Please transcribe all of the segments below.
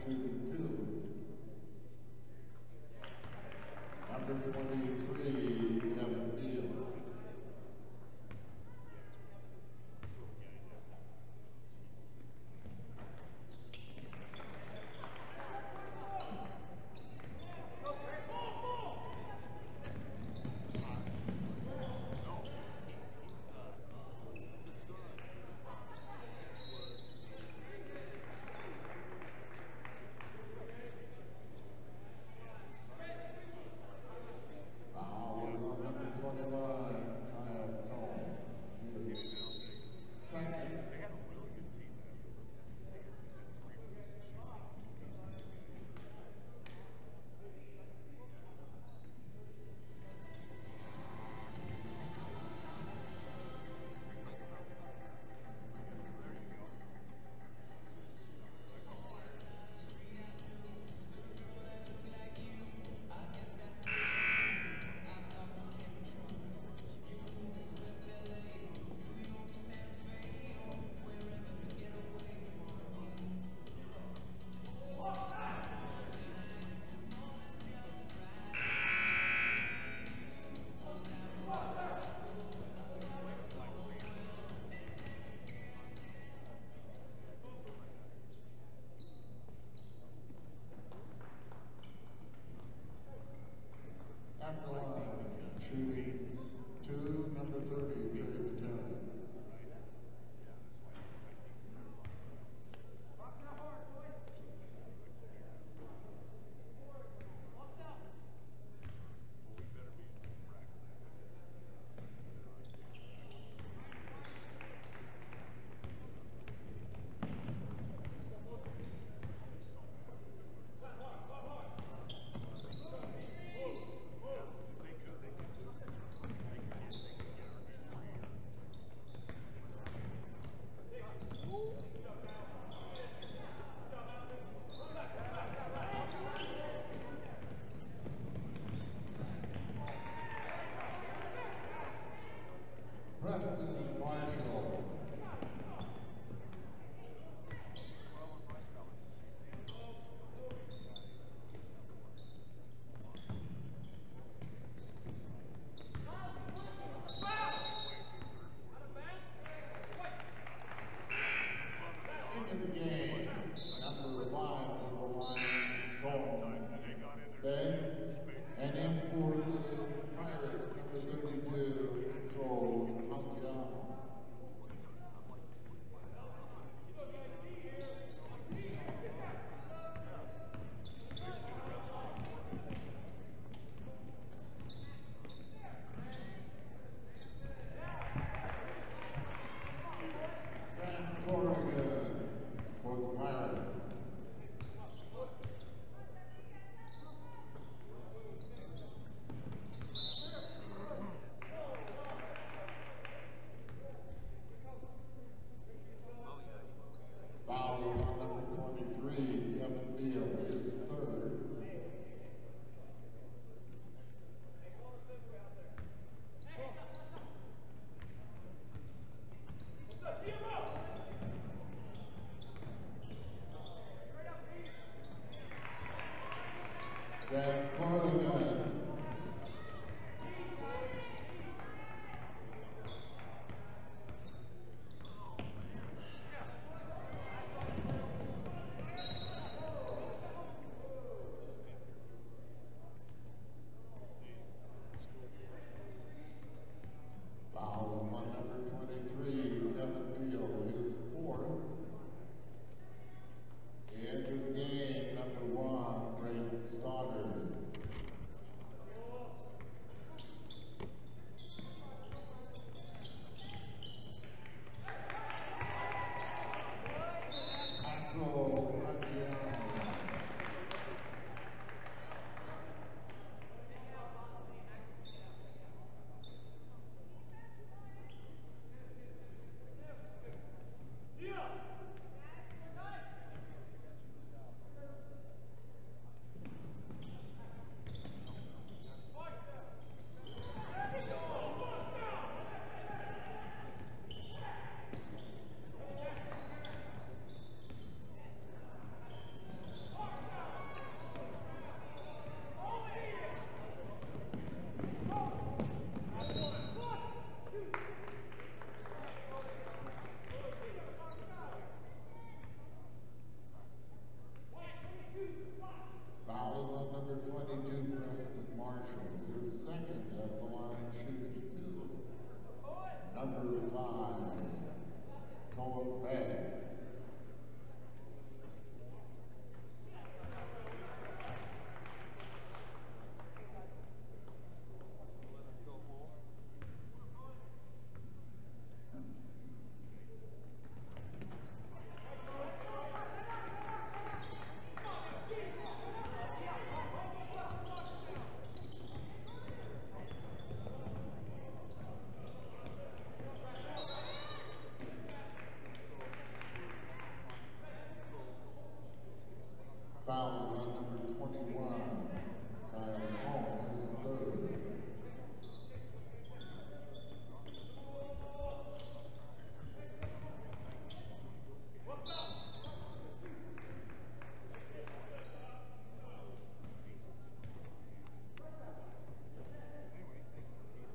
shooting 2. Number 23, Kevin Beal. After line, shooting 2, number 30, Piute. Preston Marshall. Into the game, number 5 for the Lions, Sean. Then, and in for the Pirates, number 32, Cole Hungama. Corrigan for the Pirates. Foul on number 23, Kevin Beal, his 3rd. Jack Corrigan. Foul on number 23, Kevin Beal, his 4th. Into the game, number 1, Drake Stoddard. 22, Preston Marshall, his second at the line shooting. Number 5, Cohen Bag. Foul on number 21, Kyle Hall, his third.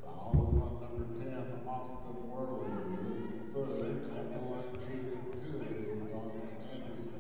Foul on number 10, Austin Worley, his third, at the line shooting 2, Dawson Andrews.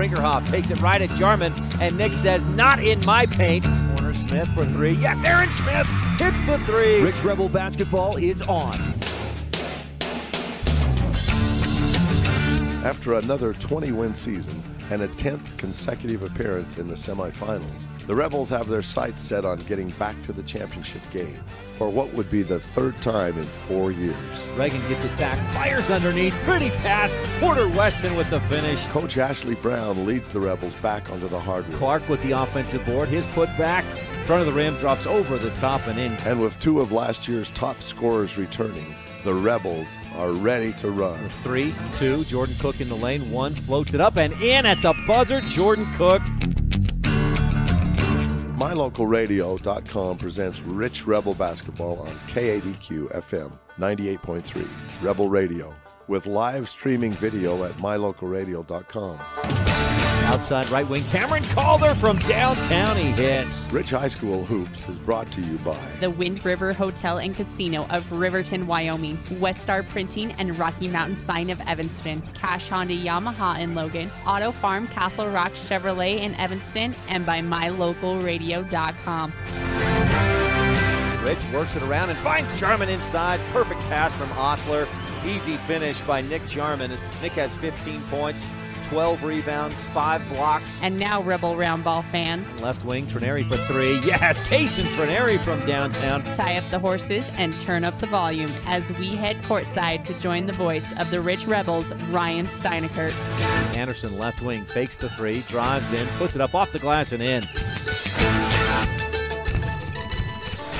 Brinkerhoff takes it right at Jarman, and Nick says, not in my paint. Corner Smith for three. Yes, Aaron Smith hits the three. Rich Rebel basketball is on. After another 20-win season and a 10th consecutive appearance in the semifinals, the Rebels have their sights set on getting back to the championship game for what would be the third time in 4 years. Reagan gets it back, fires underneath, pretty pass, Porter Weston with the finish. Coach Ashley Brown leads the Rebels back onto the hardwood. Clark with the offensive board, his putback, front of the rim, drops over the top and in. And with two of last year's top scorers returning, the Rebels are ready to run. 3-2, Jordan Cook in the lane, one, floats it up and in at the buzzer, Jordan Cook. MyLocalRadio.com presents Rich Rebel Basketball on KADQ FM 98.3 Rebel Radio with live streaming video at MyLocalRadio.com. Outside right wing, Cameron Calder from downtown, he hits. Rich High School Hoops is brought to you by the Wind River Hotel and Casino of Riverton, Wyoming, West Star Printing and Rocky Mountain Sign of Evanston, Cash Honda Yamaha in Logan, Auto Farm Castle Rock Chevrolet in Evanston, and by MyLocalRadio.com. Rich works it around and finds Jarman inside. Perfect pass from Osler. Easy finish by Nick Jarman. Nick has 15 points. 12 rebounds, 5 blocks. And now, Rebel Round Ball fans. Left wing, Trineri for three. Yes, Case and Trineri from downtown. Tie up the horses and turn up the volume as we head courtside to join the voice of the Rich Rebels, Ryan STEINECKERT. Anderson, left wing, fakes the three, drives in, puts it up off the glass and in.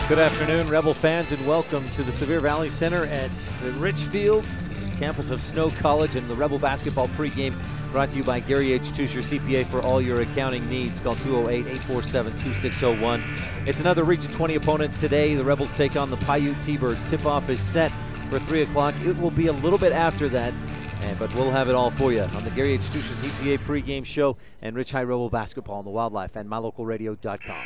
Good afternoon, Rebel fans, and welcome to the Sevier Valley Center at Richfield, campus of Snow College, and the Rebel basketball pregame brought to you by Gary H. Tusher, CPA, for all your accounting needs. Call 208-847-2601. It's another Region 20 opponent today. The Rebels take on the Piute T-Birds. Tip-off is set for 3 o'clock. It will be a little bit after that, but we'll have it all for you on the Gary H. Tusher CPA pregame show and Rich High Rebel basketball on the Wildlife and MyLocalRadio.com.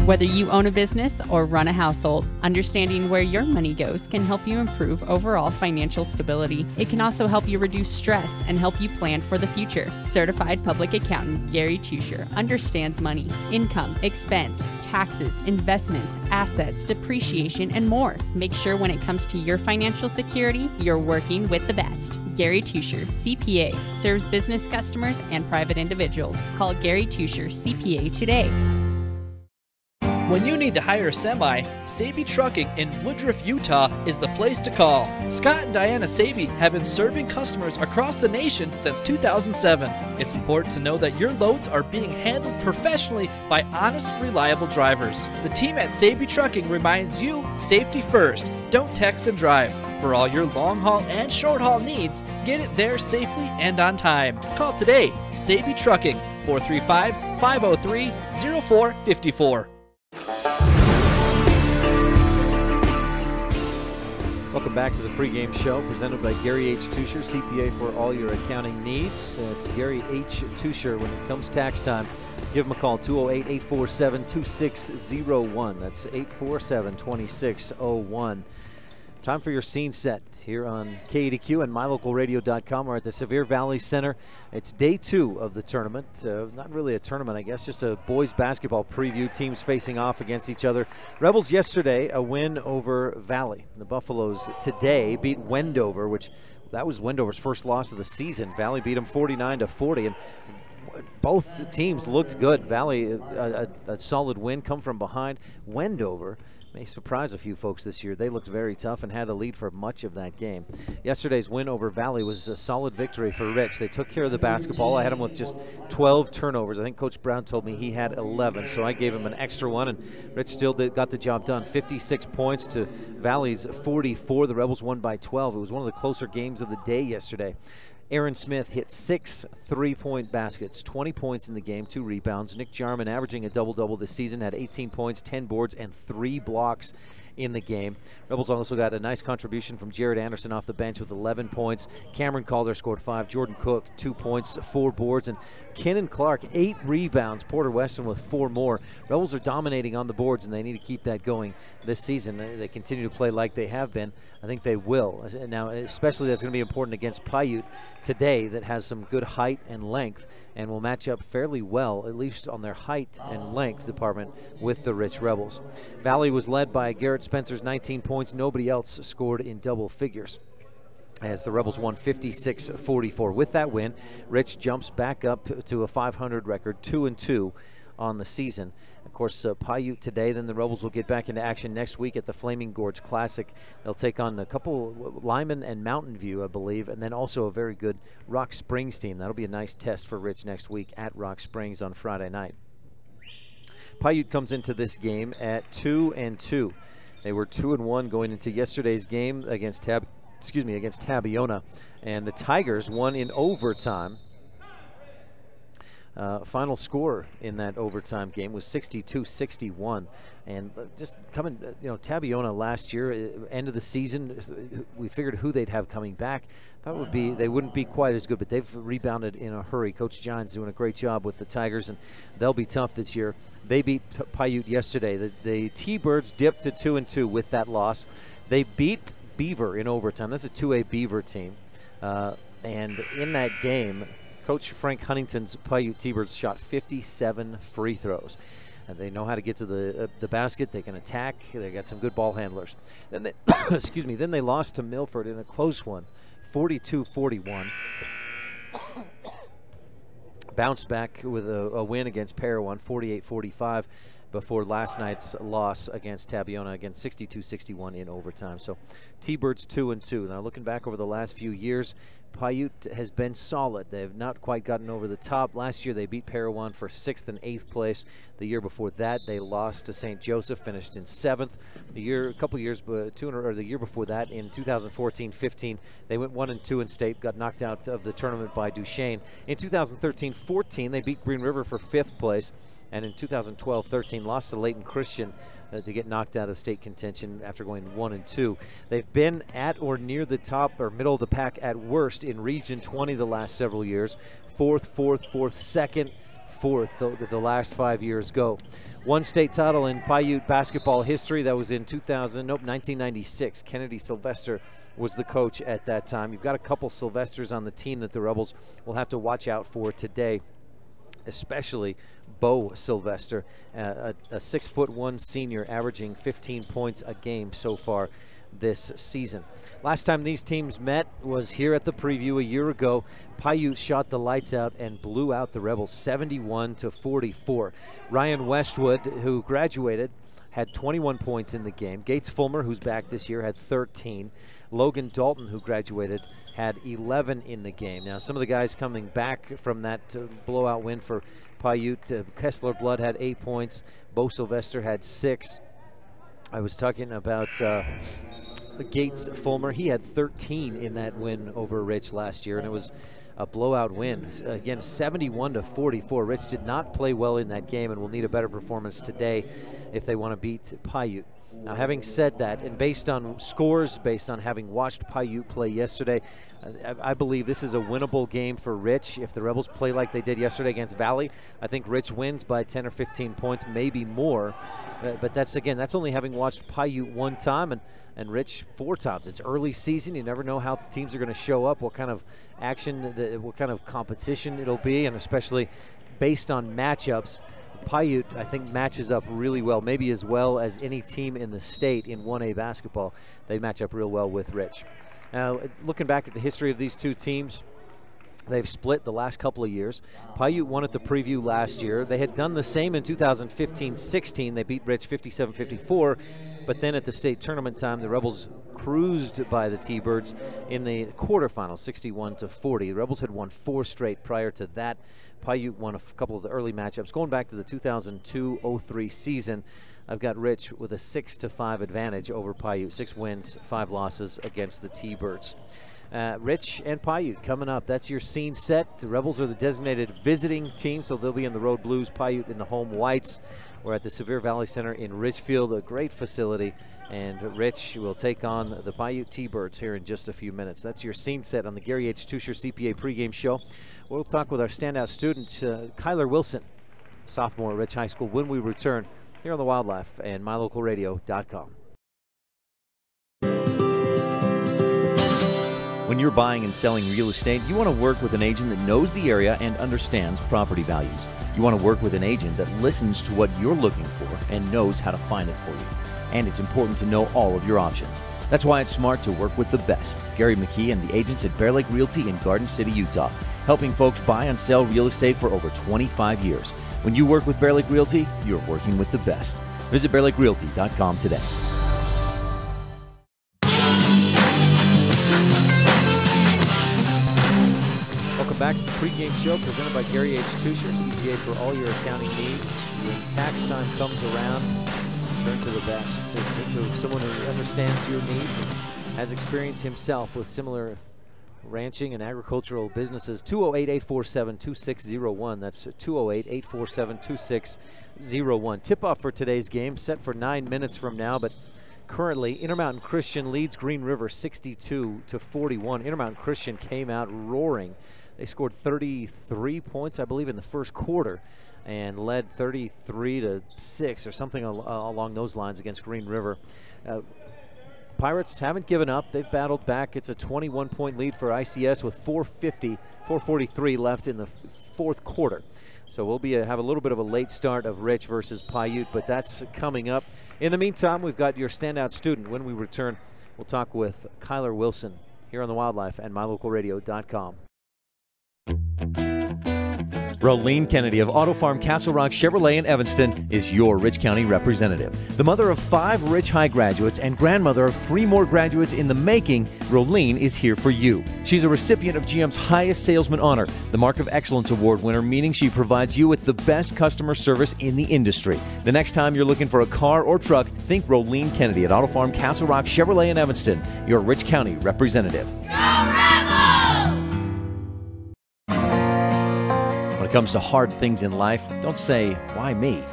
Whether you own a business or run a household, understanding where your money goes can help you improve overall financial stability. It can also help you reduce stress and help you plan for the future. Certified public accountant Gary Tusher understands money, income, expense, taxes, investments, assets, depreciation, and more. Make sure when it comes to your financial security, you're working with the best. Gary Tusher, CPA, serves business customers and private individuals. Call Gary Tusher, CPA today. When you need to hire a semi, SEVIER Trucking in Woodruff, Utah is the place to call. Scott and Diana SEVIER have been serving customers across the nation since 2007. It's important to know that your loads are being handled professionally by honest, reliable drivers. The team at SEVIER Trucking reminds you, safety first. Don't text and drive. For all your long haul and short haul needs, get it there safely and on time. Call today, SEVIER Trucking, 435-503-0454. Welcome back to the pregame show presented by Gary H. Tusher, CPA, for all your accounting needs. It's Gary H. Tusher. When it comes tax time, give him a call, 208-847-2601. That's 847-2601. Time for your scene set here on KADQ and MyLocalRadio.com. We're at the Sevier Valley Center. It's day 2 of the tournament. Not really a tournament, I guess, just a boys basketball preview. Teams facing off against each other. Rebels yesterday, a win over Valley. The Buffaloes today beat Wendover, which that was Wendover's first loss of the season. Valley beat them 49-40, and both teams looked good. Valley, a solid win, come from behind. Wendover may surprise a few folks this year. They looked very tough and had a lead for much of that game. Yesterday's win over Valley was a solid victory for Rich. They took care of the basketball. I had him with just 12 turnovers. I think Coach Brown told me he had 11, so I gave him an extra one, and Rich still got the job done. 56 points to Valley's 44. The Rebels won by 12. It was one of the closer games of the day yesterday. Aaron Smith hit 6 3-point baskets, 20 points in the game, 2 rebounds. Nick Jarman, averaging a double-double this season, had 18 points, 10 boards, and 3 blocks. in the game. Rebels also got a nice contribution from Jared Anderson off the bench with 11 points. Cameron Calder scored 5. Jordan Cook, 2 points, 4 boards. And Kenan Clark, 8 rebounds. Porter Weston with 4 more. Rebels are dominating on the boards, and they need to keep that going this season. They continue to play like they have been. I think they will. Now, especially that's going to be important against Piute today, that has some good height and length and will match up fairly well, at least on their height and length department, with the Rich Rebels. Valley was led by Garrett Spencer's 19 points. Nobody else scored in double figures, as the Rebels won 56-44. With that win, Rich jumps back up to a 500 record, 2-2 on the season. Of course, Piute today, then the Rebels will get back into action next week at the Flaming Gorge Classic. They'll take on a couple, Lyman and Mountain View, I believe, and then also a very good Rock Springs team. That'll be a nice test for Rich next week at Rock Springs on Friday night. Piute comes into this game at 2-2. They were 2-1 going into yesterday's game against Tabiona, and the Tigers won in overtime. Final score in that overtime game was 62-61, and just coming, Tabiona last year, end of the season, we figured who they'd have coming back. Thought they wouldn't be quite as good, but they've rebounded in a hurry. Coach John's doing a great job with the Tigers, and they'll be tough this year. They beat Piute yesterday. The T-Birds dipped to 2-2 with that loss. They beat Beaver in overtime. That's a 2A Beaver team, and in that game, Coach Frank Huntington's Piute T-Birds shot 57 free throws. And they know how to get to the basket. They can attack. They got some good ball handlers. Then they, then they lost to Milford in a close one, 42-41. Bounced back with a win against Parowan, 48-45, before last night's loss against Tabiona, again 62-61 in overtime. So T-Birds 2-2. Now looking back over the last few years, Piute has been solid. They have not quite gotten over the top. Last year they beat Parowan for 6th and 8th place. The year before that they lost to St. Joseph, finished in 7th. The year before that, in 2014-15, they went 1-2 in state, got knocked out of the tournament by Duchesne. In 2013-14, they beat Green River for 5th place. And in 2012-13, lost to Layton Christian to get knocked out of state contention after going 1-2. They've been at or near the top or middle of the pack at worst in Region 20 the last several years. 4th, 2nd, 4th the last 5 years go. One state title in Piute basketball history, that was in 1996. Kennedy Sylvester was the coach at that time. You've got a couple Sylvesters on the team that the Rebels will have to watch out for today, especially Bo Sylvester, a 6'1" senior, averaging 15 points a game so far this season. Last time these teams met was here at the preview a year ago. Piute shot the lights out and blew out the Rebels 71-44. Ryan Westwood, who graduated, had 21 points in the game. Gates Fulmer, who's back this year, had 13. Logan Dalton, who graduated, had 11 in the game. Now, some of the guys coming back from that blowout win for Piute, Kessler Blood had 8 points. Bo Sylvester had 6. I was talking about Gates Fulmer. He had 13 in that win over Rich last year, and it was a blowout win. Again, 71-44. Rich did not play well in that game and will need a better performance today if they want to beat Piute. Now, having said that, and based on scores, based on having watched Piute play yesterday, I believe this is a winnable game for Rich. If the Rebels play like they did yesterday against Valley, I think Rich wins by 10 or 15 points, maybe more. But that's only having watched Piute one time and Rich 4 times. It's early season. You never know how teams are going to show up, what kind of action, what kind of competition it'll be, and especially based on matchups. Piute, I think, matches up really well, maybe as well as any team in the state in 1A basketball. They match up real well with Rich. Now, looking back at the history of these two teams, they've split the last couple of years. Piute won at the preview last year. They had done the same in 2015-16. They beat Rich 57-54, but then at the state tournament time, the Rebels cruised by the T-Birds in the quarterfinals, 61-40. The Rebels had won 4 straight prior to that. Piute won a couple of the early matchups. Going back to the 2002-03 season, I've got Rich with a 6-5 advantage over Piute. 6 wins, 5 losses against the T-Birds. Rich and Piute coming up. That's your scene set. The Rebels are the designated visiting team, so they'll be in the road blues, Piute in the home whites. We're at the Sevier Valley Center in Richfield, a great facility, and Rich will take on the Piute T-Birds here in just a few minutes. That's your scene set on the Gary H. Tuscher CPA pregame show. We'll talk with our standout student, Kyler Wilson, sophomore at Rich High School, when we return here on the Wildlife and MyLocalRadio.com. When you're buying and selling real estate, you want to work with an agent that knows the area and understands property values. You want to work with an agent that listens to what you're looking for and knows how to find it for you. And it's important to know all of your options. That's why it's smart to work with the best. Gary McKee and the agents at Bear Lake Realty in Garden City, Utah, helping folks buy and sell real estate for over 25 years. When you work with Bear Lake Realty, you're working with the best. Visit BearLakeRealty.com today. Welcome back to the pregame show presented by Gary H. Tuscher, CPA for all your accounting needs. When tax time comes around, turn to the best, to someone who understands your needs and has experience himself with similar ranching and agricultural businesses. 208-847-2601. That's 208-847-2601. Tip-off for today's game set for 9 minutes from now, but currently Intermountain Christian leads Green River 62-41. Intermountain Christian came out roaring. They scored 33 points, I believe, in the first quarter and led 33-6 or something along those lines against Green River. Pirates haven't given up. They've battled back. It's a 21-point lead for ICS with 4:43 left in the fourth quarter. So we'll have a little bit of a late start of Rich versus Piute, but that's coming up. In the meantime, we've got your standout student. When we return, we'll talk with Kyler Wilson here on the Wildlife and MyLocalRadio.com. Rolene Kennedy of Auto Farm Castle Rock Chevrolet in Evanston is your Rich County representative. The mother of 5 Rich High graduates and grandmother of 3 more graduates in the making, Rolene is here for you. She's a recipient of GM's highest salesman honor, the Mark of Excellence Award winner, meaning she provides you with the best customer service in the industry. The next time you're looking for a car or truck, think Rolene Kennedy at Auto Farm Castle Rock Chevrolet in Evanston, your Rich County representative. When it comes to hard things in life, don't say, why me?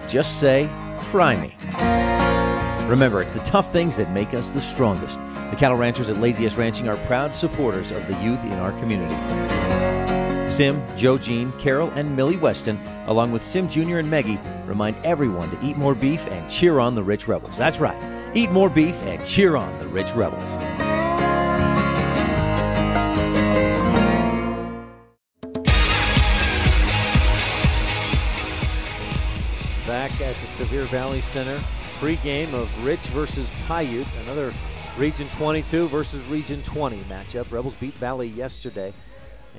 Just say, try me. Remember, it's the tough things that make us the strongest. The cattle ranchers at Laziest Ranching are proud supporters of the youth in our community. Sim, Joe Jean, Carol, and Millie Weston, along with Sim Jr. and Meggie, remind everyone to eat more beef and cheer on the Rich Rebels. That's right. Eat more beef and cheer on the Rich Rebels. Back at the Sevier Valley Center, pre-game of Rich versus Piute, another Region 22 versus Region 20 matchup. Rebels beat Valley yesterday,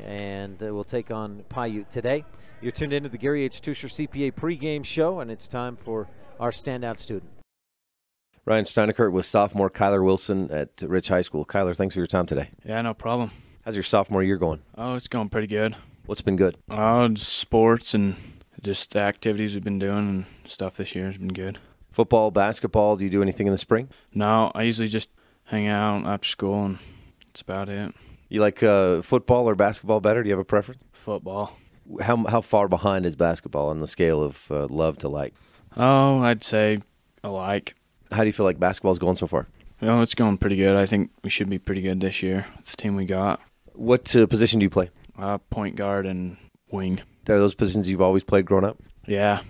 and we'll take on Piute today. You're tuned into the Gary H. Tuscher CPA pre-game show, and it's time for our standout student. Ryan STEINECKERT with sophomore Kyler Wilson at Rich High School. Kyler, thanks for your time today. Yeah, no problem. How's your sophomore year going? Oh, it's going pretty good. What's been good? Sports and just the activities we've been doing and stuff this year has been good. Football, basketball, do you do anything in the spring? No, I usually just hang out after school, and that's about it. You like football or basketball better? Do you have a preference? Football. How far behind is basketball on the scale of love to like? Oh, I'd say I like. How do you feel like basketball's going so far? Oh, it's going pretty good. I think we should be pretty good this year with the team we got. What position do you play? Point guard and wing. Are those positions you've always played growing up? Yeah,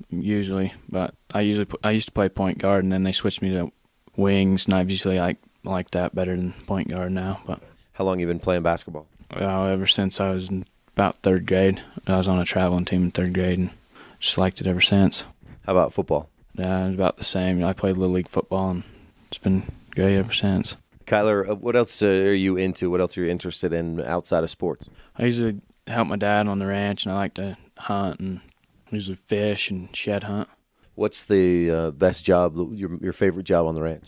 usually. But I used to play point guard, and then they switched me to wings, and I've usually like that better than point guard now. But how long have you been playing basketball? Ever since I was in about 3rd grade. I was on a traveling team in 3rd grade, and just liked it ever since. How about football? Yeah, it was about the same. I played Little League football, and it's been great ever since. Kyler, what else are you into? What else are you interested in outside of sports? I usually help my dad on the ranch, and I like to hunt and usually fish and shed hunt. What's the best job, your favorite job on the ranch?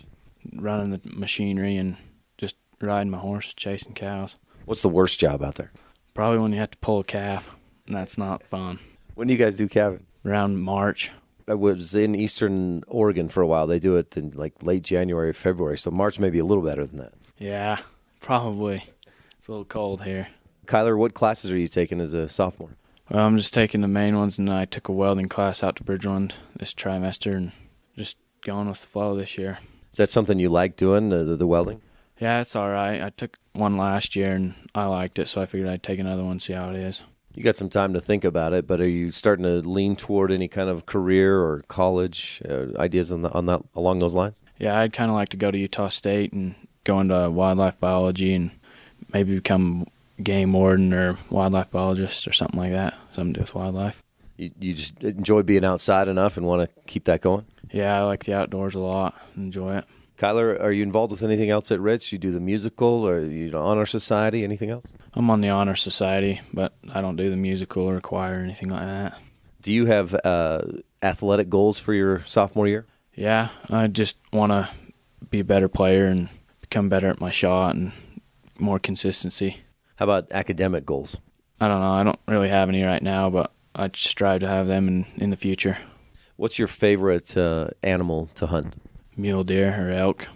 Running the machinery and just riding my horse, chasing cows. What's the worst job out there? Probably when you have to pull a calf, and that's not fun. When do you guys do calving? Around March. I was in eastern Oregon for a while. They do it in like late January or February, so March may be a little better than that. Yeah, probably. a little cold here. Kyler, what classes are you taking as a sophomore? Well, I'm just taking the main ones, and I took a welding class out to Bridgeland this trimester, and just going with the flow this year. Is that something you like doing, the welding? Yeah, it's all right. I took one last year, and I liked it, so I figured I'd take another one, see how it is. You got some time to think about it, but are you starting to lean toward any kind of career or college ideas on that along those lines? Yeah, I'd kind of like to go to Utah State and go into wildlife biology and maybe become game warden or wildlife biologist or something like that, something to do with wildlife. You just enjoy being outside enough and want to keep that going? Yeah, I like the outdoors a lot, enjoy it. Kyler, are you involved with anything else at Rich? You do the musical or honor society, anything else? I'm on the honor society, but I don't do the musical or choir or anything like that. Do you have athletic goals for your sophomore year? Yeah, I just want to be a better player and become better at my shot and more consistency. How about academic goals? I don't know. I don't really have any right now, but I strive to have them in the future. What's your favorite animal to hunt? Mule deer or elk.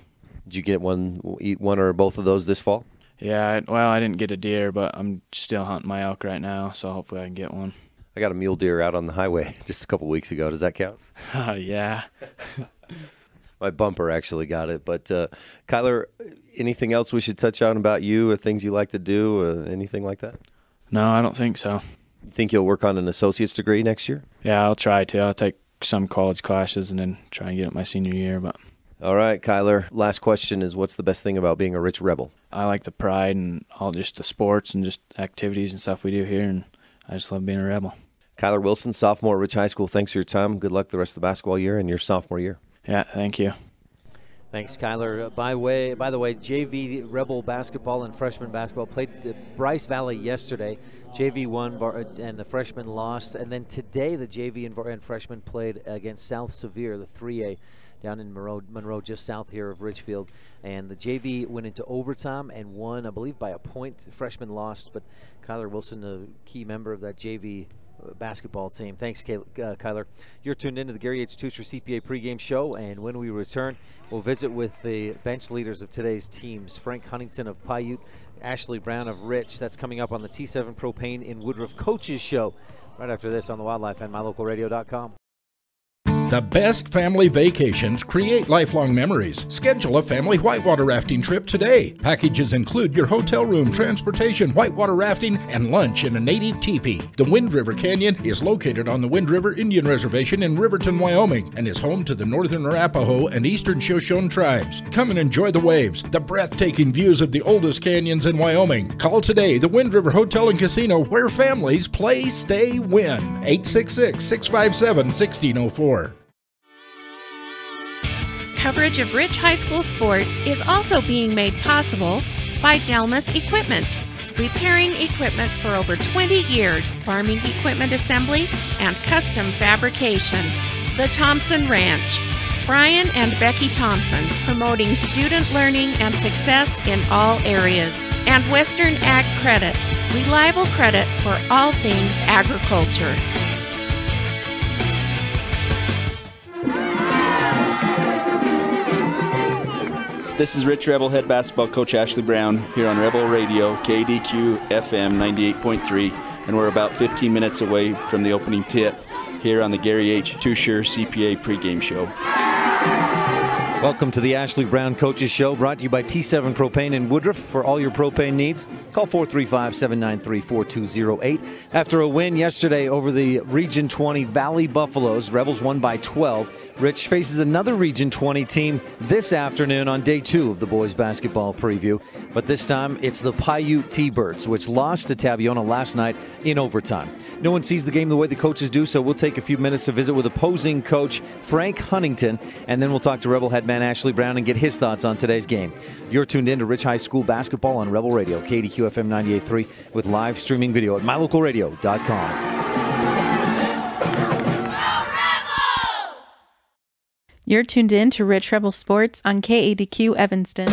Did you eat one or both of those this fall? Yeah, I didn't get a deer, but I'm still hunting my elk right now, so hopefully I can get one. I got a mule deer out on the highway just a couple weeks ago. Does that count? Yeah. My bumper actually got it. But Kyler, anything else we should touch on about you or things you like to do, anything like that? No, I don't think so. You think you'll work on an associate's degree next year? Yeah, I'll try to. I'll take some college classes and then try and get it my senior year. But all right, Kyler, last question is, what's the best thing about being a Rich Rebel? I like the pride and all just the sports and just activities and stuff we do here, and I just love being a Rebel. Kyler Wilson, sophomore at Rich High School, thanks for your time. Good luck the rest of the basketball year and your sophomore year. Yeah, thank you. Thanks, Kyler. By the way, JV Rebel basketball and freshman basketball played Bryce Valley yesterday. JV won and the freshmen lost. And then today the JV and freshmen played against South SEVIER, the 3A, down in Monroe, just south here of Richfield. And the JV went into overtime and won, I believe, by a point. The freshmen lost, but Kyler Wilson, a key member of that JV basketball team. Thanks, Kyler. You're tuned into the Gary H. Tusher CPA pregame show, and when we return, we'll visit with the bench leaders of today's teams. Frank Huntington of Piute, Ashley Brown of Rich. That's coming up on the T7 Propane in Woodruff Coaches Show right after this on the Wildlife and MyLocalRadio.com. The best family vacations create lifelong memories. Schedule a family whitewater rafting trip today. Packages include your hotel room, transportation, whitewater rafting, and lunch in a native teepee. The Wind River Canyon is located on the Wind River Indian Reservation in Riverton, Wyoming, and is home to the Northern Arapaho and Eastern Shoshone tribes. Come and enjoy the waves, the breathtaking views of the oldest canyons in Wyoming. Call today the Wind River Hotel and Casino, where families play, stay, win. 866-657-1604. Coverage of Rich High School sports is also being made possible by Delmas Equipment, repairing equipment for over 20 years, farming equipment assembly, and custom fabrication. The Thompson Ranch. Brian and Becky Thompson, promoting student learning and success in all areas. And Western Ag Credit, reliable credit for all things agriculture. This is Rich Rebel head basketball coach Ashley Brown here on Rebel Radio, KADQ FM 98.3, and we're about 15 minutes away from the opening tip here on the Gary H. Tusher CPA pregame show. Welcome to the Ashley Brown Coaches Show, brought to you by T7 Propane in Woodruff. For all your propane needs, call 435-793-4208. After a win yesterday over the Region 20 Valley Buffaloes, Rebels won by 12. Rich faces another Region 20 team this afternoon on day 2 of the boys basketball preview. But this time, it's the Piute T-Birds, which lost to Tabiona last night in overtime. No one sees the game the way the coaches do, so we'll take a few minutes to visit with opposing coach Frank Huntington, and then we'll talk to Rebel head man Ashley Brown and get his thoughts on today's game. You're tuned in to Rich High School basketball on Rebel Radio, KADQ FM 98.3, with live streaming video at MyLocalRadio.com. You're tuned in to Rich Rebel Sports on KADQ Evanston.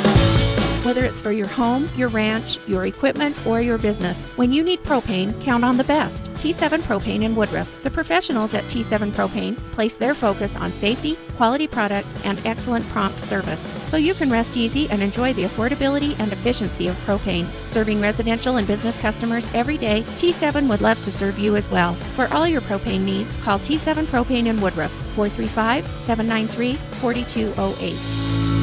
Whether it's for your home, your ranch, your equipment, or your business, when you need propane, count on the best. T7 Propane in Woodruff. The professionals at T7 Propane place their focus on safety, quality product, and excellent prompt service, so you can rest easy and enjoy the affordability and efficiency of propane. Serving residential and business customers every day, T7 would love to serve you as well. For all your propane needs, call T7 Propane in Woodruff, 435-793-4208.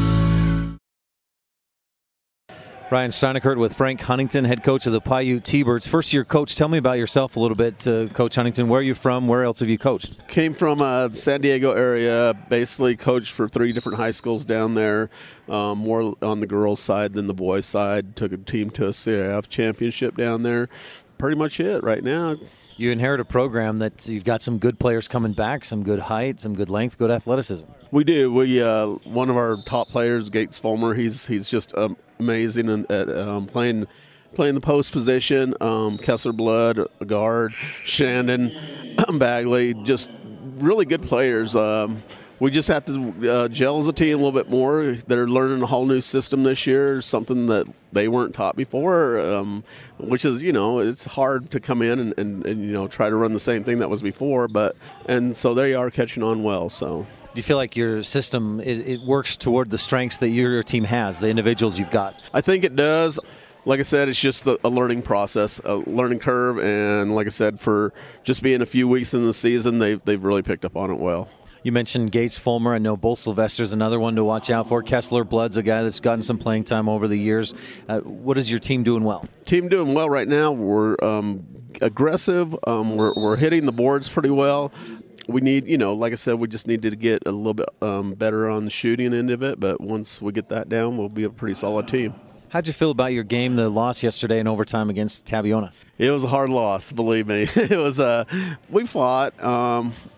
Ryan STEINECKERT with Frank Huntington, head coach of the Piute T-Birds. First-year coach, tell me about yourself a little bit, Coach Huntington. Where are you from? Where else have you coached? Came from the San Diego area, basically coached for 3 different high schools down there, more on the girls' side than the boys' side. Took a team to a CIF championship down there. Pretty much it right now. You inherit a program that you've got some good players coming back, some good height, some good length, good athleticism. We do. We one of our top players, Gates Fulmer, he's just amazing at playing the post position. Kessler Blood, guard, Shandon, Bagley, just really good players. We just have to gel as a team a little bit more. They're learning a whole new system this year, something that they weren't taught before, which is, it's hard to come in and try to run the same thing that was before. And so they are catching on well. So, do you feel like your system, it works toward the strengths that your team has, the individuals you've got? I think it does. Like I said, it's just a learning process, a learning curve. And like I said, for just being a few weeks in the season, they've really picked up on it well. You mentioned Gates Fulmer. I know Bo Sylvester's another one to watch out for. Kessler Blood's a guy that's gotten some playing time over the years. What is your team doing well? Team doing well right now. We're aggressive. We're hitting the boards pretty well. We need, like I said, we just need to get a little bit better on the shooting end of it. But once we get that down, we'll be a pretty solid team. How'd you feel about your game, the loss yesterday in overtime against Tabiona? It was a hard loss, believe me. It was. We fought.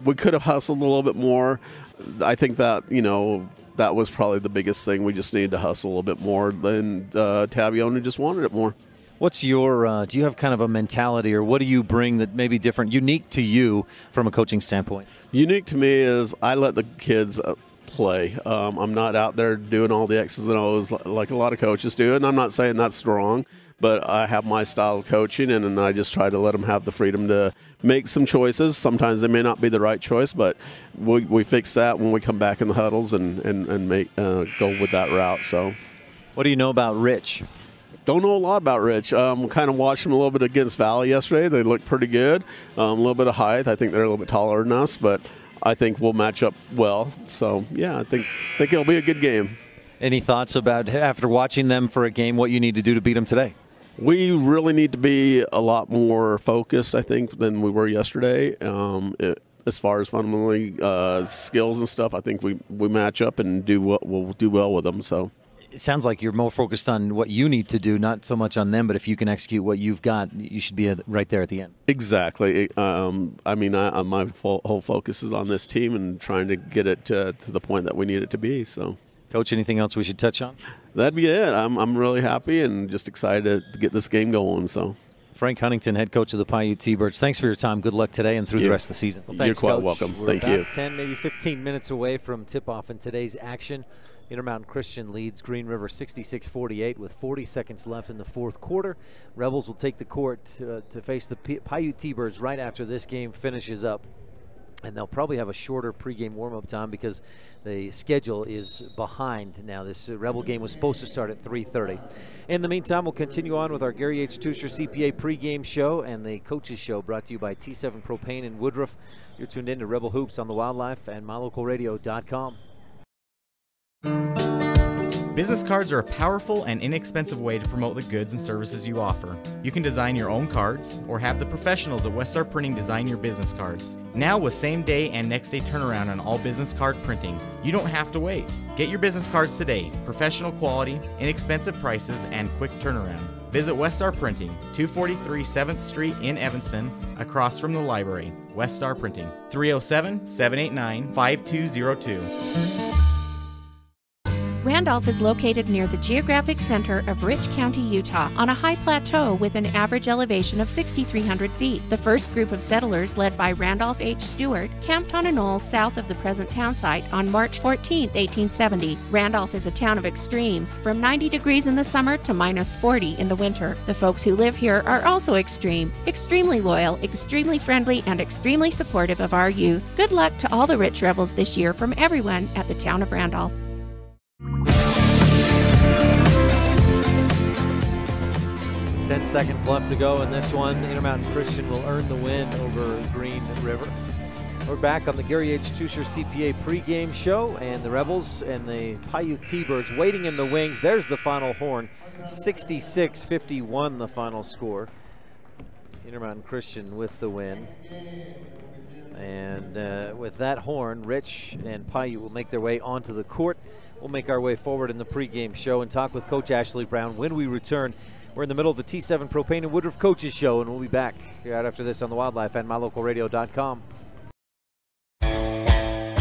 We could have hustled a little bit more. I think that that was probably the biggest thing. We just needed to hustle a little bit more. And Tabiona just wanted it more. What's your? Do you have kind of a mentality, or what do you bring that may be different, unique to you from a coaching standpoint? Unique to me is I let the kids play. I'm not out there doing all the X's and O's like a lot of coaches do, and I'm not saying that's wrong, but I have my style of coaching, and I just try to let them have the freedom to make some choices. Sometimes they may not be the right choice, but we fix that when we come back in the huddles and make go with that route. So, what do you know about Rich? Don't know a lot about Rich. Kind of watched him a little bit against Valley yesterday. They looked pretty good. A little bit of height. I think they're a little bit taller than us, but I think we'll match up well. So, yeah, I think it'll be a good game. Any thoughts about, after watching them for a game, what you need to do to beat them today? We really need to be a lot more focused, I think, than we were yesterday. As far as fundamentally skills and stuff, I think we match up and we'll do well with them. So it sounds like you're more focused on what you need to do, not so much on them, but if you can execute what you've got, you should be right there at the end. Exactly. My whole focus is on this team and trying to get it to the point that we need it to be. So, Coach, anything else we should touch on? That'd be it. I'm really happy and just excited to get this game going. So, Frank Huntington, head coach of the Piute T-Birds. Thanks for your time. Good luck today and through the rest of the season. Well, thanks, You're quite Coach. Welcome. We're Thank about you. 10, maybe 15 minutes away from tip-off in today's action. Intermountain Christian leads Green River 66-48 with 40 seconds left in the fourth quarter. Rebels will take the court to face the Piute T-Birds right after this game finishes up. And they'll probably have a shorter pregame warm-up time because the schedule is behind now. This Rebel game was supposed to start at 3:30. In the meantime, we'll continue on with our Gary H. Tuescher CPA pregame show and the coaches show brought to you by T7 Propane in Woodruff. You're tuned in to Rebel Hoops on the Wildlife and MyLocalRadio.com. Business cards are a powerful and inexpensive way to promote the goods and services you offer. You can design your own cards or have the professionals at Weststar Printing design your business cards. Now with same-day and next-day turnaround on all business card printing, you don't have to wait. Get your business cards today. Professional quality, inexpensive prices, and quick turnaround. Visit Weststar Printing, 243 7th Street in Evanston, across from the library. Weststar Printing, 307-789-5202. Randolph is located near the geographic center of Rich County, Utah, on a high plateau with an average elevation of 6,300 feet. The first group of settlers, led by Randolph H. Stewart, camped on a knoll south of the present town site on March 14, 1870. Randolph is a town of extremes, from 90 degrees in the summer to minus 40 in the winter. The folks who live here are also extreme, extremely loyal, extremely friendly, and extremely supportive of our youth. Good luck to all the Rich Rebels this year from everyone at the town of Randolph. 10 seconds left to go in this one. Intermountain Christian will earn the win over Green River. We're back on the Gary H. Tusher CPA pregame show, and the Rebels and the Piute T-Birds waiting in the wings. There's the final horn. 66-51 the final score. Intermountain Christian with the win. And with that horn, Rich and Piute will make their way onto the court. We'll make our way forward in the pregame show and talk with Coach Ashley Brown when we return. We're in the middle of the T7 Propane and Woodruff Coaches Show, and we'll be back right after this on the Wildlife and MyLocalRadio.com.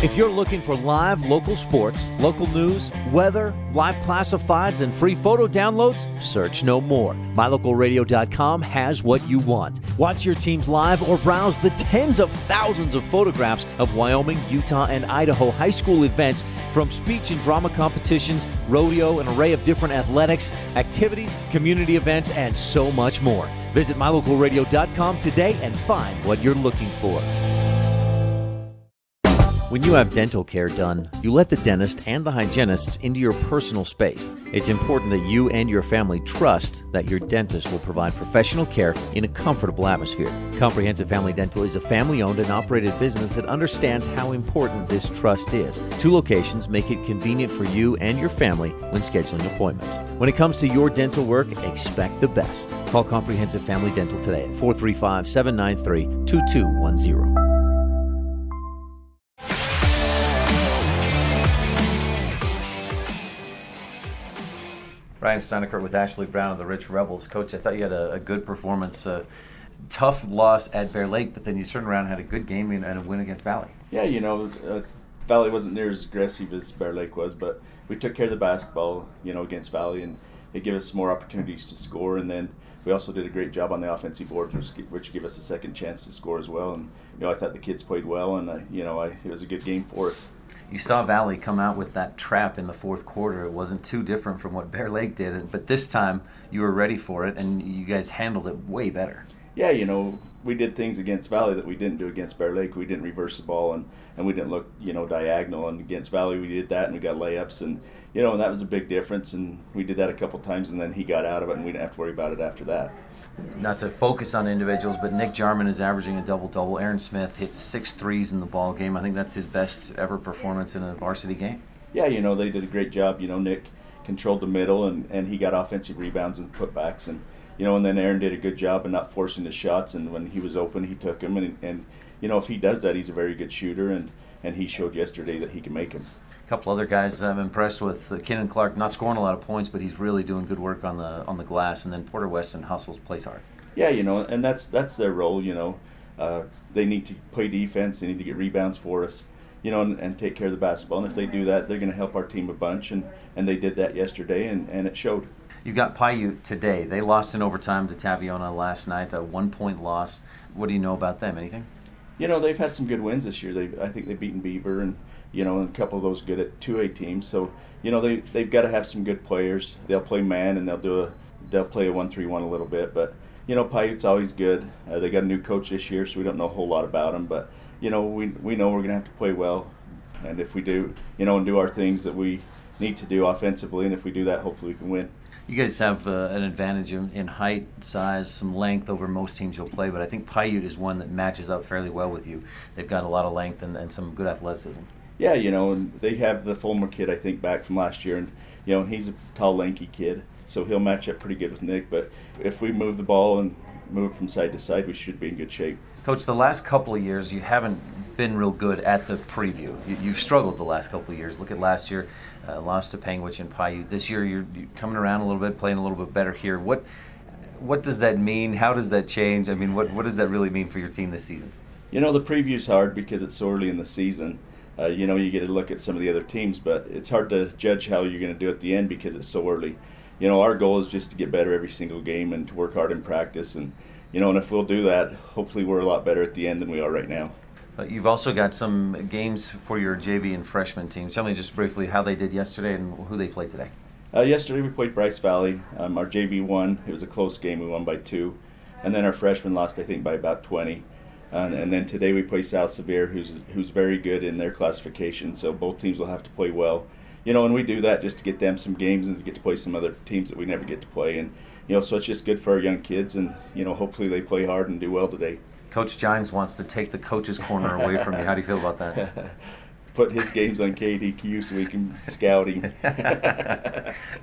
If you're looking for live local sports, local news, weather, live classifieds, and free photo downloads, search no more. MyLocalRadio.com has what you want. Watch your teams live or browse the tens of thousands of photographs of Wyoming, Utah, and Idaho high school events, from speech and drama competitions, rodeo, an array of different athletics, activities, community events, and so much more. Visit MyLocalRadio.com today and find what you're looking for. When you have dental care done, you let the dentist and the hygienists into your personal space. It's important that you and your family trust that your dentist will provide professional care in a comfortable atmosphere. Comprehensive Family Dental is a family-owned and operated business that understands how important this trust is. 2 locations make it convenient for you and your family when scheduling appointments. When it comes to your dental work, expect the best. Call Comprehensive Family Dental today at 435-793-2210. Ryan Steineckert with Ashley Brown of the Rich Rebels. Coach, I thought you had a good performance. Tough loss at Bear Lake, but then you turned around and had a good game and a win against Valley. Yeah, you know, Valley wasn't near as aggressive as Bear Lake was, but we took care of the basketball, you know, against Valley, and it gave us more opportunities to score. And then we also did a great job on the offensive boards, which gave us a second chance to score as well. And you know, I thought the kids played well, and it was a good game for us. You saw Valley come out with that trap in the fourth quarter. It wasn't too different from what Bear Lake did, but this time you were ready for it, and you guys handled it way better. Yeah, you know, we did things against Valley that we didn't do against Bear Lake. We didn't reverse the ball, and we didn't look, you know, diagonal. And against Valley, we did that, and we got layups, and you know, and that was a big difference. And we did that a couple times, and then he got out of it, and we didn't have to worry about it after that. Not to focus on individuals, but Nick Jarman is averaging a double-double. Aaron Smith hit 6 threes in the ball game. I think that's his best ever performance in a varsity game. Yeah, you know, they did a great job. You know, Nick controlled the middle, and he got offensive rebounds and putbacks, and you know, and then Aaron did a good job of not forcing his shots, and when he was open, he took them, and you know, if he does that, he's a very good shooter, and he showed yesterday that he can make them. A couple other guys I'm impressed with. Kenan Clark, not scoring a lot of points, but he's really doing good work on the glass. And then Porter Weston hustles, plays hard. Yeah, you know, and that's their role. You know, they need to play defense. They need to get rebounds for us. You know, and take care of the basketball. And if they do that, they're going to help our team a bunch. And they did that yesterday, and it showed. You got Piute today. They lost in overtime to Taviona last night, a 1-point loss. What do you know about them? Anything? You know, they've had some good wins this year. I think they've beaten Beaver, and you know, and a couple of those good at 2A teams. So, you know, they've got to have some good players. They'll play man, and they'll play a 1-3-1 a little bit. But you know, Piute's always good. They got a new coach this year, so we don't know a whole lot about them. But you know, we know we're going to have to play well, and if we do, you know, and do our things that we need to do offensively, and if we do that, hopefully we can win. You guys have an advantage in height, size, some length over most teams you'll play, but I think Piute is one that matches up fairly well with you. They've got a lot of length and some good athleticism. Yeah, you know, and they have the Fulmer kid, I think, back from last year, and you know, he's a tall, lanky kid, so he'll match up pretty good with Nick. But if we move the ball and move from side to side, we should be in good shape. Coach, the last couple of years, you haven't been real good at the preview. You've struggled the last couple of years. Look at last year, lost to Panguitch and Piute. This year, you're coming around a little bit, playing a little bit better here. What does that mean? How does that change? I mean, what does that really mean for your team this season? You know, the preview's hard because it's so early in the season. you know, you get to look at some of the other teams, but it's hard to judge how you're going to do at the end because it's so early. You know, our goal is just to get better every single game and to work hard in practice, and you know, and if we'll do that, hopefully we're a lot better at the end than we are right now. But you've also got some games for your JV and freshman teams. Tell me just briefly how they did yesterday and who they played today. Yesterday we played Bryce Valley. Our JV won. It was a close game. We won by 2. And then our freshmen lost, I think, by about 20. And then today we play South SEVIER, who's very good in their classification. So both teams will have to play well. You know, and we do that just to get them some games and to get to play some other teams that we never get to play. And, you know, so it's just good for our young kids. And, you know, hopefully they play hard and do well today. Coach Gines wants to take the coach's corner away from you. How do you feel about that? Put his games on KADQ so we can scout him.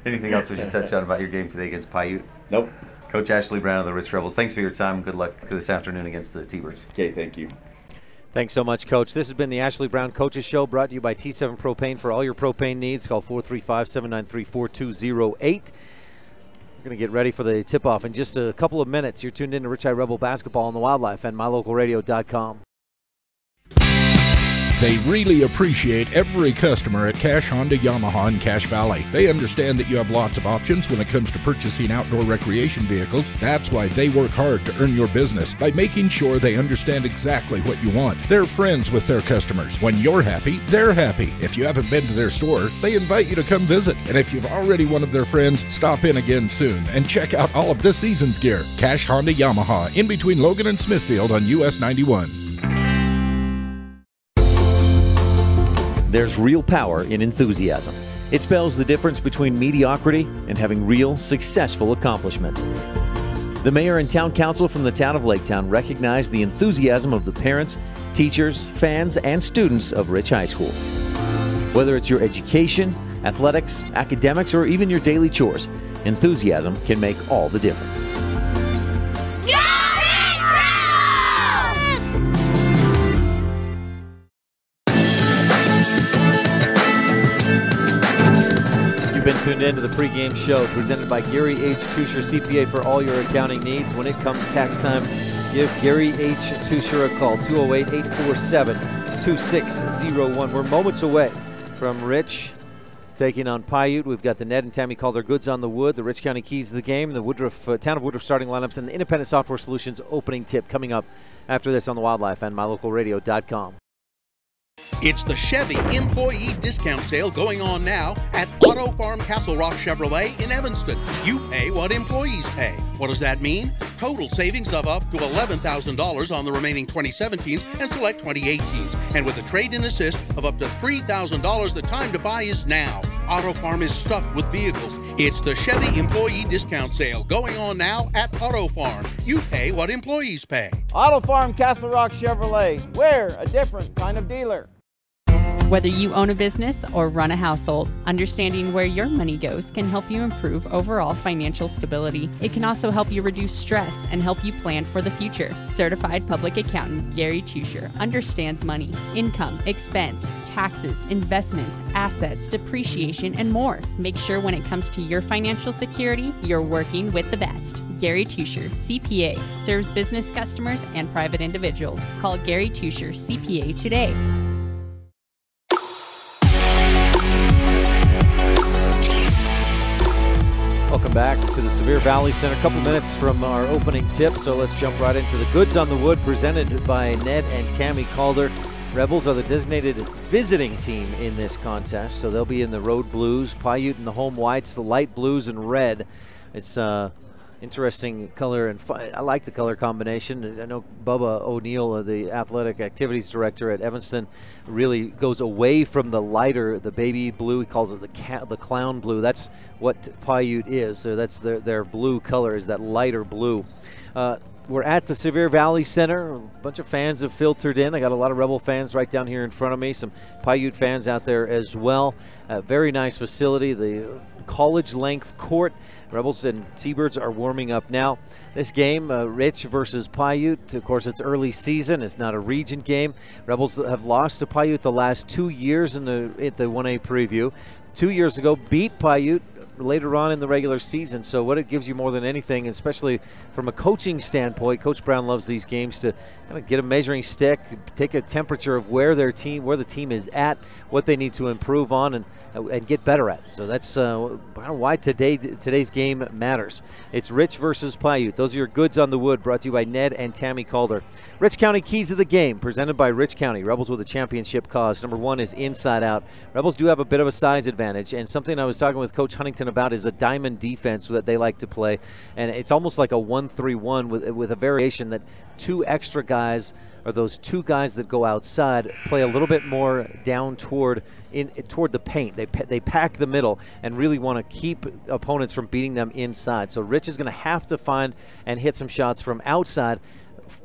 Anything else we should touch on about your game today against Piute? Nope. Coach Ashley Brown of the Rich Rebels, thanks for your time. Good luck this afternoon against the T-Birds. Okay, thank you. Thanks so much, Coach. This has been the Ashley Brown Coaches Show, brought to you by T7 Propane. For all your propane needs, call 435-793-4208. We're going to get ready for the tip-off in just a couple of minutes. You're tuned in to Rich High Rebel Basketball on the Wildlife and MyLocalRadio.com. They really appreciate every customer at Cash Honda Yamaha in Cache Valley. They understand that you have lots of options when it comes to purchasing outdoor recreation vehicles. That's why they work hard to earn your business by making sure they understand exactly what you want. They're friends with their customers. When you're happy, they're happy. If you haven't been to their store, they invite you to come visit. And if you've already one of their friends, stop in again soon and check out all of this season's gear. Cash Honda Yamaha in between Logan and Smithfield on US 91. There's real power in enthusiasm. It spells the difference between mediocrity and having real, successful accomplishments. The mayor and town council from the town of Laketown recognize the enthusiasm of the parents, teachers, fans, and students of Rich High School. Whether it's your education, athletics, academics, or even your daily chores, enthusiasm can make all the difference. Been tuned in to the pregame show presented by Gary H. Tusher CPA for all your accounting needs. When it comes tax time, give Gary H. Tusher a call, 208-847-2601. We're moments away from Rich taking on Piute. We've got the Ned and Tammy Calder goods on the wood, the Rich County keys to the game, the Woodruff town of Woodruff starting lineups, and the Independent Software Solutions opening tip coming up after this on the Wildlife and MyLocalRadio.com. It's the Chevy Employee Discount Sale going on now at Auto Farm Castle Rock Chevrolet in Evanston. You pay what employees pay. What does that mean? Total savings of up to $11,000 on the remaining 2017s and select 2018s. And with a trade-in assist of up to $3,000, the time to buy is now. Auto Farm is stuffed with vehicles. It's the Chevy Employee Discount Sale going on now at Auto Farm. You pay what employees pay. Auto Farm Castle Rock Chevrolet. We're a different kind of dealer. Whether you own a business or run a household, understanding where your money goes can help you improve overall financial stability. It can also help you reduce stress and help you plan for the future. Certified public accountant Gary Tusher understands money, income, expense, taxes, investments, assets, depreciation, and more. Make sure when it comes to your financial security, you're working with the best. Gary Tusher, CPA, serves business customers and private individuals. Call Gary Tusher, CPA today. Welcome back to the Sevier Valley Center. A couple minutes from our opening tip, so let's jump right into the goods on the wood presented by Ned and Tammy Calder. Rebels are the designated visiting team in this contest, so they'll be in the road blues. Piute in the home whites, the light blues and red. It's interesting color, and I like the color combination. I know Bubba O'Neill, the athletic activities director at Evanston, really goes away from the lighter, the baby blue. He calls it the clown blue. That's what Piute is. So that's their blue color, is that lighter blue. We're at the Sevier Valley Center. A bunch of fans have filtered in. I got a lot of Rebel fans right down here in front of me. Some Piute fans out there as well. Very nice facility. The college-length court. Rebels and T-Birds are warming up now. This game, Rich versus Piute. Of course, it's early season. It's not a region game. Rebels have lost to Piute the last 2 years at the 1A preview. 2 years ago, beat Piute later on in the regular season. So what it gives you more than anything, especially from a coaching standpoint, Coach Brown loves these games to kind of get a measuring stick, take a temperature of where the team is at, what they need to improve on, and get better at. So that's why today's game matters. It's Rich versus Piute. Those are your goods on the wood, brought to you by Ned and Tammy Calder. Rich County Keys of the Game, presented by Rich County. Rebels with a championship cause. Number one is inside out. Rebels do have a bit of a size advantage, and something I was talking with Coach Huntington about is a diamond defense that they like to play, and it's almost like a 1-3-1 with a variation that two extra guys, or those two guys that go outside, play a little bit more down toward the paint. They pack the middle and really want to keep opponents from beating them inside. So Rich is going to have to find and hit some shots from outside,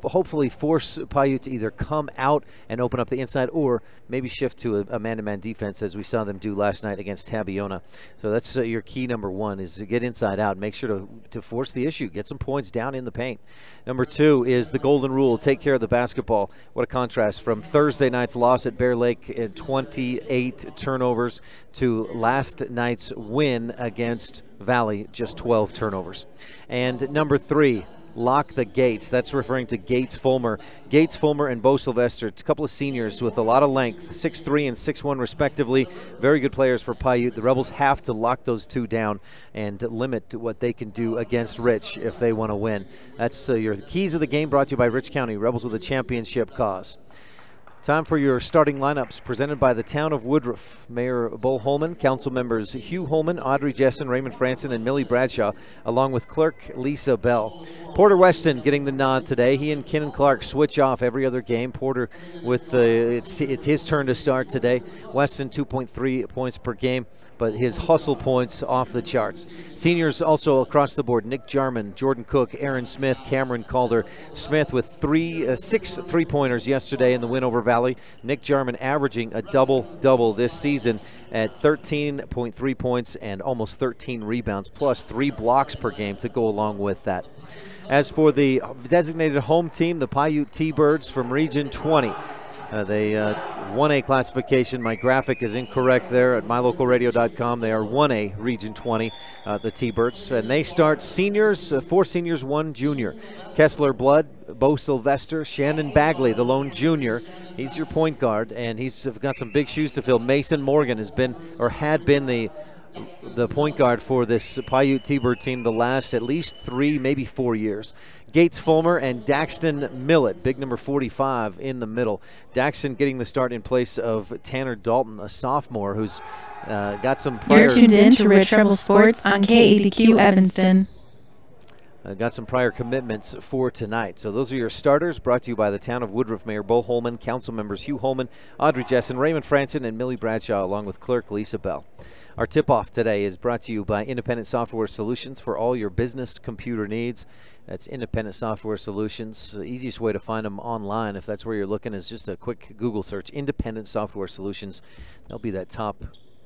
hopefully force Piute to either come out and open up the inside or maybe shift to a man-to-man defense as we saw them do last night against Tabiona. So that's your key number one, is to get inside out. Make sure to force the issue. Get some points down in the paint. Number two is the golden rule. Take care of the basketball. What a contrast from Thursday night's loss at Bear Lake at 28 turnovers to last night's win against Valley, just 12 turnovers. And number three, lock the gates. That's referring to Gates Fulmer. Gates Fulmer and Bo Sylvester, a couple of seniors with a lot of length, 6'3" and 6'1" respectively. Very good players for Piute. The Rebels have to lock those two down and limit what they can do against Rich if they want to win. That's your keys of the game, brought to you by Rich County. Rebels with a championship cause. Time for your starting lineups, presented by the town of Woodruff. Mayor Bull Holman, council members Hugh Holman, Audrey Jessen, Raymond Franson, and Millie Bradshaw, along with clerk Lisa Bell. Porter Weston getting the nod today. He and Kenan Clark switch off every other game. Porter with it's his turn to start today. Weston 2.3 points per game, but his hustle points off the charts. Seniors also across the board: Nick Jarman, Jordan Cook, Aaron Smith, Cameron Calder. Smith with 6 3-pointers yesterday in the win over Valley. Nick Jarman averaging a double-double this season at 13.3 points and almost 13 rebounds, plus 3 blocks per game to go along with that. As for the designated home team, the Piute T-Birds from Region 20. They 1A classification. My graphic is incorrect there at mylocalradio.com. They are 1A Region 20, the T-Birds. And they start seniors, 4 seniors, 1 junior. Kessler Blood, Bo Sylvester, Shannon Bagley, the lone junior. He's your point guard, and he's got some big shoes to fill. Mason Morgan had been the point guard for this Piute T-Bird team the last at least 3, maybe 4 years. Gates Fulmer and Daxton Millett, big number 45 in the middle. Daxton getting the start in place of Tanner Dalton, a sophomore who's got some prior... You're tuned in to Rich Rebel Sports on KADQ Evanston. Got some prior commitments for tonight. So those are your starters, brought to you by the town of Woodruff. Mayor Bo Holman, council members Hugh Holman, Audrey Jessen, Raymond Franson, and Millie Bradshaw, along with clerk Lisa Bell. Our tip-off today is brought to you by Independent Software Solutions for all your business computer needs. That's Independent Software Solutions. The easiest way to find them online, if that's where you're looking, is just a quick Google search, Independent Software Solutions. That'll be that top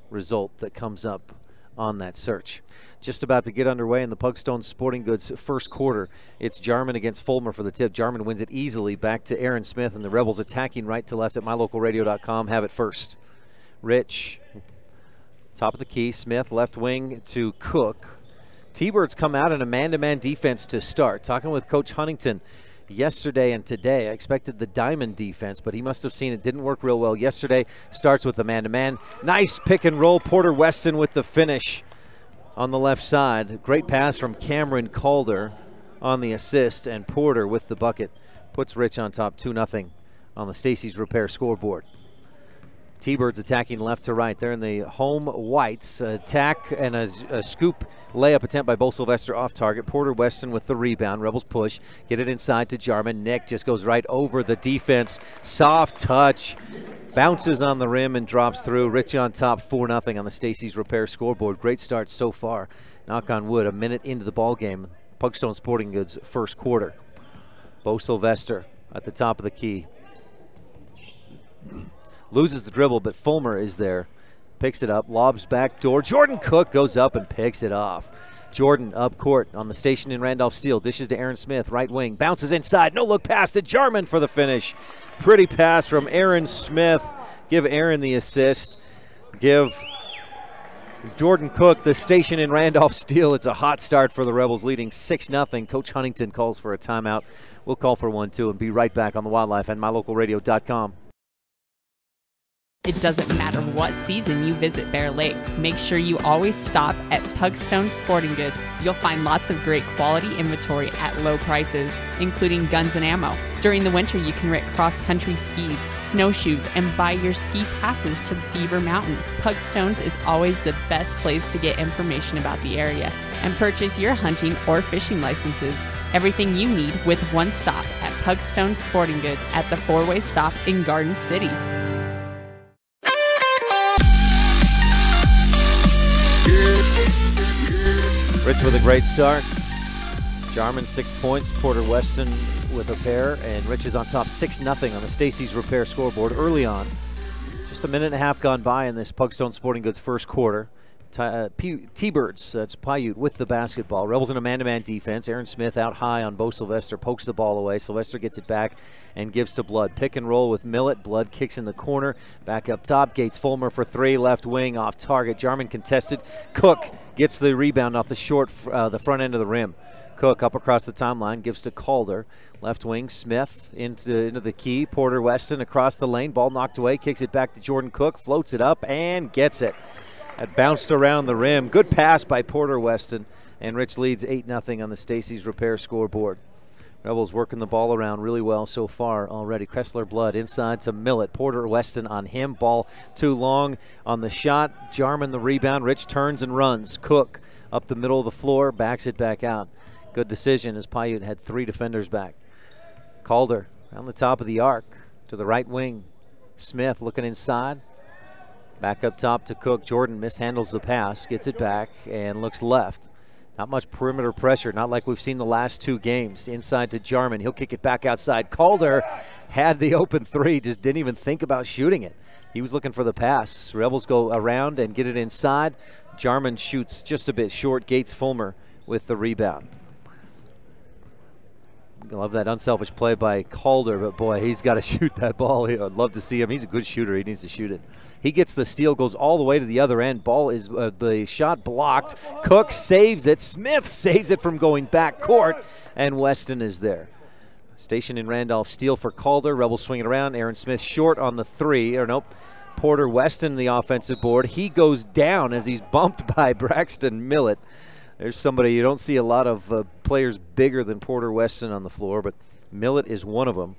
result that comes up on that search. Just about to get underway in the Pugstone Sporting Goods first quarter. It's Jarman against Fulmer for the tip. Jarman wins it easily. Back to Aaron Smith, and the Rebels attacking right to left at mylocalradio.com. Have it first. Rich, top of the key. Smith, left wing to Cook. T-Birds come out in a man-to-man defense to start. Talking with Coach Huntington yesterday and today. I expected the diamond defense, but he must have seen it didn't work real well yesterday. Starts with the man-to-man. Nice pick and roll. Porter Weston with the finish on the left side. Great pass from Cameron Calder on the assist, and Porter with the bucket puts Rich on top 2-0 on the Stacy's Repair scoreboard. T-Birds attacking left to right. They're in the home whites. Attack and a scoop layup attempt by Bo Sylvester off target. Porter Weston with the rebound. Rebels push. Get it inside to Jarman. Nick just goes right over the defense. Soft touch. Bounces on the rim and drops through. Rich on top 4-0 on the Stacy's Repair scoreboard. Great start so far. Knock on wood, a minute into the ball game. Pugstone Sporting Goods first quarter. Bo Sylvester at the top of the key. Loses the dribble, but Fulmer is there. Picks it up, lobs back door. Jordan Cook goes up and picks it off. Jordan up court on the station in Randolph Steele. Dishes to Aaron Smith, right wing. Bounces inside, no look pass to Jarman for the finish. Pretty pass from Aaron Smith. Give Aaron the assist. Give Jordan Cook, the station in Randolph steal. It's a hot start for the Rebels, leading 6-0. Coach Huntington calls for a timeout. We'll call for one, too, and be right back on the Wildlife and MyLocalRadio.com. It doesn't matter what season you visit Bear Lake. Make sure you always stop at Pugstone Sporting Goods. You'll find lots of great quality inventory at low prices, including guns and ammo. During the winter, you can rent cross-country skis, snowshoes, and buy your ski passes to Beaver Mountain. Pugstones is always the best place to get information about the area and purchase your hunting or fishing licenses. Everything you need with one stop at Pugstone Sporting Goods at the four-way stop in Garden City. Rich with a great start. Jarman 6 points, Porter Weston with a pair, and Rich is on top 6-0 on the Stacy's Repair scoreboard early on. Just a minute and a half gone by in this Pugstone Sporting Goods first quarter. T-Birds, that's Piute with the basketball. Rebels in a man-to-man defense. Aaron Smith out high on Bo Sylvester, pokes the ball away. Sylvester gets it back and gives to Blood. Pick and roll with Millett. Blood kicks in the corner. Back up top, Gates Fulmer for three. Left wing off target. Jarman contested. Cook gets the rebound off the the front end of the rim. Cook up across the timeline, gives to Calder. Left wing, Smith into the key. Porter Weston across the lane. Ball knocked away, kicks it back to Jordan Cook. Floats it up and gets it. It bounced around the rim. Good pass by Porter Weston, and Rich leads 8-0 on the Stacy's Repair scoreboard. Rebels working the ball around really well so far already. Kressler Blood inside to Millett. Porter Weston on him. Ball too long on the shot. Jarman the rebound. Rich turns and runs. Cook up the middle of the floor, backs it back out. Good decision as Piute had three defenders back. Calder on the top of the arc to the right wing. Smith looking inside. Back up top to Cook. Jordan mishandles the pass, gets it back, and looks left. Not much perimeter pressure, not like we've seen the last two games. Inside to Jarman. He'll kick it back outside. Calder had the open three, just didn't even think about shooting it. He was looking for the pass. Rebels go around and get it inside. Jarman shoots just a bit short. Gates Fulmer with the rebound. Love that unselfish play by Calder, but boy, he's got to shoot that ball. I'd love to see him. He's a good shooter. He needs to shoot it. He gets the steal, goes all the way to the other end. Ball is the shot blocked. Cook saves it. Smith saves it from going back court, and Weston is there. Station in Randolph steal for Calder. Rebels swing it around. Aaron Smith short on the three. Or nope. Porter Weston the offensive board. He goes down as he's bumped by Braxton Millett. There's somebody, you don't see a lot of players bigger than Porter Weston on the floor, but Millett is one of them.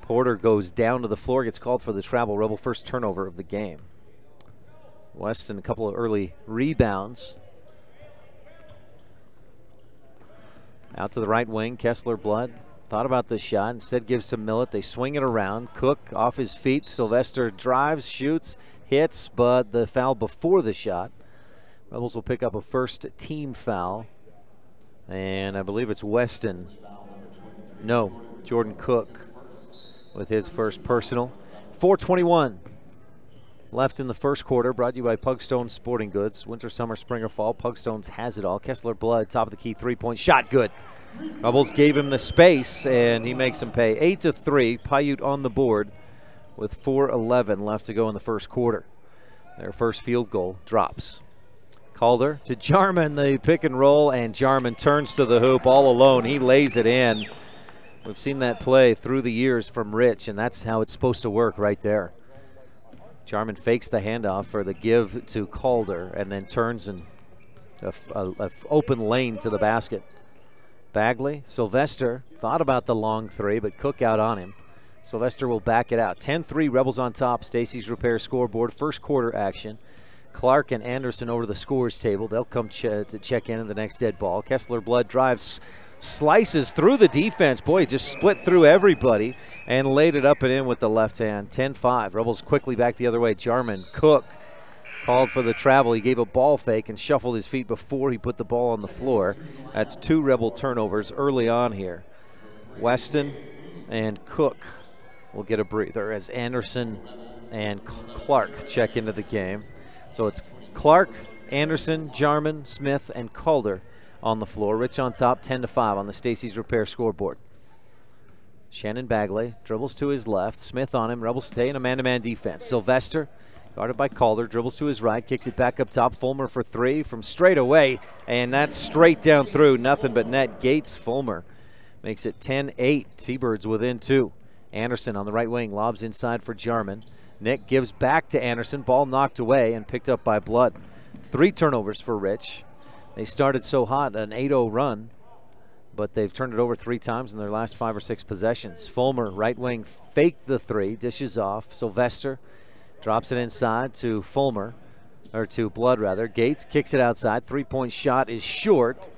Porter goes down to the floor, gets called for the travel. Rebel first turnover of the game. Weston, a couple of early rebounds. Out to the right wing, Kessler Blood. Thought about the shot, instead gives to Millett. They swing it around. Cook off his feet. Sylvester drives, shoots, hits, but the foul before the shot. Rebels will pick up a first team foul. And I believe it's Weston. No, Jordan Cook with his first personal. 4:21 left in the first quarter. Brought to you by Pugstone Sporting Goods. Winter, summer, spring, or fall, Pugstone's has it all. Kessler Blood, top of the key, three-point shot, good. Rebels gave him the space, and he makes him pay. 8-3, Piute on the board with 4:11 left to go in the first quarter. Their first field goal drops. Calder to Jarman, the pick and roll, and Jarman turns to the hoop all alone. He lays it in. We've seen that play through the years from Rich, and that's how it's supposed to work right there. Jarman fakes the handoff for the give to Calder and then turns in a open lane to the basket. Bagley, Sylvester thought about the long three, but Cook out on him. Sylvester will back it out. 10-3, Rebels on top. Stacy's Repair scoreboard, first quarter action. Clark and Anderson over to the scorers table. They'll come to check in the next dead ball. Kessler Blood drives, slices through the defense. Boy, he just split through everybody and laid it up and in with the left hand. 10-5. Rebels quickly back the other way. Jarman, Cook called for the travel. He gave a ball fake and shuffled his feet before he put the ball on the floor. That's two Rebel turnovers early on here. Weston and Cook will get a breather as Anderson and Clark check into the game. So it's Clark, Anderson, Jarman, Smith, and Calder on the floor. Rich on top, 10-5 on the Stacy's Repair scoreboard. Shannon Bagley dribbles to his left. Smith on him. Rebels stay in a man-to-man defense. Sylvester Guarded by Calder, dribbles to his right, kicks it back up top. Fulmer for three from straight away, and that's straight down through. Nothing but net. Gates Fulmer makes it 10-8. T-Birds within two. Anderson on the right wing lobs inside for Jarman. Nick gives back to Anderson. Ball knocked away and picked up by Blood. 3 turnovers for Rich. They started so hot, an 8-0 run, but they've turned it over 3 times in their last 5 or 6 possessions. Fulmer, right wing, faked the 3, dishes off. Sylvester drops it inside to Fulmer, or to Blood rather. Gates kicks it outside. 3-point shot is short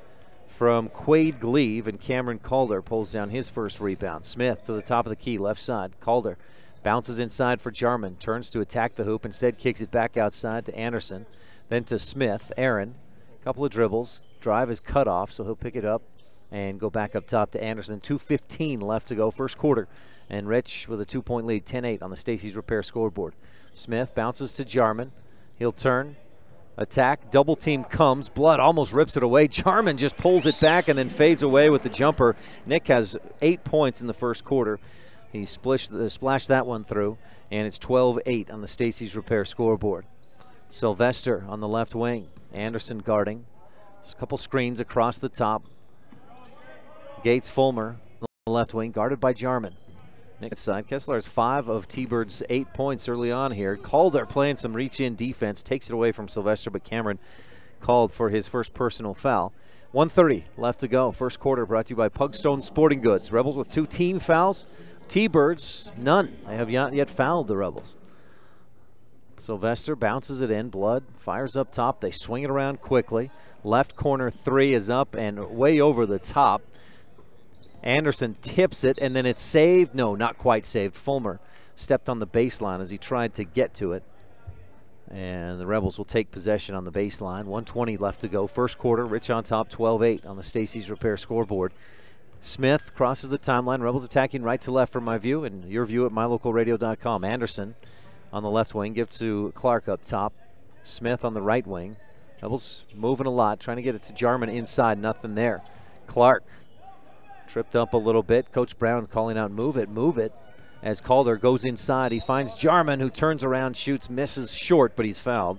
from Quade Gleave, and Cameron Calder pulls down his first rebound. Smith to the top of the key, left side. Calder bounces inside for Jarman, turns to attack the hoop, instead kicks it back outside to Anderson, then to Smith. Aaron, couple of dribbles, drive is cut off, so he'll pick it up and go back up top to Anderson. 2:15 left to go, first quarter, and Rich with a 2-point lead, 10-8 on the Stacy's Repair scoreboard. Smith bounces to Jarman. He'll turn, attack, double team comes. Blood almost rips it away. Jarman just pulls it back and then fades away with the jumper. Nick has 8 points in the first quarter. He splashed that one through, and it's 12-8 on the Stacy's Repair scoreboard. Sylvester on the left wing. Anderson guarding. There's a couple screens across the top. Gates Fulmer on the left wing, guarded by Jarman. Nick side. Kessler has 5 of T-Bird's 8 points early on here. Calder playing some reach-in defense, takes it away from Sylvester, but Cameron called for his first personal foul. 1:30 left to go. First quarter brought to you by Pugstone Sporting Goods. Rebels with 2 team fouls. T-Birds, none. They have not yet fouled the Rebels. Sylvester bounces it in. Blood fires up top. They swing it around quickly. Left corner 3 is up and way over the top. Anderson tips it, and then it's saved. No, not quite saved. Fulmer stepped on the baseline as he tried to get to it. And the Rebels will take possession on the baseline. 1:20 left to go. First quarter, Rich on top, 12-8 on the Stacy's Repair scoreboard. Smith crosses the timeline. Rebels attacking right to left from my view, and your view at mylocalradio.com. Anderson on the left wing, give to Clark up top. Smith on the right wing. Rebels moving a lot, trying to get it to Jarman inside. Nothing there. Clark tripped up a little bit. Coach Brown calling out, move it, as Calder goes inside. He finds Jarman, who turns around, shoots, misses short, but he's fouled.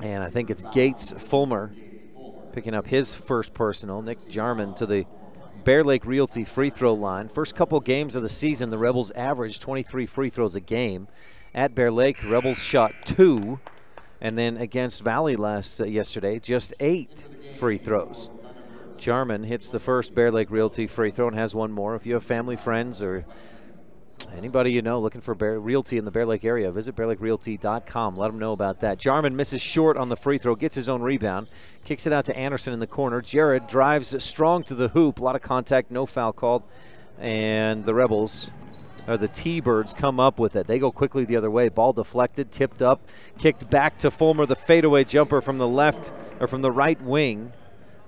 And I think it's Gates Fulmer picking up his first personal. Nick Jarman to the Bear Lake Realty free throw line. First couple games of the season, the Rebels averaged 23 free throws a game. At Bear Lake, Rebels shot 2, and then against Valley yesterday, just 8 free throws. Jarman hits the first Bear Lake Realty free throw and has one more. If you have family, friends, or anybody you know looking for Realty in the Bear Lake area, visit bearlakerealty.com. Let them know about that. Jarman misses short on the free throw, gets his own rebound, kicks it out to Anderson in the corner. Jared drives strong to the hoop. A lot of contact, no foul called, and the Rebels, or the T-Birds, come up with it. They go quickly the other way. Ball deflected, tipped up, kicked back to Fulmer. The fadeaway jumper from the left, or from the right wing,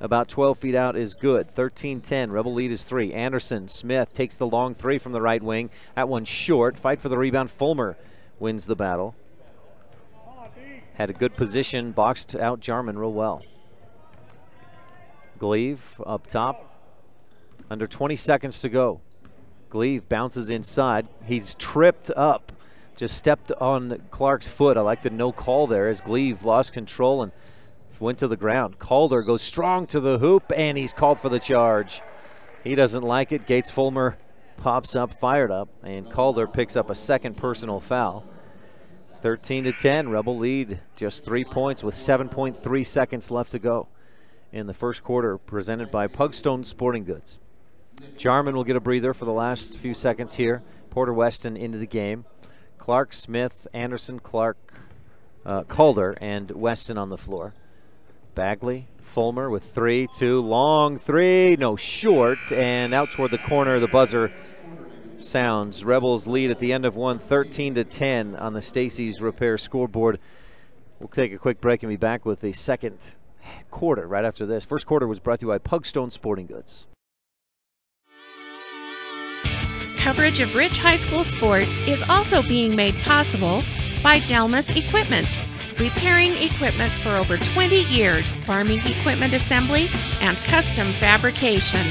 about 12 feet out, is good. 13-10. Rebel lead is 3. Anderson, Smith takes the long 3 from the right wing. That one's short. Fight for the rebound. Fulmer wins the battle. Had a good position. Boxed out Jarman real well. Gleave up top. Under 20 seconds to go. Gleave bounces inside. He's tripped up. Just stepped on Clark's foot. I like the no call there as Gleave lost control and went to the ground. Calder goes strong to the hoop, and he's called for the charge. He doesn't like it. Gates Fulmer pops up, fired up, and Calder picks up a second personal foul. 13-10, Rebel lead just 3 points with 7.3 seconds left to go in the first quarter, presented by Pugstone Sporting Goods. Jarman will get a breather for the last few seconds here. Porter Weston into the game. Clark, Smith, Anderson, Clark, Calder, and Weston on the floor. Bagley, Fulmer with 3, 2, long 3, no, short, and out toward the corner. The buzzer sounds. Rebels lead at the end of one, 13-10 on the Stacy's Repair scoreboard. We'll take a quick break and be back with the second quarter right after this. First quarter was brought to you by Pugstone Sporting Goods. Coverage of Rich High School sports is also being made possible by Delmas Equipment. Repairing equipment for over 20 years, farming equipment assembly, and custom fabrication.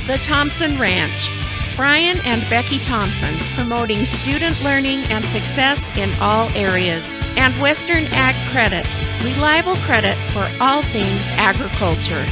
The Thompson Ranch, Brian and Becky Thompson, promoting student learning and success in all areas. And Western Ag Credit, reliable credit for all things agriculture.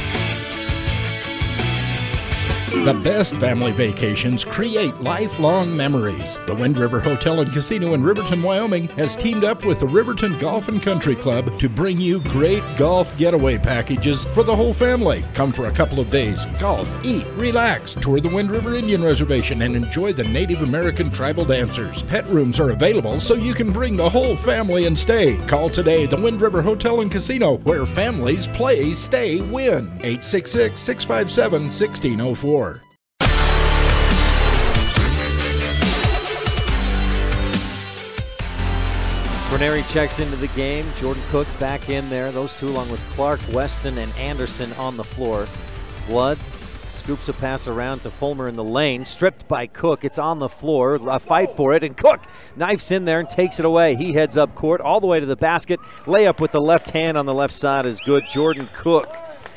The best family vacations create lifelong memories. The Wind River Hotel and Casino in Riverton, Wyoming has teamed up with the Riverton Golf and Country Club to bring you great golf getaway packages for the whole family. Come for a couple of days, golf, eat, relax, tour the Wind River Indian Reservation, and enjoy the Native American tribal dancers. Pet rooms are available so you can bring the whole family and stay. Call today the Wind River Hotel and Casino, where families play, stay, win. 866-657-1604. Trenary checks into the game. Jordan Cook back in there. Those two along with Clark, Weston, and Anderson on the floor. Blood scoops a pass around to Fulmer in the lane. Stripped by Cook. It's on the floor. A fight for it, and Cook knifes in there and takes it away. He heads up court all the way to the basket. Layup with the left hand on the left side is good. Jordan Cook.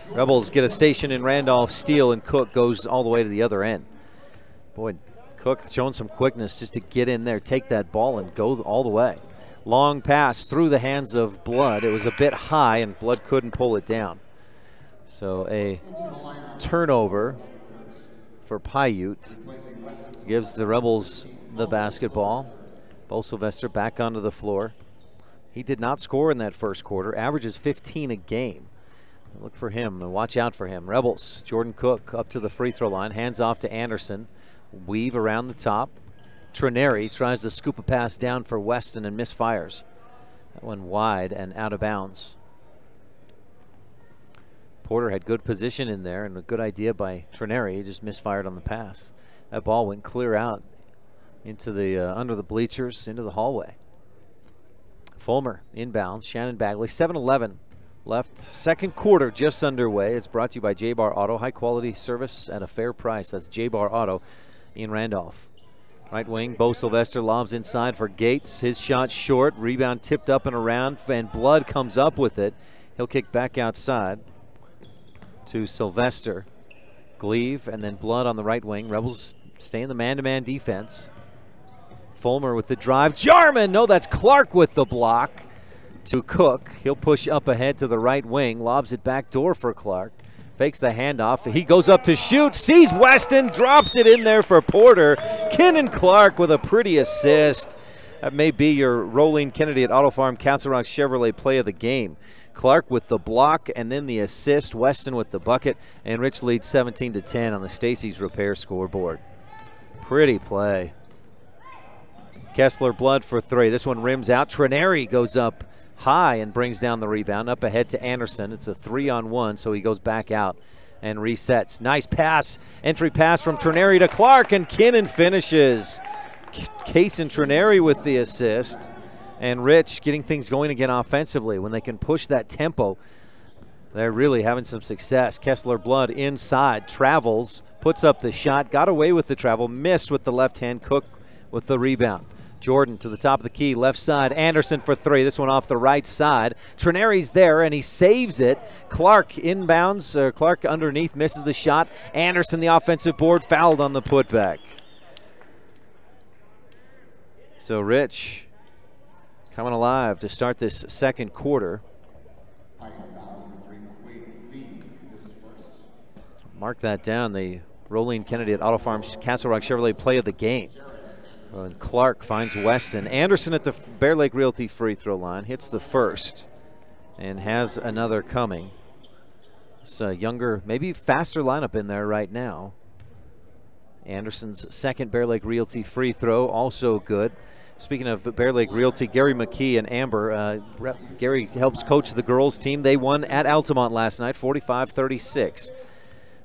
Rebels get a station in Randolph Steele, and Cook goes all the way to the other end. Boy, Cook showing some quickness just to get in there, take that ball, and go all the way. Long pass through the hands of Blood. It was a bit high, and Blood couldn't pull it down. So a turnover for Piute. Gives the Rebels the basketball. Bo Sylvester back onto the floor. He did not score in that first quarter. Averages 15 a game. Look for him and watch out for him. Rebels, Jordan Cook up to the free throw line. Hands off to Anderson. Weave around the top. Trenary tries to scoop a pass down for Weston and misfires. That one wide and out of bounds. Porter had good position in there and a good idea by Trenary. He just misfired on the pass. That ball went clear out into the under the bleachers, into the hallway. Fulmer inbounds. Shannon Bagley. 7:11 left. Second quarter just underway. It's brought to you by J-Bar Auto. High quality service at a fair price. That's J-Bar Auto in Randolph. Right wing, Bo Sylvester lobs inside for Gates. His shot short. Rebound tipped up and around, and Blood comes up with it. He'll kick back outside to Sylvester. Gleave and then Blood on the right wing. Rebels stay in the man-to-man defense. Fulmer with the drive. Jarman! No, that's Clark with the block to Cook. He'll push up ahead to the right wing. Lobs it back door for Clark. Fakes the handoff. He goes up to shoot. Sees Weston. Drops it in there for Porter. Kenan Clark with a pretty assist. That may be your Rolene Kennedy at Auto Farm Castle Rock Chevrolet play of the game. Clark with the block and then the assist. Weston with the bucket. And Rich leads 17-10 on the Stacy's Repair scoreboard. Pretty play. Kessler Blood for three. This one rims out. Trenary goes up high and brings down the rebound. Up ahead to Anderson. It's a 3-on-1, so he goes back out and resets. Nice pass. Entry pass from Trenary to Clark, and Kinnan finishes. Case and Trenary with the assist. And Rich getting things going again offensively. When they can push that tempo, they're really having some success. Kessler Blood inside, travels, puts up the shot, got away with the travel, missed with the left hand. Cook with the rebound. Jordan to the top of the key, left side. Anderson for three. This one off the right side. Trenary's there, and he saves it. Clark inbounds. Clark underneath, misses the shot. Anderson, the offensive board, fouled on the putback. So Rich coming alive to start this second quarter. Mark that down. The Rolene Kennedy at Auto Farm Castle Rock Chevrolet play of the game. And Clark finds Weston. Anderson at the Bear Lake Realty free throw line hits the first and has another coming. It's a younger, maybe faster lineup in there right now. Anderson's second Bear Lake Realty free throw, also good. Speaking of Bear Lake Realty, Gary McKee and Amber. Gary helps coach the girls team. They won at Altamont last night, 45-36.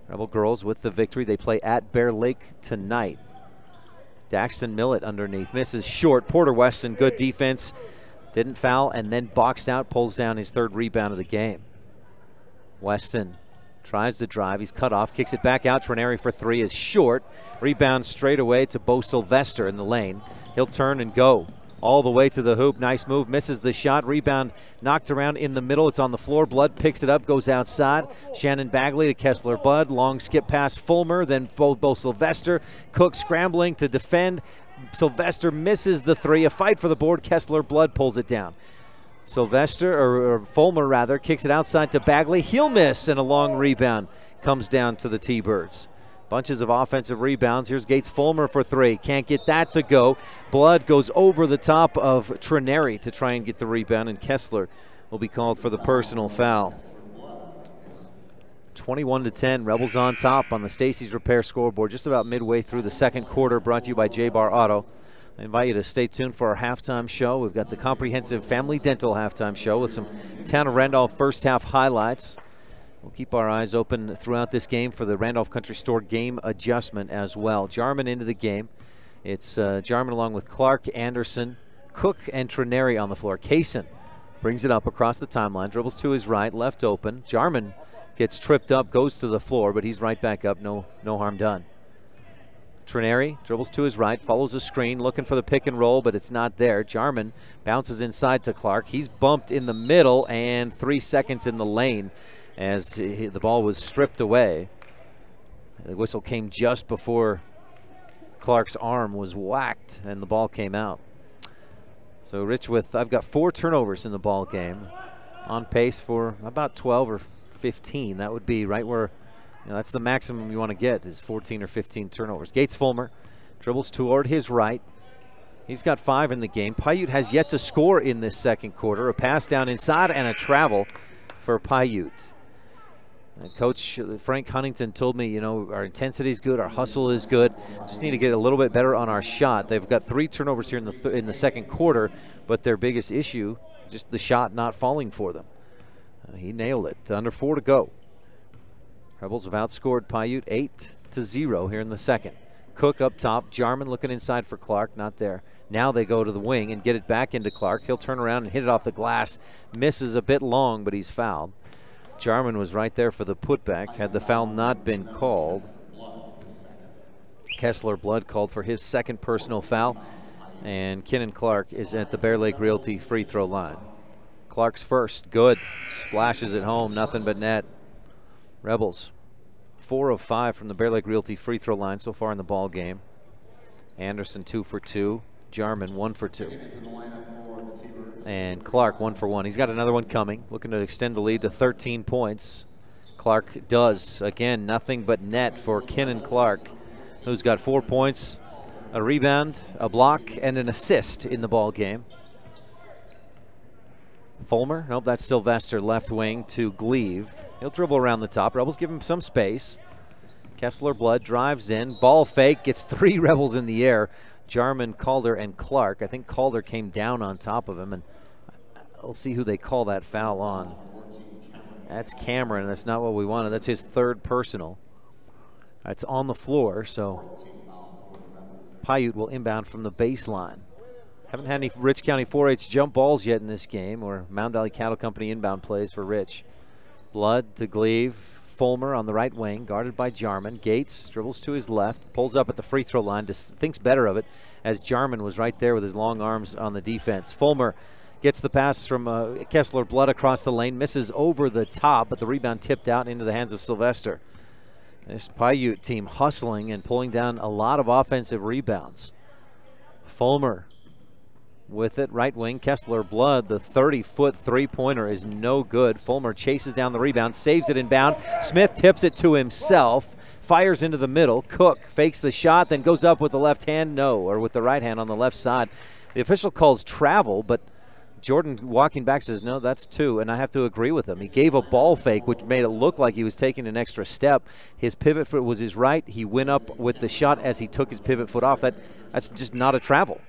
Rebel girls with the victory. They play at Bear Lake tonight. Daxton Millett underneath, misses short. Porter Weston, good defense. Didn't foul and then boxed out, pulls down his third rebound of the game. Weston tries to drive. He's cut off, kicks it back out. Trenary for three is short. Rebound straight away to Bo Sylvester in the lane. He'll turn and go. all the way to the hoop. Nice move, misses the shot. Rebound knocked around in the middle. It's on the floor. Blood picks it up, goes outside. Shannon Bagley to Kessler Blood. Long skip past Fulmer, then Bo Sylvester. Cook scrambling to defend. Sylvester misses the three. A fight for the board. Kessler Blood pulls it down. Sylvester, or Fulmer rather, kicks it outside to Bagley. He'll miss, and a long rebound comes down to the T-Birds. Bunches of offensive rebounds. Here's Gates Fulmer for three. Can't get that to go. Blood goes over the top of Trineri to try and get the rebound, and Kessler will be called for the personal foul. 21-10, Rebels on top on the Stacy's Repair scoreboard just about midway through the second quarter, brought to you by J-Bar Auto. I invite you to stay tuned for our halftime show. We've got the comprehensive family dental halftime show with some Town of Randolph first half highlights. We'll keep our eyes open throughout this game for the Randolph Country Store game adjustment as well. Jarman into the game. It's Jarman along with Clark, Anderson, Cook, and Trineri on the floor. Kaysen brings it up across the timeline, dribbles to his right, left open. Jarman gets tripped up, goes to the floor, but he's right back up, no harm done. Trineri dribbles to his right, follows a screen, looking for the pick and roll, but it's not there. Jarman bounces inside to Clark. He's bumped in the middle, and 3 seconds in the lane as the ball was stripped away. The whistle came just before Clark's arm was whacked and the ball came out. So Rich, I've got 4 turnovers in the ball game, on pace for about 12 or 15. That would be right where, that's the maximum you want to get, is 14 or 15 turnovers. Gates Fulmer dribbles toward his right. He's got 5 in the game. Piute has yet to score in this second quarter. A pass down inside and a travel for Piute. Coach Frank Huntington told me, our intensity is good, our hustle is good. Just need to get a little bit better on our shot. They've got 3 turnovers here in the second quarter, but their biggest issue, just the shot not falling for them. He nailed it. Under 4 to go. Rebels have outscored Piute 8-0 here in the second. Cook up top. Jarman looking inside for Clark. Not there. Now they go to the wing and get it back into Clark. He'll turn around and hit it off the glass. Misses a bit long, but he's fouled. Jarman was right there for the putback. Had the foul not been called, Kessler Blood called for his second personal foul. And Kenan Clark is at the Bear Lake Realty free throw line. Clark's first, good. Splashes it home, nothing but net. Rebels, 4 of 5 from the Bear Lake Realty free throw line so far in the ball game. Anderson 2 for 2. Jarman 1 for 2. And Clark 1 for 1. He's got another one coming, looking to extend the lead to 13 points. Clark does. Again, nothing but net for Kenan Clark, who's got 4 points, a rebound, a block, and an assist in the ball game. Fulmer, nope, that's Sylvester, left wing to Gleave. He'll dribble around the top. Rebels give him some space. Kessler Blood drives in, ball fake, gets 3 Rebels in the air. Jarman, Calder, and Clark. I think Calder came down on top of him, and we'll see who they call that foul on. That's Cameron. That's not what we wanted. That's his 3rd personal. That's on the floor, so Piute will inbound from the baseline. Haven't had any Rich County 4-H jump balls yet in this game, or Mound Valley Cattle Company inbound plays for Rich. Blood to Gleave. Fulmer on the right wing, guarded by Jarman. Gates dribbles to his left, pulls up at the free throw line, thinks better of it, as Jarman was right there with his long arms on the defense. Fulmer gets the pass from Kessler Blood across the lane, misses over the top, but the rebound tipped out into the hands of Sylvester. This Piute team hustling and pulling down a lot of offensive rebounds. Fulmer with it, right wing. Kessler Blood, the 30-foot three-pointer is no good. Fulmer chases down the rebound, saves it inbound. Smith tips it to himself, fires into the middle. Cook fakes the shot, then goes up with the left hand, or with the right hand on the left side. The official calls travel, but Jordan walking back says, no, that's 2, and I have to agree with him. He gave a ball fake, which made it look like he was taking an extra step. His pivot foot was his right. He went up with the shot as he took his pivot foot off. That's just not a travel.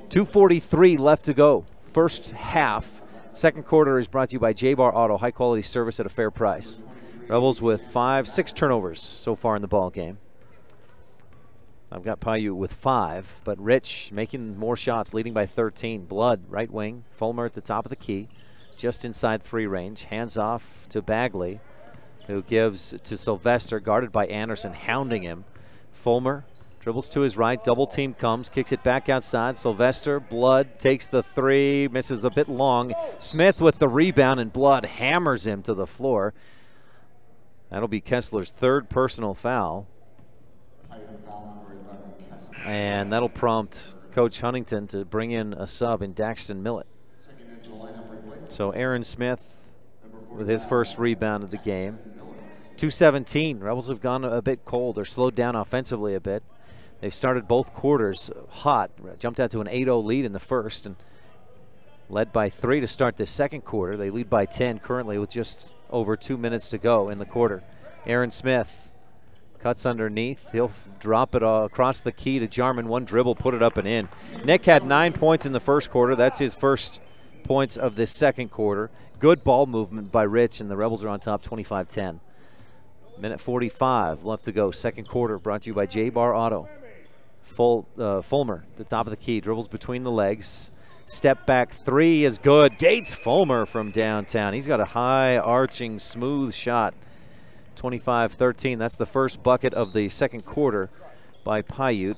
2:43 left to go. First half. Second quarter is brought to you by J-Bar Auto. High quality service at a fair price. Rebels with 6 turnovers so far in the ball game. I've got Piute with 5, but Rich making more shots, leading by 13. Blood, right wing. Fulmer at the top of the key, just inside 3 range. Hands off to Bagley, who gives to Sylvester, guarded by Anderson, hounding him. Fulmer Dribbles to his right, double team comes, kicks it back outside. Sylvester, Blood takes the three, misses a bit long. Smith with the rebound, and Blood hammers him to the floor. That'll be Kessler's third personal foul. And that'll prompt Coach Huntington to bring in a sub in Daxton Millett. So Aaron Smith with his first rebound of the game. 2:17. Rebels have gone a bit cold. They're slowed down offensively a bit. They've started both quarters hot. Jumped out to an 8-0 lead in the first and led by 3 to start the second quarter. They lead by 10 currently with just over 2 minutes to go in the quarter. Aaron Smith cuts underneath. He'll drop it across the key to Jarman. One dribble, put it up and in. Nick had 9 points in the first quarter. That's his first points of this second quarter. Good ball movement by Rich, and the Rebels are on top 25-10. Minute 45 left to go. Second quarter brought to you by J-Bar Auto. Fulmer, the top of the key, dribbles between the legs. Step back three is good. Gates Fulmer from downtown. He's got a high arching smooth shot. 25-13. That's the first bucket of the second quarter by Piute.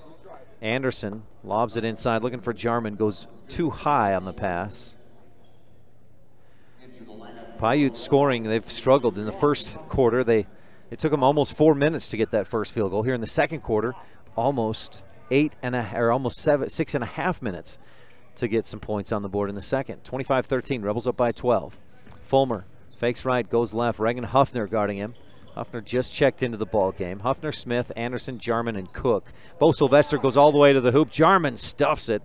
Anderson lobs it inside, looking for Jarman. Goes too high on the pass. Piute scoring. They've struggled in the first quarter. It took them almost 4 minutes to get that first field goal. Here in the second quarter, almost 6.5 minutes to get some points on the board in the second. 25-13, Rebels up by 12. Fulmer fakes right, goes left. Reagan Huffner guarding him. Huffner just checked into the ball game. Huffner, Smith, Anderson, Jarman, and Cook. Bo Sylvester goes all the way to the hoop. Jarman stuffs it.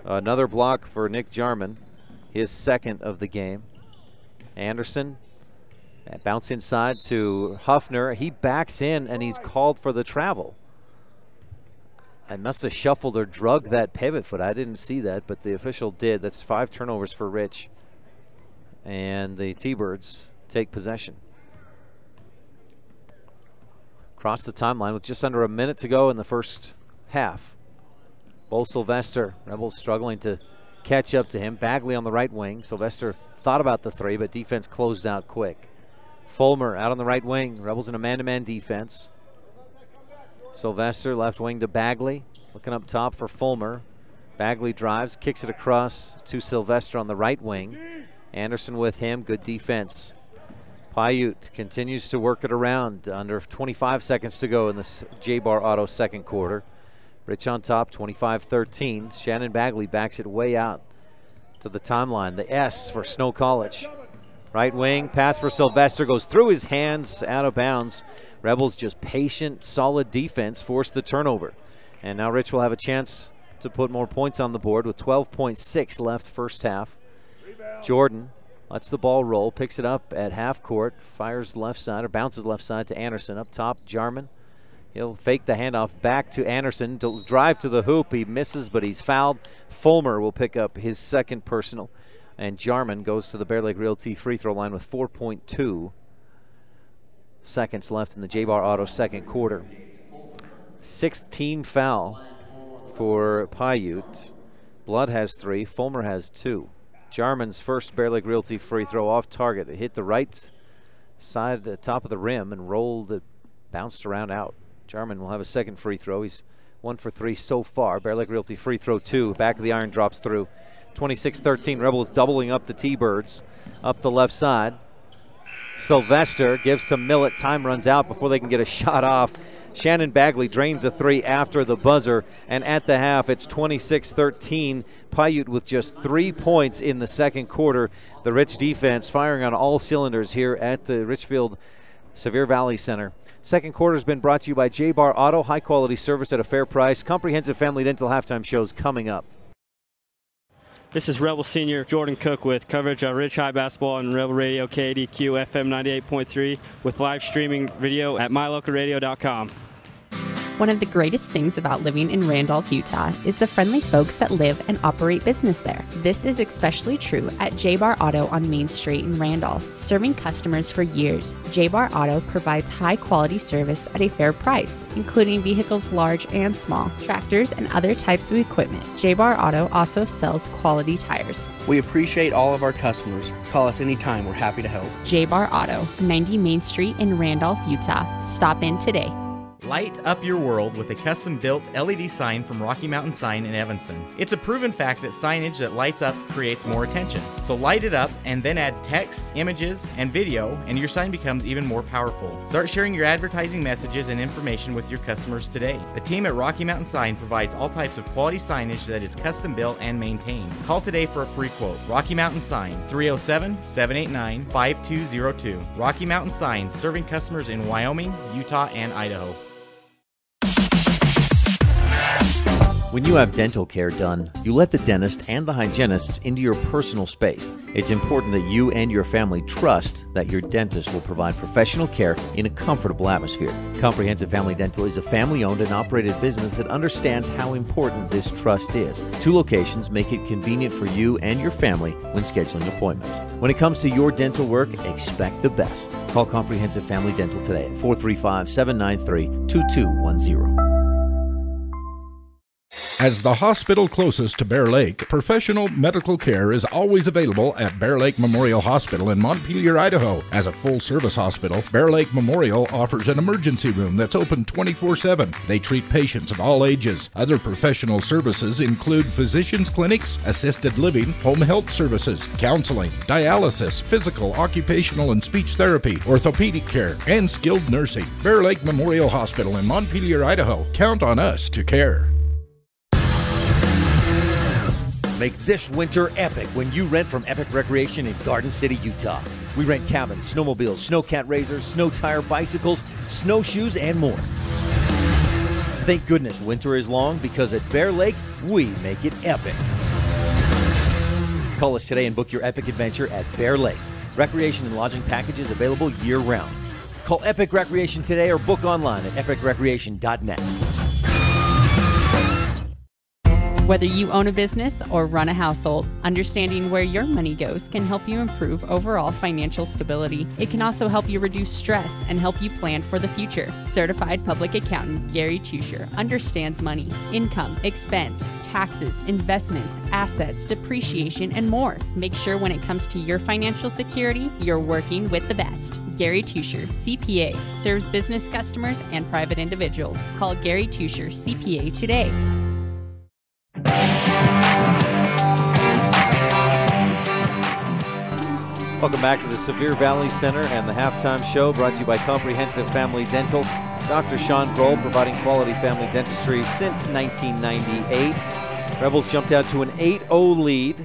Another block for Nick Jarman, his second of the game. Anderson, bounce inside to Huffner. He backs in, and he's called for the travel. I must have shuffled or drugged that pivot foot. I didn't see that, but the official did. That's 5 turnovers for Rich. And the T-Birds take possession. Across the timeline with just under a minute to go in the first half. Bo Sylvester, Rebels struggling to catch up to him. Bagley on the right wing. Sylvester thought about the three, but defense closed out quick. Fulmer out on the right wing. Rebels in a man-to-man defense. Sylvester left wing to Bagley. Looking up top for Fulmer. Bagley drives, kicks it across to Sylvester on the right wing. Anderson with him, good defense. Piute continues to work it around. Under 25 seconds to go in this J-Bar Auto second quarter. Rich on top, 25-13. Shannon Bagley backs it way out to the timeline. The S for Snow College. Right wing, pass for Sylvester, goes through his hands, out of bounds. Rebels just patient, solid defense, force the turnover. And now Rich will have a chance to put more points on the board with 12.6 left first half. Jordan lets the ball roll, picks it up at half court, fires left side, or bounces left side to Anderson. Up top, Jarman. He'll fake the handoff back to Anderson to drive to the hoop. He misses, but he's fouled. Fulmer will pick up his second personal. And Jarman goes to the Bear Lake Realty free throw line with 4.2 seconds left in the J-Bar Auto second quarter. 6th team foul for Piute. Blood has 3, Fulmer has 2. Jarman's first Bear Lake Realty free throw off target. It hit the right side, top of the rim, and rolled it, bounced around out. Jarman will have a second free throw. He's 1 for 3 so far. Bear Lake Realty free throw 2. Back of the iron drops through. 26-13. Rebels doubling up the T-Birds. Up the left side. Sylvester gives to Millett. Time runs out before they can get a shot off. Shannon Bagley drains a 3 after the buzzer. And at the half, it's 26-13. Piute with just 3 points in the second quarter. The Rich defense firing on all cylinders here at the Richfield Sevier Valley Center. Second quarter has been brought to you by J-Bar Auto. High-quality service at a fair price. Comprehensive family dental halftime shows coming up. This is Rebel Senior Jordan Cook with coverage of Ridge High Basketball on Rebel Radio KADQ FM 98.3 with live streaming video at mylocalradio.com. One of the greatest things about living in Randolph, Utah is the friendly folks that live and operate business there. This is especially true at J-Bar Auto on Main Street in Randolph. Serving customers for years, J-Bar Auto provides high-quality service at a fair price, including vehicles large and small, tractors, and other types of equipment. J-Bar Auto also sells quality tires. We appreciate all of our customers. Call us anytime. We're happy to help. J-Bar Auto, 90 Main Street in Randolph, Utah. Stop in today. Light up your world with a custom-built LED sign from Rocky Mountain Sign in Evanston. It's a proven fact that signage that lights up creates more attention. So light it up and then add text, images, and video, and your sign becomes even more powerful. Start sharing your advertising messages and information with your customers today. The team at Rocky Mountain Sign provides all types of quality signage that is custom-built and maintained. Call today for a free quote. Rocky Mountain Sign, 307-789-5202. Rocky Mountain Sign, serving customers in Wyoming, Utah, and Idaho. When you have dental care done, you let the dentist and the hygienists into your personal space. It's important that you and your family trust that your dentist will provide professional care in a comfortable atmosphere. Comprehensive Family Dental is a family-owned and operated business that understands how important this trust is. 2 locations make it convenient for you and your family when scheduling appointments. When it comes to your dental work, expect the best. Call Comprehensive Family Dental today at 435-793-2210. As the hospital closest to Bear Lake, professional medical care is always available at Bear Lake Memorial Hospital in Montpelier, Idaho. As a full-service hospital, Bear Lake Memorial offers an emergency room that's open 24/7. They treat patients of all ages. Other professional services include physicians' clinics, assisted living, home health services, counseling, dialysis, physical, occupational, and speech therapy, orthopedic care, and skilled nursing. Bear Lake Memorial Hospital in Montpelier, Idaho. Count on us to care. Make this winter epic when you rent from Epic Recreation in Garden City, Utah. We rent cabins, snowmobiles, snowcat razors, snow tire bicycles, snowshoes, and more. Thank goodness winter is long, because at Bear Lake, we make it epic. Call us today and book your epic adventure at Bear Lake. Recreation and lodging packages available year-round. Call Epic Recreation today or book online at epicrecreation.net. Whether you own a business or run a household, understanding where your money goes can help you improve overall financial stability. It can also help you reduce stress and help you plan for the future. Certified public accountant Gary Tusher understands money, income, expense, taxes, investments, assets, depreciation, and more. Make sure when it comes to your financial security, you're working with the best. Gary Tusher, CPA, serves business customers and private individuals. Call Gary Tusher, CPA today. Welcome back to the Sevier Valley Center and the halftime show, brought to you by Comprehensive Family Dental. Dr. Sean Grohl, providing quality family dentistry since 1998. Rebels jumped out to an 8-0 lead.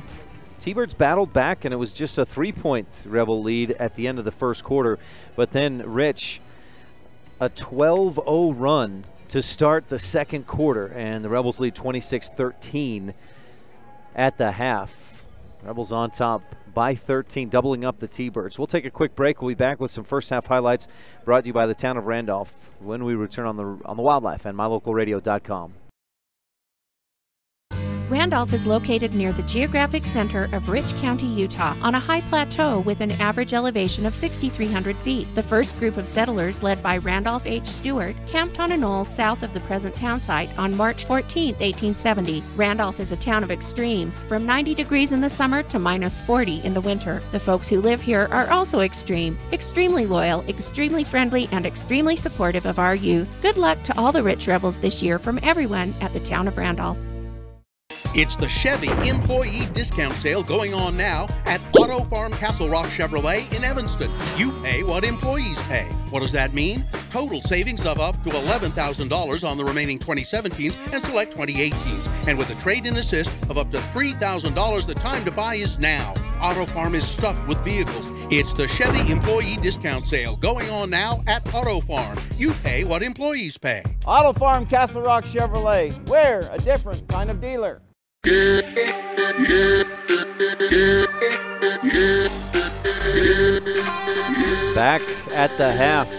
T-Birds battled back, and it was just a 3-point Rebel lead at the end of the first quarter. But then Rich, a 12-0 run to start the second quarter, and the Rebels lead 26-13 at the half. Rebels on top by 13, doubling up the T-Birds. We'll take a quick break. We'll be back with some first half highlights brought to you by the town of Randolph when we return on the Wildlife and mylocalradio.com. Randolph is located near the geographic center of Rich County, Utah, on a high plateau with an average elevation of 6,300 feet. The first group of settlers, led by Randolph H. Stewart, camped on a knoll south of the present town site on March 14, 1870. Randolph is a town of extremes, from 90 degrees in the summer to minus 40 in the winter. The folks who live here are also extreme, extremely loyal, extremely friendly, and extremely supportive of our youth. Good luck to all the Rich Rebels this year from everyone at the town of Randolph. It's the Chevy Employee Discount Sale going on now at Auto Farm Castle Rock Chevrolet in Evanston. You pay what employees pay. What does that mean? Total savings of up to $11,000 on the remaining 2017s and select 2018s. And with a trade-in assist of up to $3,000, the time to buy is now. Auto Farm is stuffed with vehicles. It's the Chevy Employee Discount Sale going on now at Auto Farm. You pay what employees pay. Auto Farm Castle Rock Chevrolet. We're a different kind of dealer. Back at the half,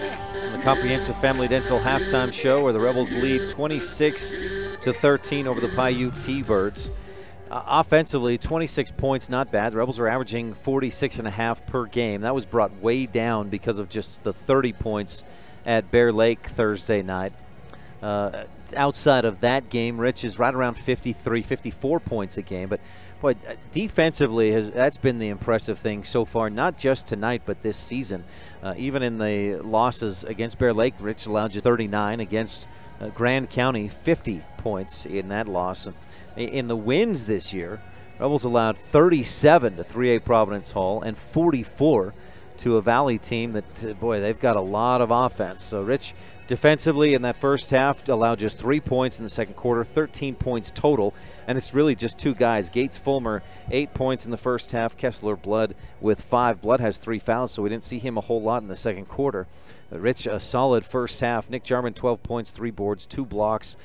the Comprehensive Family Dental halftime show, where the Rebels lead 26-13 over the Piute T-Birds. Offensively, 26 points, not bad. The Rebels are averaging 46.5 per game. That was brought way down because of just the 30 points at Bear Lake Thursday night. Outside of that game, Rich is right around 53, 54 points a game. But Boy, defensively, that's been the impressive thing so far, not just tonight, but this season. Even in the losses against Bear Lake, Rich allowed you 39. Against Grand County, 50 points in that loss. In the wins this year, Rebels allowed 37 to 3A Providence Hall and 44 to a Valley team that, boy, they've got a lot of offense. So Rich defensively in that first half allowed just 3 points in the second quarter, 13 points total, and it's really just two guys. Gates Fulmer, 8 points in the first half, Kessler Blood with 5. Blood has 3 fouls, so we didn't see him a whole lot in the second quarter. Rich, a solid first half. Nick Jarman, 12 points, 3 boards, 2 blocks.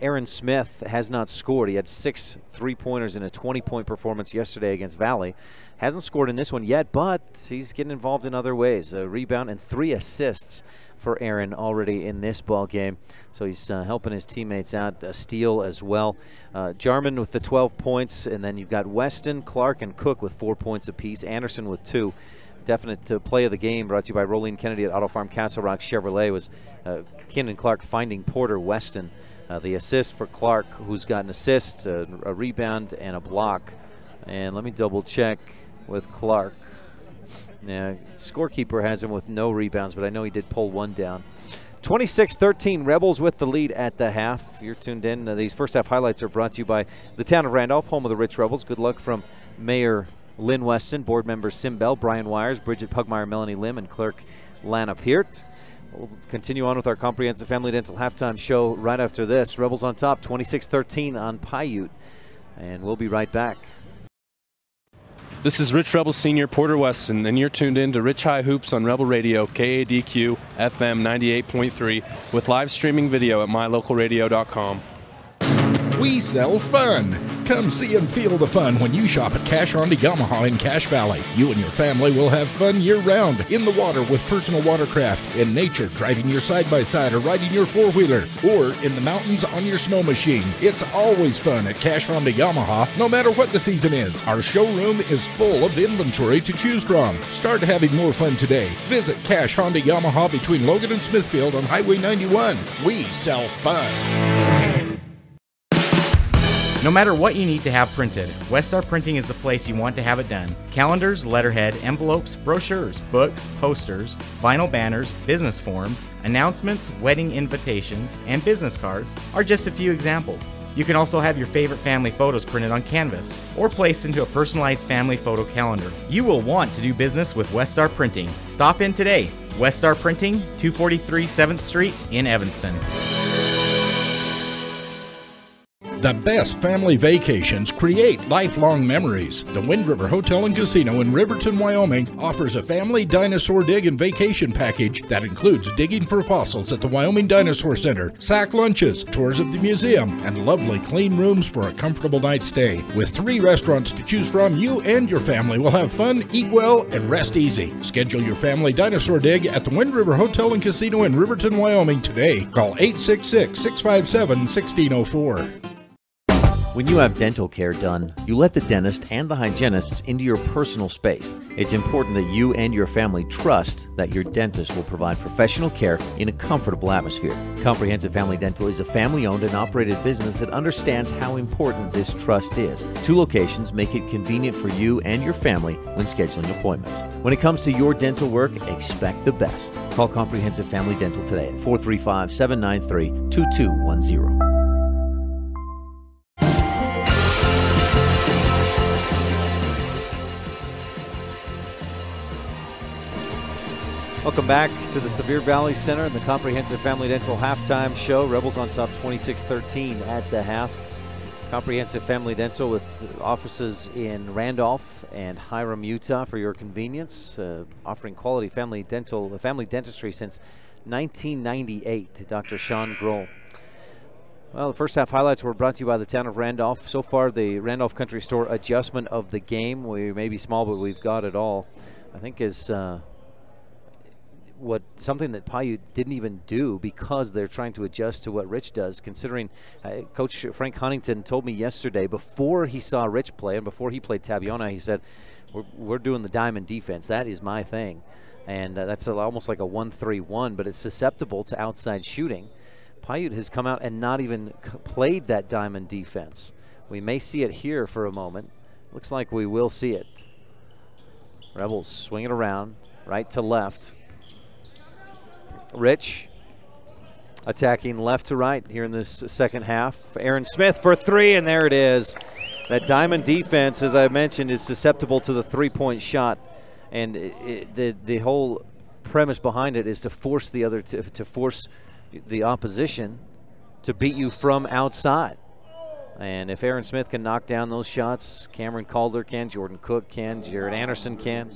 Aaron Smith has not scored. He had 6 3-pointers in a 20-point performance yesterday against Valley. Hasn't scored in this one yet, but he's getting involved in other ways. A rebound and 3 assists for Aaron already in this ball game. So he's helping his teammates out. A steal as well. Jarman with the 12 points, and then you've got Weston, Clark, and Cook with 4 points apiece. Anderson with 2. Definite play of the game brought to you by Rolene Kennedy at Auto Farm Castle Rock Chevrolet was Kenan Clark finding Porter Weston. The assist for Clark, who's got an assist, a rebound, and a block. And let me double check with Clark. Yeah, scorekeeper has him with no rebounds, but I know he did pull one down. 26-13, Rebels with the lead at the half. You're tuned in. These first half highlights are brought to you by the town of Randolph, home of the Rich Rebels. Good luck from Mayor Lynn Weston, board members Sim Bell, Brian Wires, Bridget Pugmire, Melanie Lim, and clerk Lana Peart. We'll continue on with our Comprehensive Family Dental halftime show right after this. Rebels on top, 26-13 on Piute. And we'll be right back. This is Rich Rebel Senior Porter Weston, and you're tuned in to Rich High Hoops on Rebel Radio, KADQ FM 98.3, with live streaming video at mylocalradio.com. We sell fun. Come see and feel the fun when you shop at Cash Honda Yamaha in Cache Valley. You and your family will have fun year-round, in the water with personal watercraft, in nature driving your side-by-side or riding your four-wheeler, or in the mountains on your snow machine. It's always fun at Cache Honda Yamaha, no matter what the season is. Our showroom is full of inventory to choose from. Start having more fun today. Visit Cache Honda Yamaha between Logan and Smithfield on Highway 91. We sell fun. No matter what you need to have printed, Westar Printing is the place you want to have it done. Calendars, letterhead, envelopes, brochures, books, posters, vinyl banners, business forms, announcements, wedding invitations, and business cards are just a few examples. You can also have your favorite family photos printed on canvas or placed into a personalized family photo calendar. You will want to do business with Westar Printing. Stop in today. Westar Printing, 243 7th Street in Evanston. The best family vacations create lifelong memories. The Wind River Hotel and Casino in Riverton, Wyoming offers a family dinosaur dig and vacation package that includes digging for fossils at the Wyoming Dinosaur Center, sack lunches, tours of the museum, and lovely clean rooms for a comfortable night's stay. With 3 restaurants to choose from, you and your family will have fun, eat well, and rest easy. Schedule your family dinosaur dig at the Wind River Hotel and Casino in Riverton, Wyoming today. Call 866-657-1604. When you have dental care done, you let the dentist and the hygienists into your personal space. It's important that you and your family trust that your dentist will provide professional care in a comfortable atmosphere. Comprehensive Family Dental is a family-owned and operated business that understands how important this trust is. 2 locations make it convenient for you and your family when scheduling appointments. When it comes to your dental work, expect the best. Call Comprehensive Family Dental today at 435-793-2210. Welcome back to the Sevier Valley Center and the Comprehensive Family Dental halftime show. Rebels on top 26-13 at the half. Comprehensive Family Dental with offices in Randolph and Hiram, Utah for your convenience, offering quality family dentistry since 1998. Dr. Sean Grohl. Well, the first half highlights were brought to you by the town of Randolph. So far, the Randolph Country Store adjustment of the game. We may be small, but we've got it all. I think is something that Piute didn't even do because they're trying to adjust to what Rich does, considering Coach Frank Huntington told me yesterday before he saw Rich play and before he played Tabiona, he said, we're doing the diamond defense. That is my thing. And that's almost like a 1-3-1, but it's susceptible to outside shooting. Piute has come out and not even played that diamond defense. We may see it here for a moment. Looks like we will see it. Rebels swing it around, right to left. Rich attacking left to right here in this second half. Aaron Smith for three, and there it is. That diamond defense, as I mentioned, is susceptible to the three-point shot, and the whole premise behind it is to force the other to force the opposition to beat you from outside. And if Aaron Smith can knock down those shots, Cameron Calder can, Jordan Cook can, Jared Anderson can.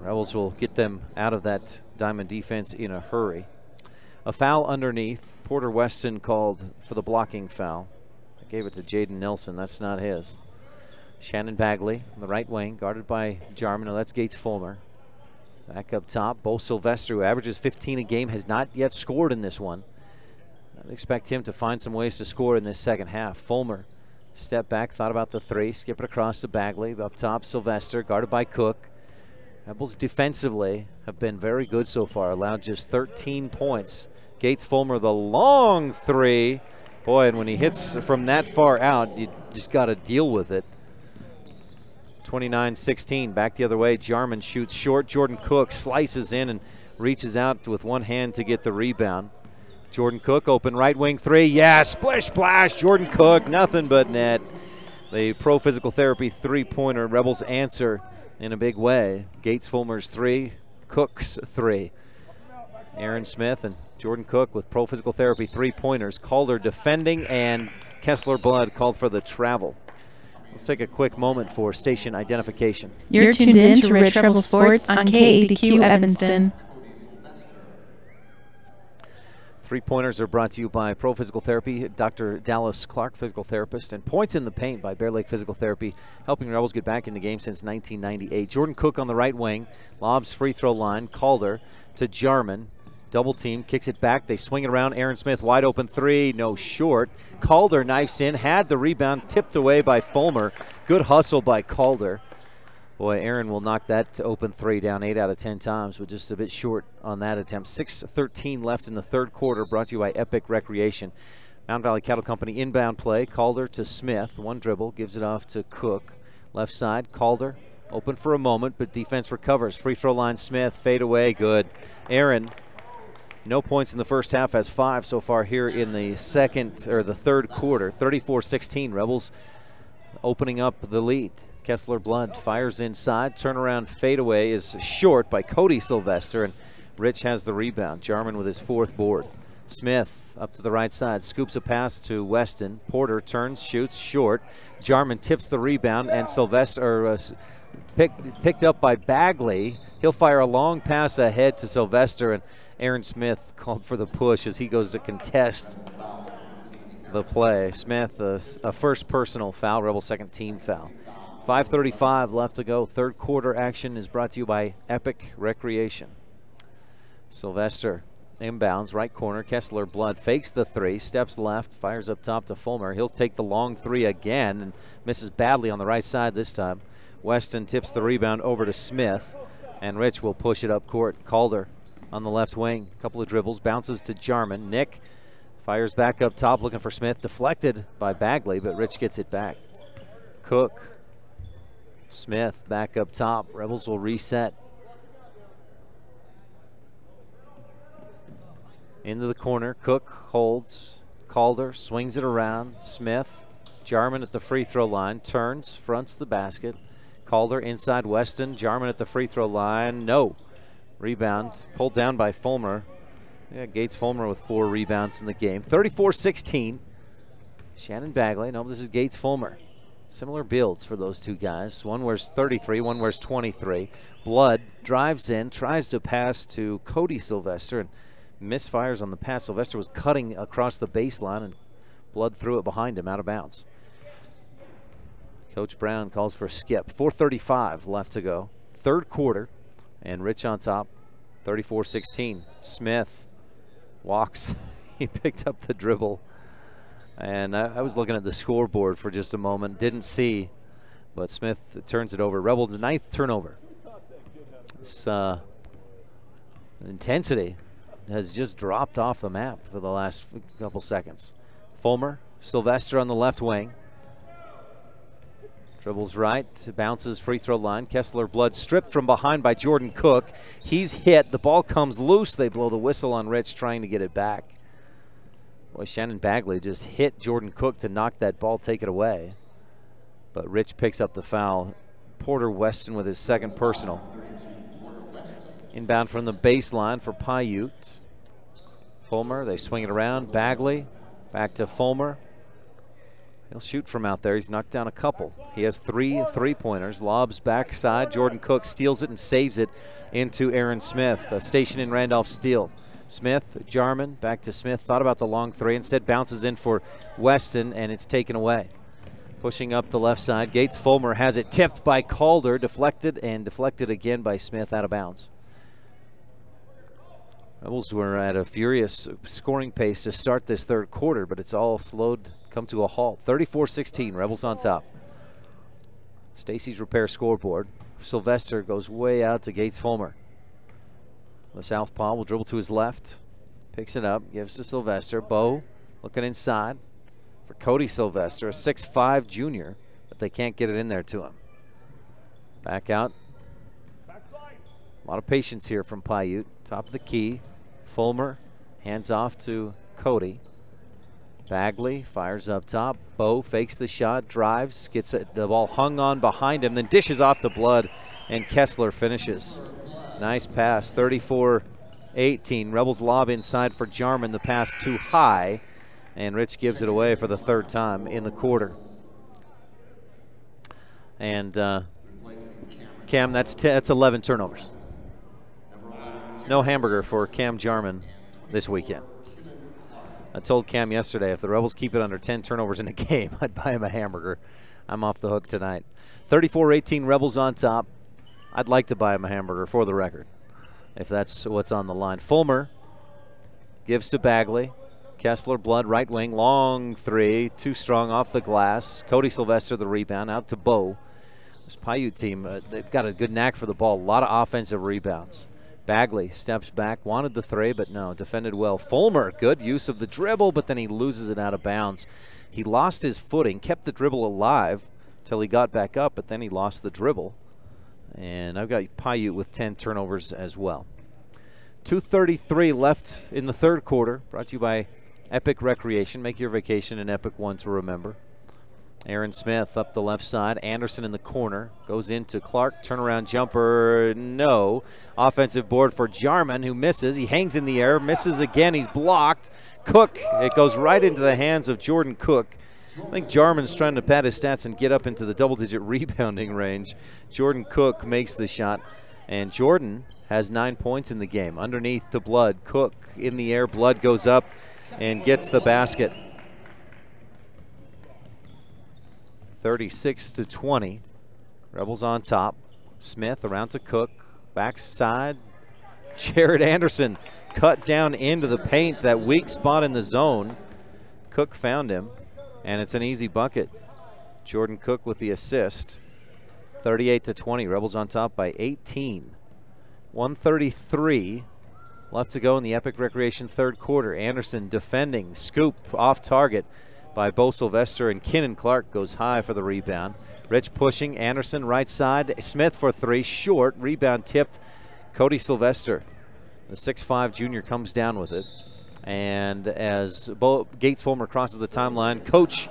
Rebels will get them out of that diamond defense in a hurry. A foul underneath. Porter Weston called for the blocking foul. I gave it to Jaden Nelson. That's not his. Shannon Bagley on the right wing, guarded by Jarman. No, that's Gates Fulmer. Back up top, Bo Sylvester, who averages 15 a game, has not yet scored in this one. I'd expect him to find some ways to score in this second half. Fulmer, step back, thought about the three, skip it across to Bagley. Up top, Sylvester, guarded by Cook. Rebels defensively have been very good so far, allowed just 13 points. Gates Fulmer, the long three. Boy, and when he hits from that far out, you just got to deal with it. 29-16, back the other way. Jarman shoots short. Jordan Cook slices in and reaches out with one hand to get the rebound. Jordan Cook, open right wing three. Yeah, splish splash. Jordan Cook, nothing but net. The pro physical therapy three-pointer. Rebels answer in a big way. Gates Fulmer's three, Cook's three. Aaron Smith and Jordan Cook with pro physical therapy three-pointers. Calder defending, and Kessler Blood called for the travel. Let's take a quick moment for station identification. You're tuned in to Rich Rebel Sports on KADQ Evanston. Three-pointers are brought to you by Pro Physical Therapy, Dr. Dallas Clark, physical therapist, and Points in the Paint by Bear Lake Physical Therapy, helping Rebels get back in the game since 1998. Jordan Cook on the right wing, lobs free throw line. Calder to Jarman. Double team, kicks it back. They swing it around. Aaron Smith, wide open three, no short. Calder knifes in, had the rebound, tipped away by Fulmer. Good hustle by Calder. Boy, Aaron will knock that open three down 8 out of 10 times, but just a bit short on that attempt. 6:13 left in the third quarter, brought to you by Epic Recreation. Mountain Valley Cattle Company inbound play. Calder to Smith, one dribble, gives it off to Cook. Left side, Calder, open for a moment, but defense recovers. Free throw line, Smith, fade away, good. Aaron, no points in the first half, has 5 so far here in the third quarter. 34-16, Rebels opening up the lead. Kessler Blood fires inside. Turnaround fadeaway is short by Cody Sylvester, and Rich has the rebound. Jarman with his 4th board. Smith up to the right side, scoops a pass to Weston. Porter turns, shoots short. Jarman tips the rebound, and Sylvester picked up by Bagley. He'll fire a long pass ahead to Sylvester, and Aaron Smith called for the push as he goes to contest the play. Smith, a first personal foul, Rebel second team foul. 5:35 left to go. Third quarter action is brought to you by Epic Recreation. Sylvester inbounds, right corner. Kessler Blood fakes the three, steps left, fires up top to Fulmer. He'll take the long three again and misses badly on the right side this time. Weston tips the rebound over to Smith, and Rich will push it up court. Calder on the left wing, a couple of dribbles, bounces to Jarman. Nick fires back up top looking for Smith, deflected by Bagley, but Rich gets it back. Cook, Smith back up top. Rebels will reset. Into the corner. Cook holds. Calder swings it around. Smith. Jarman at the free throw line. Turns. Fronts the basket. Calder inside Weston. Jarman at the free throw line. No. Rebound. Pulled down by Fulmer. Yeah, Gates Fulmer with 4 rebounds in the game. 34-16. Shannon Bagley. No, this is Gates Fulmer. Similar builds for those two guys. One wears 33, one wears 23. Blood drives in, tries to pass to Cody Sylvester, and misfires on the pass. Sylvester was cutting across the baseline, and Blood threw it behind him, out of bounds. Coach Brown calls for a skip. 4:35 left to go. Third quarter, and Rich on top, 34-16. Smith walks. He picked up the dribble. And I was looking at the scoreboard for just a moment, didn't see, but Smith turns it over. Rebels' 9th turnover. This intensity has just dropped off the map for the last couple seconds. Fulmer, Sylvester on the left wing. Dribbles right, bounces free throw line. Kessler Blood stripped from behind by Jordan Cook. He's hit. The ball comes loose. They blow the whistle on Rich trying to get it back. Boy, Shannon Bagley just hit Jordan Cook to knock that ball, take it away. But Rich picks up the foul. Porter Weston with his second personal. Inbound from the baseline for Piute. Fulmer, they swing it around. Bagley, back to Fulmer. He'll shoot from out there. He's knocked down a couple. He has 3 three-pointers. Lobs backside. Jordan Cook steals it and saves it into Aaron Smith. A station in Randolph steal. Smith, Jarman, back to Smith. Thought about the long three. Instead bounces in for Weston, and it's taken away. Pushing up the left side. Gates Fulmer has it tipped by Calder. Deflected and deflected again by Smith, out of bounds. Rebels were at a furious scoring pace to start this third quarter, but it's all come to a halt. 34-16, Rebels on top. Stacy's Repair scoreboard. Sylvester goes way out to Gates Fulmer. The southpaw will dribble to his left. Picks it up, gives to Sylvester. Bo looking inside for Cody Sylvester, a 6'5" junior, but they can't get it in there to him. Back out. A lot of patience here from Piute. Top of the key. Fulmer hands off to Cody. Bagley fires up top. Bo fakes the shot, drives, gets the ball hung on behind him, then dishes off to Blood, and Kessler finishes. Nice pass, 34-18. Rebels lob inside for Jarman. The pass too high, and Rich gives it away for the third time in the quarter. And Cam, that's 11 turnovers. No hamburger for Cam Jarman this weekend. I told Cam yesterday, if the Rebels keep it under 10 turnovers in a game, I'd buy him a hamburger. I'm off the hook tonight. 34-18, Rebels on top. I'd like to buy him a hamburger, for the record, if that's what's on the line. Fulmer gives to Bagley. Kessler, Blood, right wing, long three, too strong off the glass. Cody Sylvester the rebound, out to Bo. This Piute team, they've got a good knack for the ball. A lot of offensive rebounds. Bagley steps back, wanted the three, but no, defended well. Fulmer, good use of the dribble, but then he loses it out of bounds. He lost his footing, kept the dribble alive till he got back up, but then he lost the dribble. And I've got Piute with 10 turnovers as well. 2:33 left in the third quarter, brought to you by Epic Recreation. Make your vacation an epic one to remember. Aaron Smith up the left side. Anderson in the corner. Goes into Clark. Turnaround jumper. No. Offensive board for Jarman, who misses. He hangs in the air. Misses again. He's blocked. Cook. It goes right into the hands of Jordan Cook. I think Jarman's trying to pad his stats and get up into the double-digit rebounding range. Jordan Cook makes the shot. And Jordan has 9 points in the game. Underneath to Blood. Cook in the air. Blood goes up and gets the basket. 36-20. Rebels on top. Smith around to Cook. Backside. Jared Anderson cut down into the paint, that weak spot in the zone. Cook found him, and it's an easy bucket. Jordan Cook with the assist. 38-20. Rebels on top by 18. 1:33 left to go in the Epic Recreation third quarter. Anderson defending. Scoop off target by Bo Sylvester, and Kinnan Clark goes high for the rebound. Rich pushing. Anderson right side. Smith for three. Short. Rebound tipped. Cody Sylvester, the 6'5" junior, comes down with it. And as Gates Fulmer crosses the timeline, Coach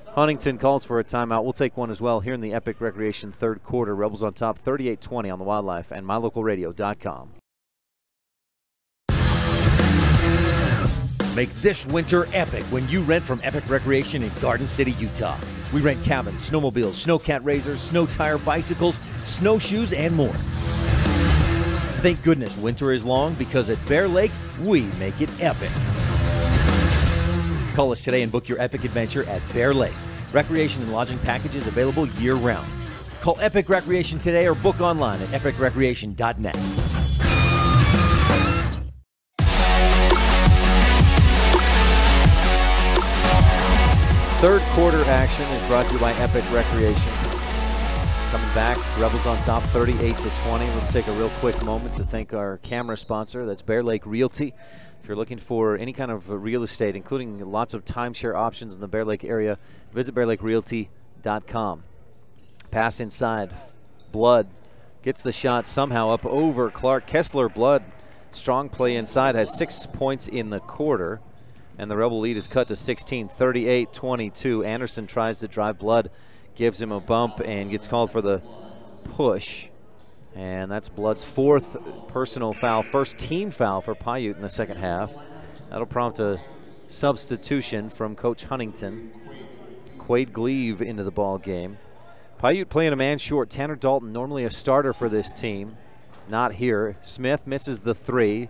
Huntington calls for a timeout. We'll take one as well here in the Epic Recreation third quarter. Rebels on top 38-20 on the Wildlife and MyLocalRadio.com. Make this winter epic when you rent from Epic Recreation in Garden City, Utah. We rent cabins, snowmobiles, snowcat razors, snow tire bicycles, snowshoes, and more. Thank goodness winter is long, because at Bear Lake, we make it epic. Call us today and book your epic adventure at Bear Lake. Recreation and lodging packages available year-round. Call Epic Recreation today or book online at epicrecreation.net. Third quarter action is brought to you by Epic Recreation. Coming back, Rebels on top 38-20. Let's take a real quick moment to thank our camera sponsor. That's Bear Lake Realty. If you're looking for any kind of real estate, including lots of timeshare options in the Bear Lake area, visit bearlakerealty.com. Pass inside. Blood gets the shot somehow up over Clark. Kessler Blood, strong play inside, has 6 points in the quarter. And the Rebel lead is cut to 16, 38-22. Anderson tries to drive. Blood gives him a bump and gets called for the push. And that's Blood's 4th personal foul, 1st team foul for Piute in the second half. That'll prompt a substitution from Coach Huntington. Quade Gleave into the ball game. Piute playing a man short. Tanner Dalton, normally a starter for this team, not here. Smith misses the 3.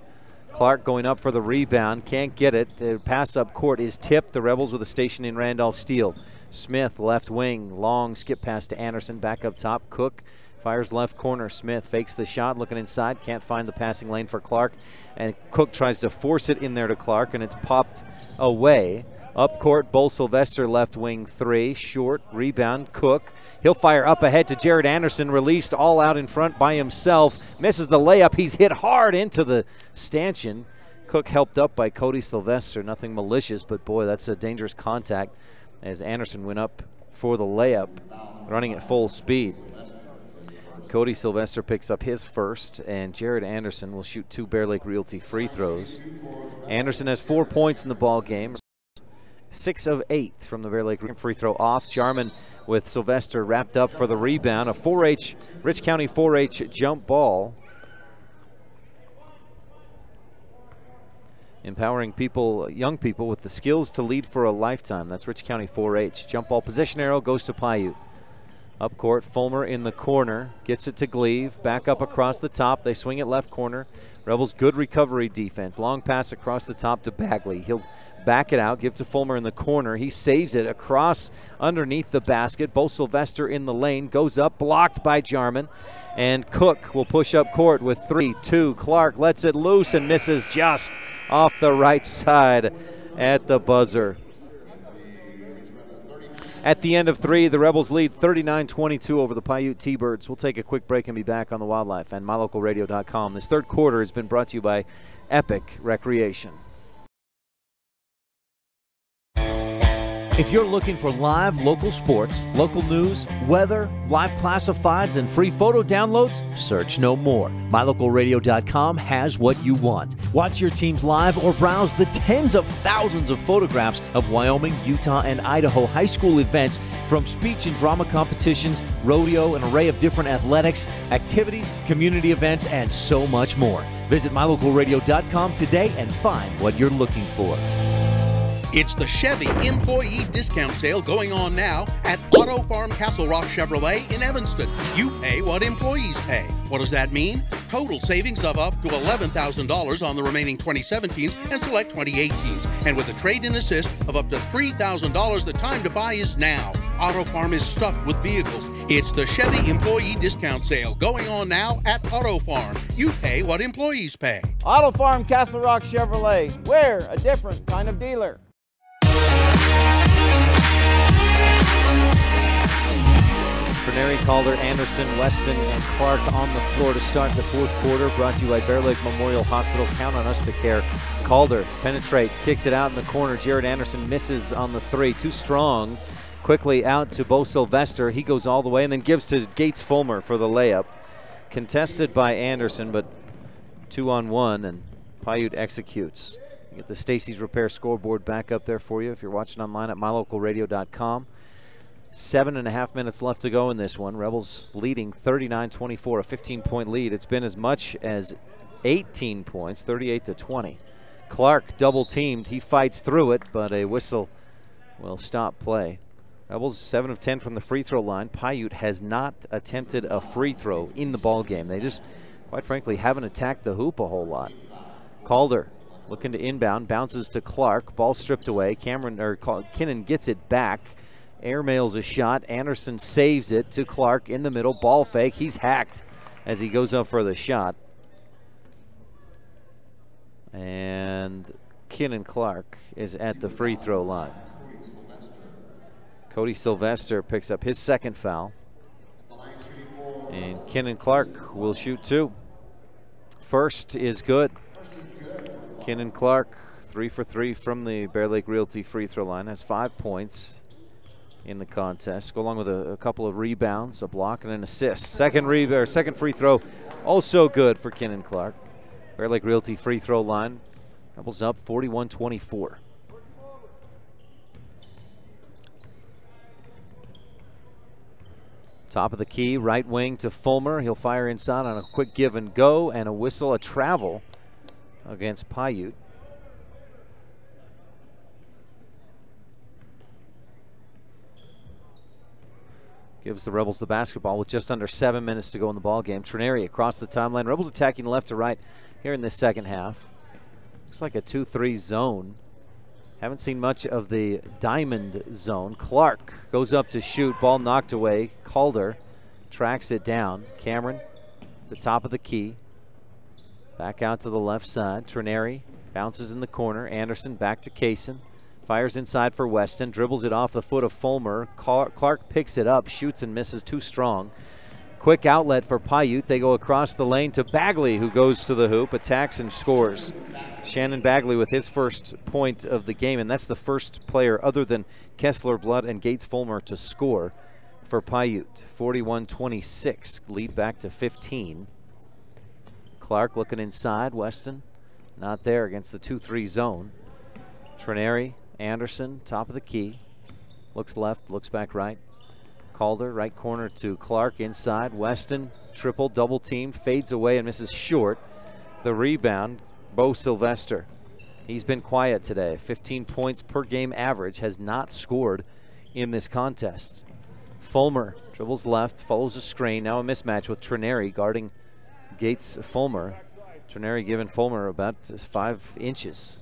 Clark going up for the rebound, can't get it. The pass up court is tipped. The Rebels with a station in Randolph Steele. Smith, left wing, long skip pass to Anderson, back up top. Cook fires left corner. Smith fakes the shot, looking inside, can't find the passing lane for Clark. And Cook tries to force it in there to Clark, and it's popped away. Up court, Bo Sylvester, left wing 3, short, rebound, Cook. He'll fire up ahead to Jared Anderson, released all out in front by himself. Misses the layup. He's hit hard into the stanchion. Cook helped up by Cody Sylvester. Nothing malicious, but boy, that's a dangerous contact as Anderson went up for the layup, running at full speed. Cody Sylvester picks up his first, and Jared Anderson will shoot 2 Bear Lake Realty free throws. Anderson has 4 points in the ball game. 6 of 8 from the Bear Lake free throw off. Jarman with Sylvester wrapped up for the rebound. A 4H, Rich County 4H jump ball. Empowering people, young people with the skills to lead for a lifetime. That's Rich County 4H. Jump ball possession arrow goes to Piute. Up court, Fulmer in the corner, gets it to Gleave, back up across the top. They swing it left corner. Rebels good recovery defense. Long pass across the top to Bagley. He'll back it out, give to Fulmer in the corner. He saves it across underneath the basket. Bo Sylvester in the lane, goes up, blocked by Jarman. And Cook will push up court with 3-2. Clark lets it loose and misses just off the right side at the buzzer. At the end of 3, the Rebels lead 39-22 over the Piute T-Birds. We'll take a quick break and be back on the Wildlife and MyLocalRadio.com. This third quarter has been brought to you by Epic Recreation. If you're looking for live local sports, local news, weather, live classifieds, and free photo downloads, search no more. MyLocalRadio.com has what you want. Watch your teams live or browse the tens of thousands of photographs of Wyoming, Utah, and Idaho high school events, from speech and drama competitions, rodeo, an array of different athletics, activities, community events, and so much more. Visit MyLocalRadio.com today and find what you're looking for. It's the Chevy Employee Discount Sale going on now at Auto Farm Castle Rock Chevrolet in Evanston. You pay what employees pay. What does that mean? Total savings of up to $11,000 on the remaining 2017s and select 2018s. And with a trade-in assist of up to $3,000, the time to buy is now. Auto Farm is stuffed with vehicles. It's the Chevy Employee Discount Sale going on now at Auto Farm. You pay what employees pay. Auto Farm Castle Rock Chevrolet. We're a different kind of dealer. Berneri, Calder, Anderson, Weston, and Clark on the floor to start the fourth quarter. Brought to you by Bear Lake Memorial Hospital. Count on us to care. Calder penetrates, kicks it out in the corner. Jared Anderson misses on the 3. Too strong. Quickly out to Bo Sylvester. He goes all the way and then gives to Gates Fulmer for the layup. Contested by Anderson, but 2-on-1, and Piute executes. You get the Stacy's Repair scoreboard back up there for you if you're watching online at mylocalradio.com. 7.5 minutes left to go in this one. Rebels leading 39-24, a 15-point lead. It's been as much as 18 points, 38-20. Clark double teamed. He fights through it, but a whistle will stop play. Rebels 7 of 10 from the free throw line. Piute has not attempted a free throw in the ball game. They just, quite frankly, haven't attacked the hoop a whole lot. Calder looking to inbound, bounces to Clark. Ball stripped away. Kinnan gets it back. Airmails a shot. Anderson saves it to Clark in the middle. Ball fake. He's hacked as he goes up for the shot. And Kinnan Clark is at the free throw line. Cody Sylvester picks up his second foul. And Kinnan Clark will shoot 2. First is good. Kinnan Clark, 3 for 3 from the Bear Lake Realty free throw line, has 5 points in the contest. Go along with a couple of rebounds, a block, and an assist. Second free throw, also good for Kenan Clark. Bear Lake Realty free throw line. Rebels up 41-24. Top of the key, right wing to Fulmer. He'll fire inside on a quick give and go, and a whistle, a travel against Piute. Gives the Rebels the basketball with just under 7 minutes to go in the ball game. Trineri across the timeline. Rebels attacking left to right here in the second half. Looks like a 2-3 zone. Haven't seen much of the diamond zone. Clark goes up to shoot. Ball knocked away. Calder tracks it down. Cameron, the top of the key. Back out to the left side. Trineri bounces in the corner. Anderson back to Kaysen. Fires inside for Weston. Dribbles it off the foot of Fulmer. Clark picks it up. Shoots and misses. Too strong. Quick outlet for Piute. They go across the lane to Bagley, who goes to the hoop, attacks and scores. Shannon Bagley with his first point of the game, and that's the first player other than Kessler Blood and Gates Fulmer to score for Piute. 41-26, lead back to 15. Clark looking inside. Weston not there against the 2-3 zone. Trineri, Anderson, top of the key. Looks left, looks back right. Calder, right corner to Clark, inside. Weston, triple, double team, fades away and misses short. The rebound, Bo Sylvester. He's been quiet today. 15 points per game average, has not scored in this contest. Fulmer dribbles left, follows a screen. Now a mismatch with Trineri guarding Gates Fulmer. Trineri giving Fulmer about 5 inches.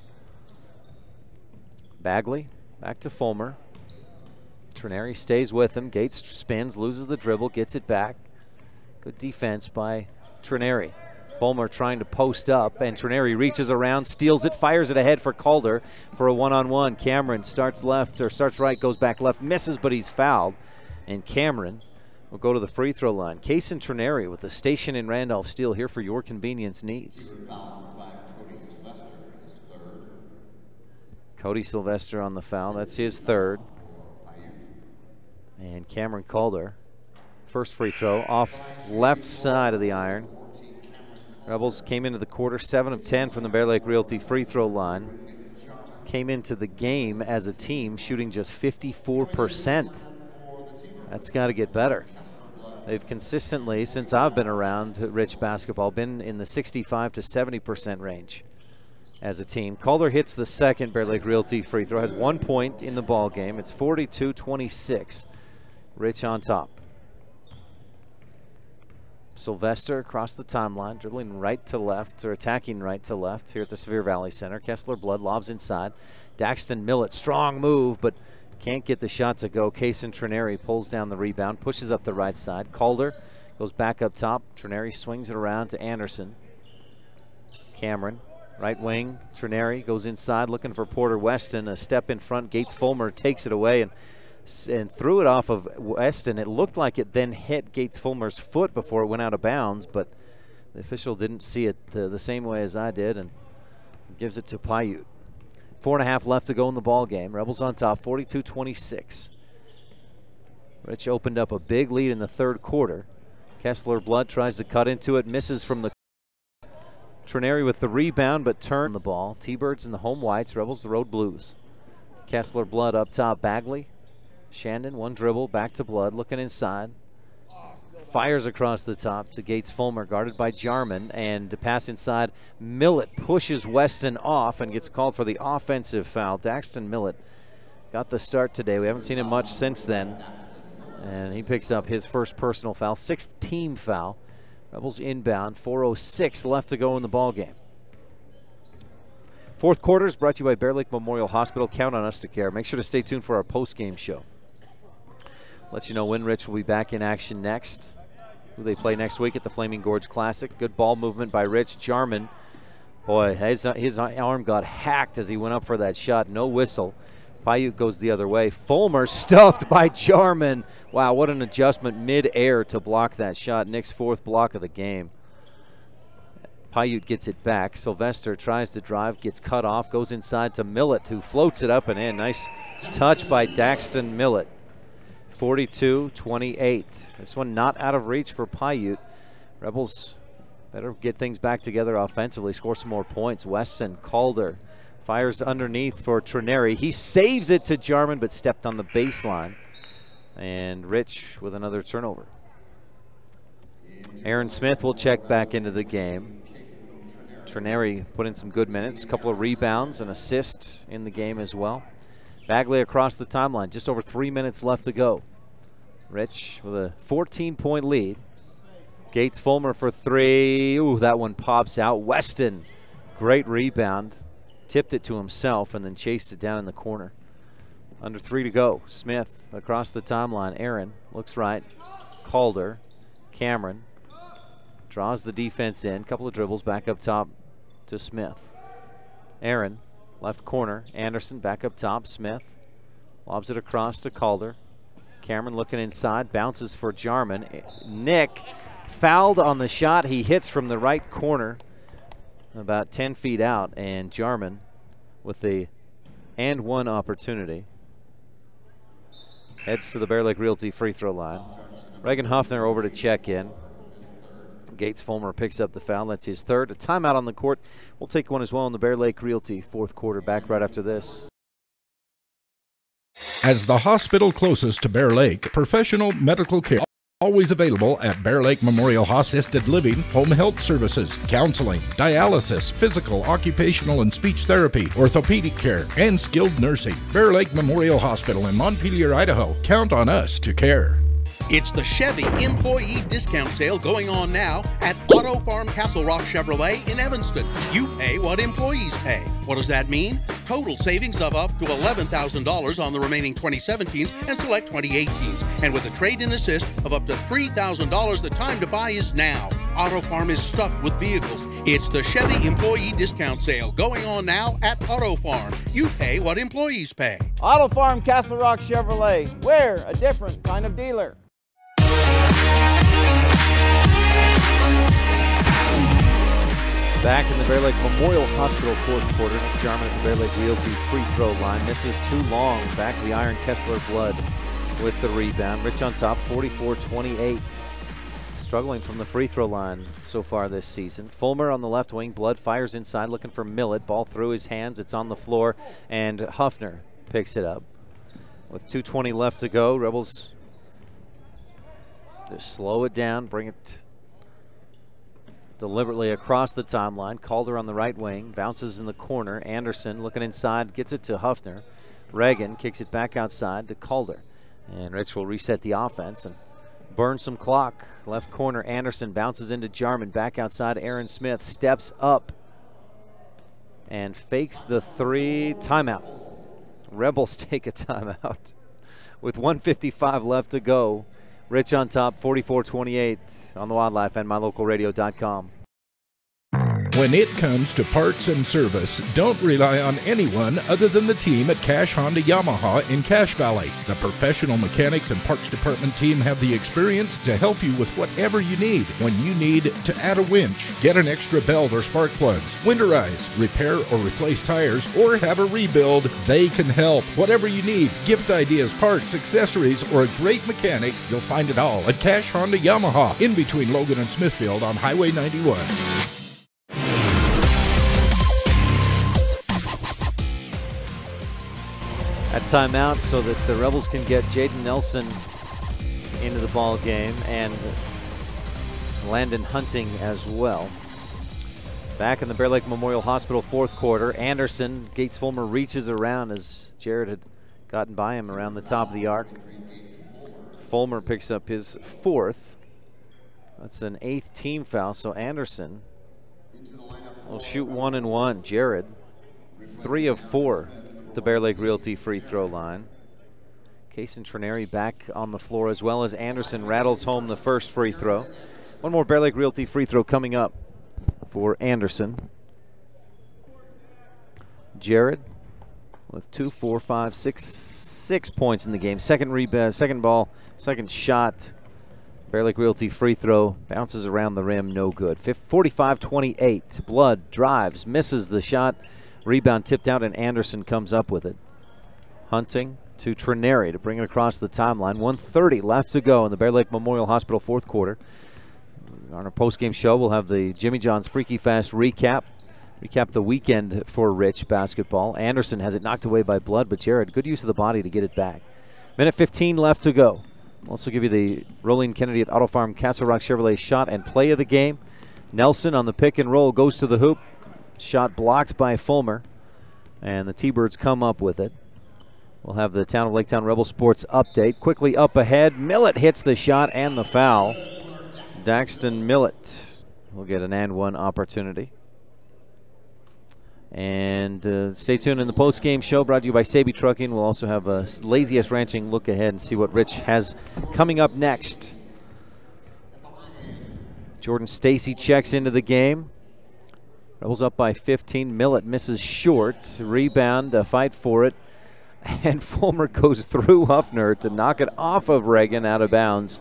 Bagley, back to Fulmer. Trineri stays with him. Gates spins, loses the dribble, gets it back. Good defense by Trineri. Fulmer trying to post up, and Trineri reaches around, steals it, fires it ahead for Calder for a one-on-one. Cameron starts left, or starts right, goes back left, misses, but he's fouled. And Cameron will go to the free throw line. Kaysen Trineri with the station in Randolph Steel here for your convenience needs. Cody Sylvester on the foul. That's his third. And Cameron Calder, first free throw off left side of the iron. Rebels came into the quarter 7 of 10 from the Bear Lake Realty free throw line. Came into the game as a team shooting just 54%. That's got to get better. They've consistently, since I've been around Rich basketball, been in the 65 to 70% range as a team. Calder hits the second Bear Lake Realty free throw, has 1 point in the ball game. It's 42-26. Rich on top. Sylvester across the timeline, dribbling right to left, or attacking right to left here at the Sevier Valley Center. Kessler Blood lobs inside. Daxton Millett, strong move, but can't get the shot to go. Kaysen Trineri pulls down the rebound, pushes up the right side. Calder goes back up top. Trineri swings it around to Anderson. Cameron, right wing. Trineri goes inside looking for Porter Weston. A step in front. Gates Fulmer takes it away and threw it off of Weston. It looked like it then hit Gates Fulmer's foot before it went out of bounds, but the official didn't see it the same way as I did and gives it to Piute. 4.5 left to go in the ball game. Rebels on top, 42-26. Rich opened up a big lead in the third quarter. Kessler Blood tries to cut into it, misses from the Trineri with the rebound, but turned the ball. T-Birds in the home whites, Rebels the road blues. Kessler Blood up top, Bagley. Shandon, one dribble, back to Blood, looking inside. Fires across the top to Gates Fulmer, guarded by Jarman, and to pass inside. Millett pushes Weston off and gets called for the offensive foul. Daxton Millett got the start today. We haven't seen him much since then. And he picks up his first personal foul, 6th team foul. Rebels inbound, 4:06 left to go in the ball game. Fourth quarter is brought to you by Bear Lake Memorial Hospital. Count on us to care. Make sure to stay tuned for our post-game show. Let you know when Rich will be back in action next. Who they play next week at the Flaming Gorge Classic. Good ball movement by Rich. Jarman, boy, his arm got hacked as he went up for that shot. No whistle. Piute goes the other way. Fulmer stuffed by Jarman. Wow, what an adjustment mid-air to block that shot. Nick's 4th block of the game. Piute gets it back. Sylvester tries to drive, gets cut off, goes inside to Millett, who floats it up and in. Nice touch by Daxton Millett. 42-28. This one not out of reach for Piute. Rebels better get things back together offensively, score some more points. Wesson, Calder fires underneath for Trineri. He saves it to Jarman, but stepped on the baseline. And Rich with another turnover. Aaron Smith will check back into the game. Trineri put in some good minutes, a couple of rebounds and assists in the game as well. Bagley across the timeline, just over 3 minutes left to go. Rich with a 14-point lead. Gates Fulmer for three. Ooh, that one pops out. Weston, great rebound. Tipped it to himself and then chased it down in the corner. Under 3 to go. Smith across the timeline. Aaron looks right. Calder, Cameron draws the defense in. Couple of dribbles back up top to Smith. Aaron, left corner. Anderson back up top. Smith lobs it across to Calder. Cameron looking inside. Bounces for Jarman. Nick fouled on the shot. He hits from the right corner about 10 feet out. And Jarman with the and one opportunity. Heads to the Bear Lake Realty free throw line. Reagan Huffner over to check in. Gates Fulmer picks up the foul. That's his third. A timeout on the court. We'll take one as well in the Bear Lake Realty fourth quarter. Back right after this. As the hospital closest to Bear Lake, professional medical care always available at Bear Lake Memorial Assisted Living, home health services, counseling, dialysis, physical, occupational and speech therapy, orthopedic care, and skilled nursing. Bear Lake Memorial Hospital in Montpelier, Idaho. Count on us to care. It's the Chevy Employee Discount Sale going on now at Auto Farm Castle Rock Chevrolet in Evanston. You pay what employees pay. What does that mean? Total savings of up to $11,000 on the remaining 2017s and select 2018s. And with a trade-in assist of up to $3,000, the time to buy is now. Auto Farm is stuffed with vehicles. It's the Chevy Employee Discount Sale going on now at Auto Farm. You pay what employees pay. Auto Farm Castle Rock Chevrolet. We're a different kind of dealer. Back in the Bear Lake Memorial Hospital fourth quarter. Jarman at the Bear Lake Realty free throw line. Misses too long. Back the Iron Kessler Blood with the rebound. Rich on top, 44-28. Struggling from the free throw line so far this season. Fulmer on the left wing. Blood fires inside looking for Millett. Ball through his hands. It's on the floor. And Huffner picks it up. With 2:20 left to go, Rebels just slow it down, bring it deliberately across the timeline. Calder on the right wing, bounces in the corner. Anderson looking inside, gets it to Huffner. Reagan kicks it back outside to Calder. And Rich will reset the offense and burn some clock. Left corner, Anderson bounces into Jarman. Back outside, Aaron Smith steps up and fakes the three. Timeout. Rebels take a timeout with 1:55 left to go. Rich on top, 44-28 on the Wildlife and MyLocalRadio.com. When it comes to parts and service, don't rely on anyone other than the team at Cash Honda Yamaha in Cache Valley. The professional mechanics and parts department team have the experience to help you with whatever you need. When you need to add a winch, get an extra belt or spark plugs, winterize, repair or replace tires, or have a rebuild, they can help. Whatever you need, gift ideas, parts, accessories, or a great mechanic, you'll find it all at Cash Honda Yamaha in between Logan and Smithfield on Highway 91. At timeout so that the Rebels can get Jaden Nelson into the ball game and Landon Hunting as well. Back in the Bear Lake Memorial Hospital fourth quarter, Anderson, Gates Fulmer reaches around as Jared had gotten by him around the top of the arc. Fulmer picks up his fourth. That's an 8th team foul, so Anderson will shoot 1 and 1. Jared, 3 of 4. The Bear Lake Realty free throw line. Case and Trineri back on the floor as well as Anderson rattles home the first free throw. One more Bear Lake Realty free throw coming up for Anderson. Jared with 2, 4, 5, 6 points in the game. Second rebound, second ball, second shot. Bear Lake Realty free throw bounces around the rim, no good. 45-28. Blood drives, misses the shot. Rebound tipped out and Anderson comes up with it. Hunting to Trineri to bring it across the timeline. 1:30 left to go in the Bear Lake Memorial Hospital fourth quarter. On our postgame show, we'll have the Jimmy John's Freaky Fast recap the weekend for Rich basketball. Anderson has it knocked away by Blood, but Jared, good use of the body to get it back. Minute 15 left to go. We'll also give you the Rolling Kennedy at Auto Farm Castle Rock Chevrolet shot and play of the game. Nelson on the pick and roll goes to the hoop. Shot blocked by Fulmer, and the T-Birds come up with it. We'll have the Town of Laketown Rebel Sports update. Quickly up ahead, Millett hits the shot and the foul. Daxton Millett will get an and one opportunity. And stay tuned in the post-game show brought to you by Saby Trucking. We'll also have a Laziest Ranching look ahead and see what Rich has coming up next. Jordan Stacy checks into the game. Rebels up by 15. Millett misses short. Rebound, a fight for it. And Fulmer goes through Huffner to knock it off of Reagan out of bounds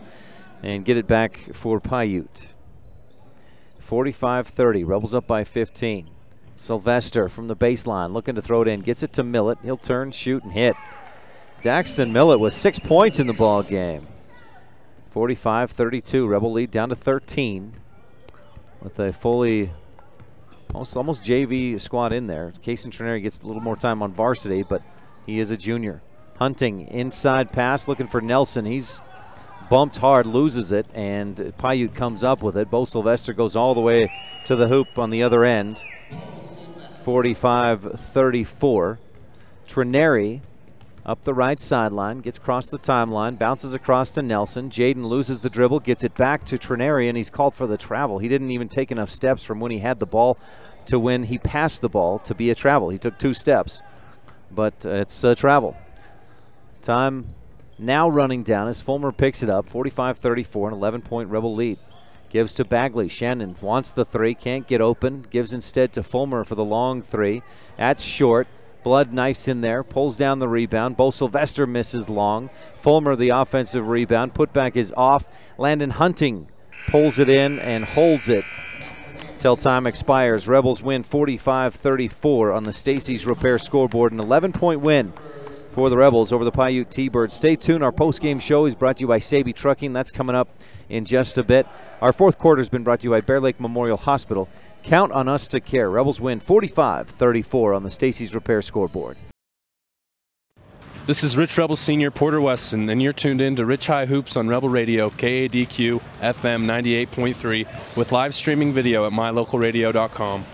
and get it back for Piute. 45-30. Rebels up by 15. Sylvester from the baseline looking to throw it in. Gets it to Millett. He'll turn, shoot, and hit. Daxton Millett with 6 points in the ball game. 45-32. Rebel lead down to 13 with a fully almost JV squad in there. Kason Trineri gets a little more time on varsity, but he is a junior. Hunting, inside pass, looking for Nelson. He's bumped hard, loses it, and Piute comes up with it. Bo Sylvester goes all the way to the hoop on the other end. 45-34. Trineri up the right sideline, gets across the timeline, bounces across to Nelson. Jaden loses the dribble, gets it back to Trineri, and he's called for the travel. He didn't even take enough steps from when he had the ball to when he passed the ball to be a travel. He took 2 steps, but it's a travel. Time now running down as Fulmer picks it up. 45-34, an 11-point Rebel lead. Gives to Bagley. Shannon wants the three, can't get open. Gives instead to Fulmer for the long three. That's short. Blood knifes in there, pulls down the rebound. Bo Sylvester misses long. Fulmer the offensive rebound. Putback is off. Landon Hunting pulls it in and holds it till time expires. Rebels win 45-34 on the Stacy's Repair scoreboard. An 11-point win for the Rebels over the Piute T-Birds. Stay tuned. Our post-game show is brought to you by Saby Trucking. That's coming up in just a bit. Our fourth quarter has been brought to you by Bear Lake Memorial Hospital. Count on us to care. Rebels win 45-34 on the Stacy's Repair scoreboard. This is Rich Rebel Senior Porter Weston, and you're tuned in to Rich High Hoops on Rebel Radio, KADQ FM 98.3, with live streaming video at mylocalradio.com.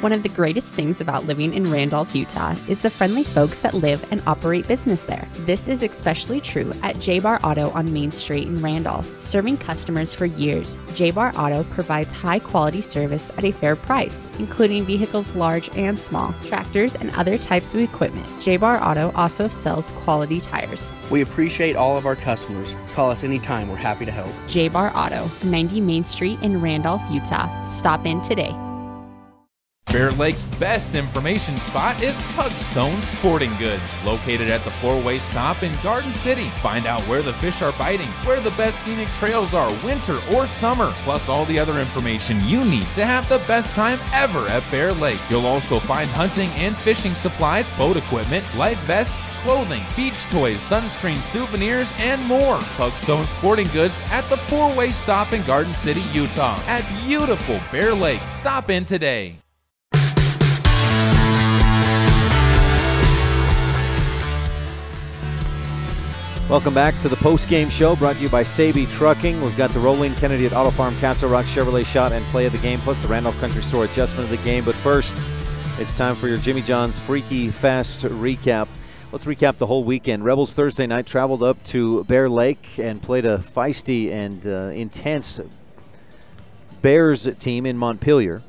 One of the greatest things about living in Randolph, Utah is the friendly folks that live and operate business there. This is especially true at J-Bar Auto on Main Street in Randolph. Serving customers for years, J-Bar Auto provides high-quality service at a fair price, including vehicles large and small, tractors, and other types of equipment. J-Bar Auto also sells quality tires. We appreciate all of our customers. Call us anytime. We're happy to help. J-Bar Auto, 90 Main Street in Randolph, Utah. Stop in today. Bear Lake's best information spot is Pugstone Sporting Goods, located at the 4-way stop in Garden City. Find out where the fish are biting, where the best scenic trails are, winter or summer, plus all the other information you need to have the best time ever at Bear Lake. You'll also find hunting and fishing supplies, boat equipment, life vests, clothing, beach toys, sunscreen, souvenirs, and more. Pugstone Sporting Goods at the 4-way stop in Garden City, Utah. At beautiful Bear Lake. Stop in today. Welcome back to the post-game show brought to you by Saby Trucking. We've got the Rolling Kennedy at Auto Farm Castle Rock Chevrolet shot and play of the game, plus the Randolph Country Store adjustment of the game. But first, it's time for your Jimmy John's Freaky Fast recap. Let's recap the whole weekend. Rebels Thursday night traveled up to Bear Lake and played a feisty and intense Bears team in Montpelier.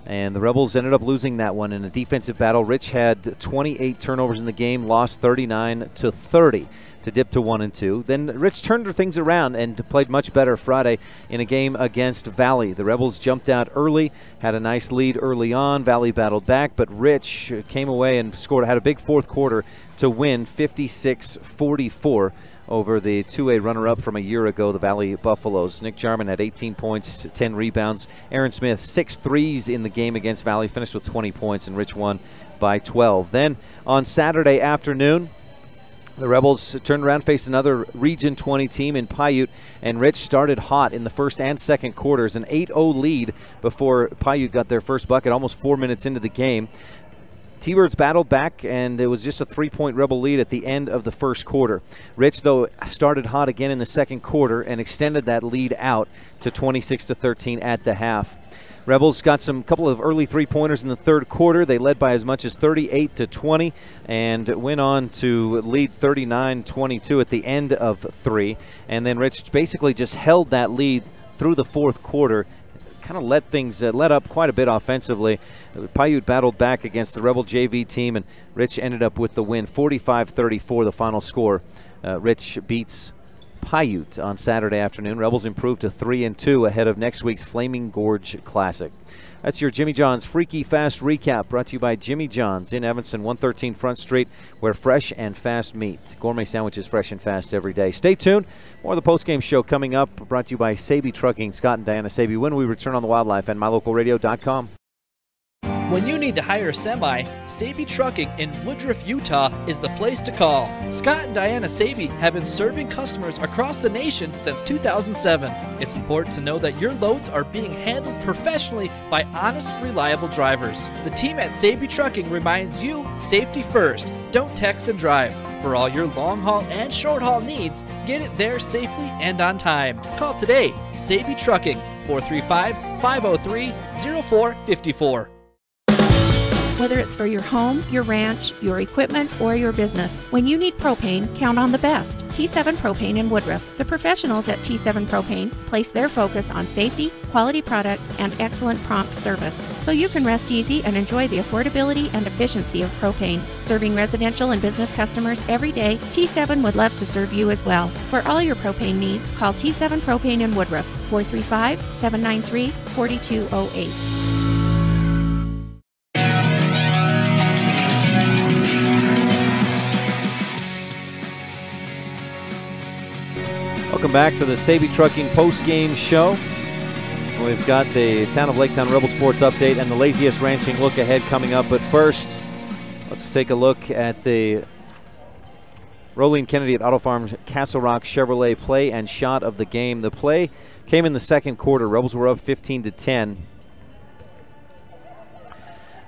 And the Rebels ended up losing that one in a defensive battle. Rich had 28 turnovers in the game, lost 39-30 to dip to 1-2. Then Rich turned things around and played much better Friday in a game against Valley. The Rebels jumped out early, had a nice lead early on. Valley battled back, but Rich came away and had a big fourth quarter to win 56-44 over the 2A runner-up from a year ago, the Valley Buffaloes. Nick Jarman had 18 points, 10 rebounds. Aaron Smith, 6 threes in the game against Valley, finished with 20 points, and Rich won by 12. Then on Saturday afternoon, The Rebels turned around, faced another Region 20 team in Piute, and Rich started hot in the first and second quarters. An 8-0 lead before Piute got their first bucket almost 4 minutes into the game. T-Birds battled back, and it was just a 3-point Rebel lead at the end of the first quarter. Rich, though, started hot again in the second quarter and extended that lead out to 26-13 at the half. Rebels got some couple of early three-pointers in the third quarter. They led by as much as 38-20 and went on to lead 39-22 at the end of three. And then Rich basically just held that lead through the fourth quarter, kind of let things let up quite a bit offensively. Piute battled back against the Rebel JV team, and Rich ended up with the win, 45-34 the final score. Rich beats Piute on Saturday afternoon. Rebels improved to 3-2 ahead of next week's Flaming Gorge Classic. That's your Jimmy John's Freaky Fast recap, brought to you by Jimmy John's in Evanston, 113 Front Street, where fresh and fast meat. Gourmet sandwiches fresh and fast every day. Stay tuned. More of the postgame show coming up, brought to you by SEVIER Trucking, Scott and Diana Sabie, when we return on the Wildlife and MyLocalRadio.com. When you need to hire a semi, SEVIER Trucking in Woodruff, Utah is the place to call. Scott and Diana Sabie have been serving customers across the nation since 2007. It's important to know that your loads are being handled professionally by honest, reliable drivers. The team at SEVIER Trucking reminds you, safety first. Don't text and drive. For all your long haul and short haul needs, get it there safely and on time. Call today, SEVIER Trucking, 435-503-0454. Whether it's for your home, your ranch, your equipment, or your business, when you need propane, count on the best. T7 Propane in Woodruff. The professionals at T7 Propane place their focus on safety, quality product, and excellent prompt service, so you can rest easy and enjoy the affordability and efficiency of propane. Serving residential and business customers every day, T7 would love to serve you as well. For all your propane needs, call T7 Propane in Woodruff, 435-793-4208. Welcome back to the SEVIER Trucking post-game show. We've got the Town of Laketown Rebel Sports update and the Laziest Ranching look ahead coming up. But first, let's take a look at the Rolene Kennedy at Auto Farm Castle Rock Chevrolet play and shot of the game. The play came in the second quarter. Rebels were up 15-10.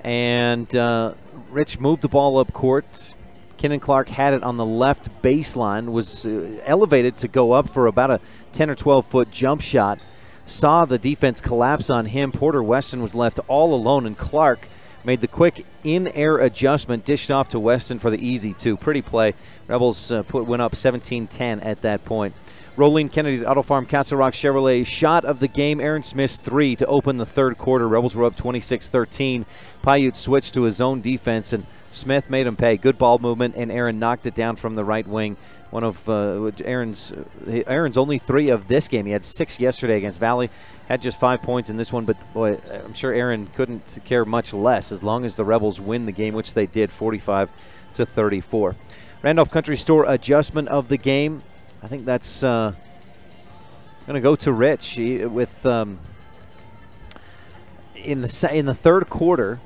And Rich moved the ball up court. Kenan Clark had it on the left baseline, was elevated to go up for about a 10 or 12-foot jump shot. Saw the defense collapse on him. Porter Weston was left all alone, and Clark made the quick in-air adjustment, dished off to Weston for the easy two. Pretty play. Rebels went up 17-10 at that point. Rolene Kennedy at Auto Farm Castle Rock Chevrolet shot of the game. Aaron Smith's three to open the third quarter. Rebels were up 26-13. Piute switched to his own defense, and Smith made him pay. Good ball movement, and Aaron knocked it down from the right wing. One of Aaron's only three of this game. He had 6 yesterday against Valley. Had just 5 points in this one, but boy, I'm sure Aaron couldn't care much less as long as the Rebels win the game, which they did, 45-34. Randolph Country Store adjustment of the game. I think that's going to go to Rich with in the third quarter.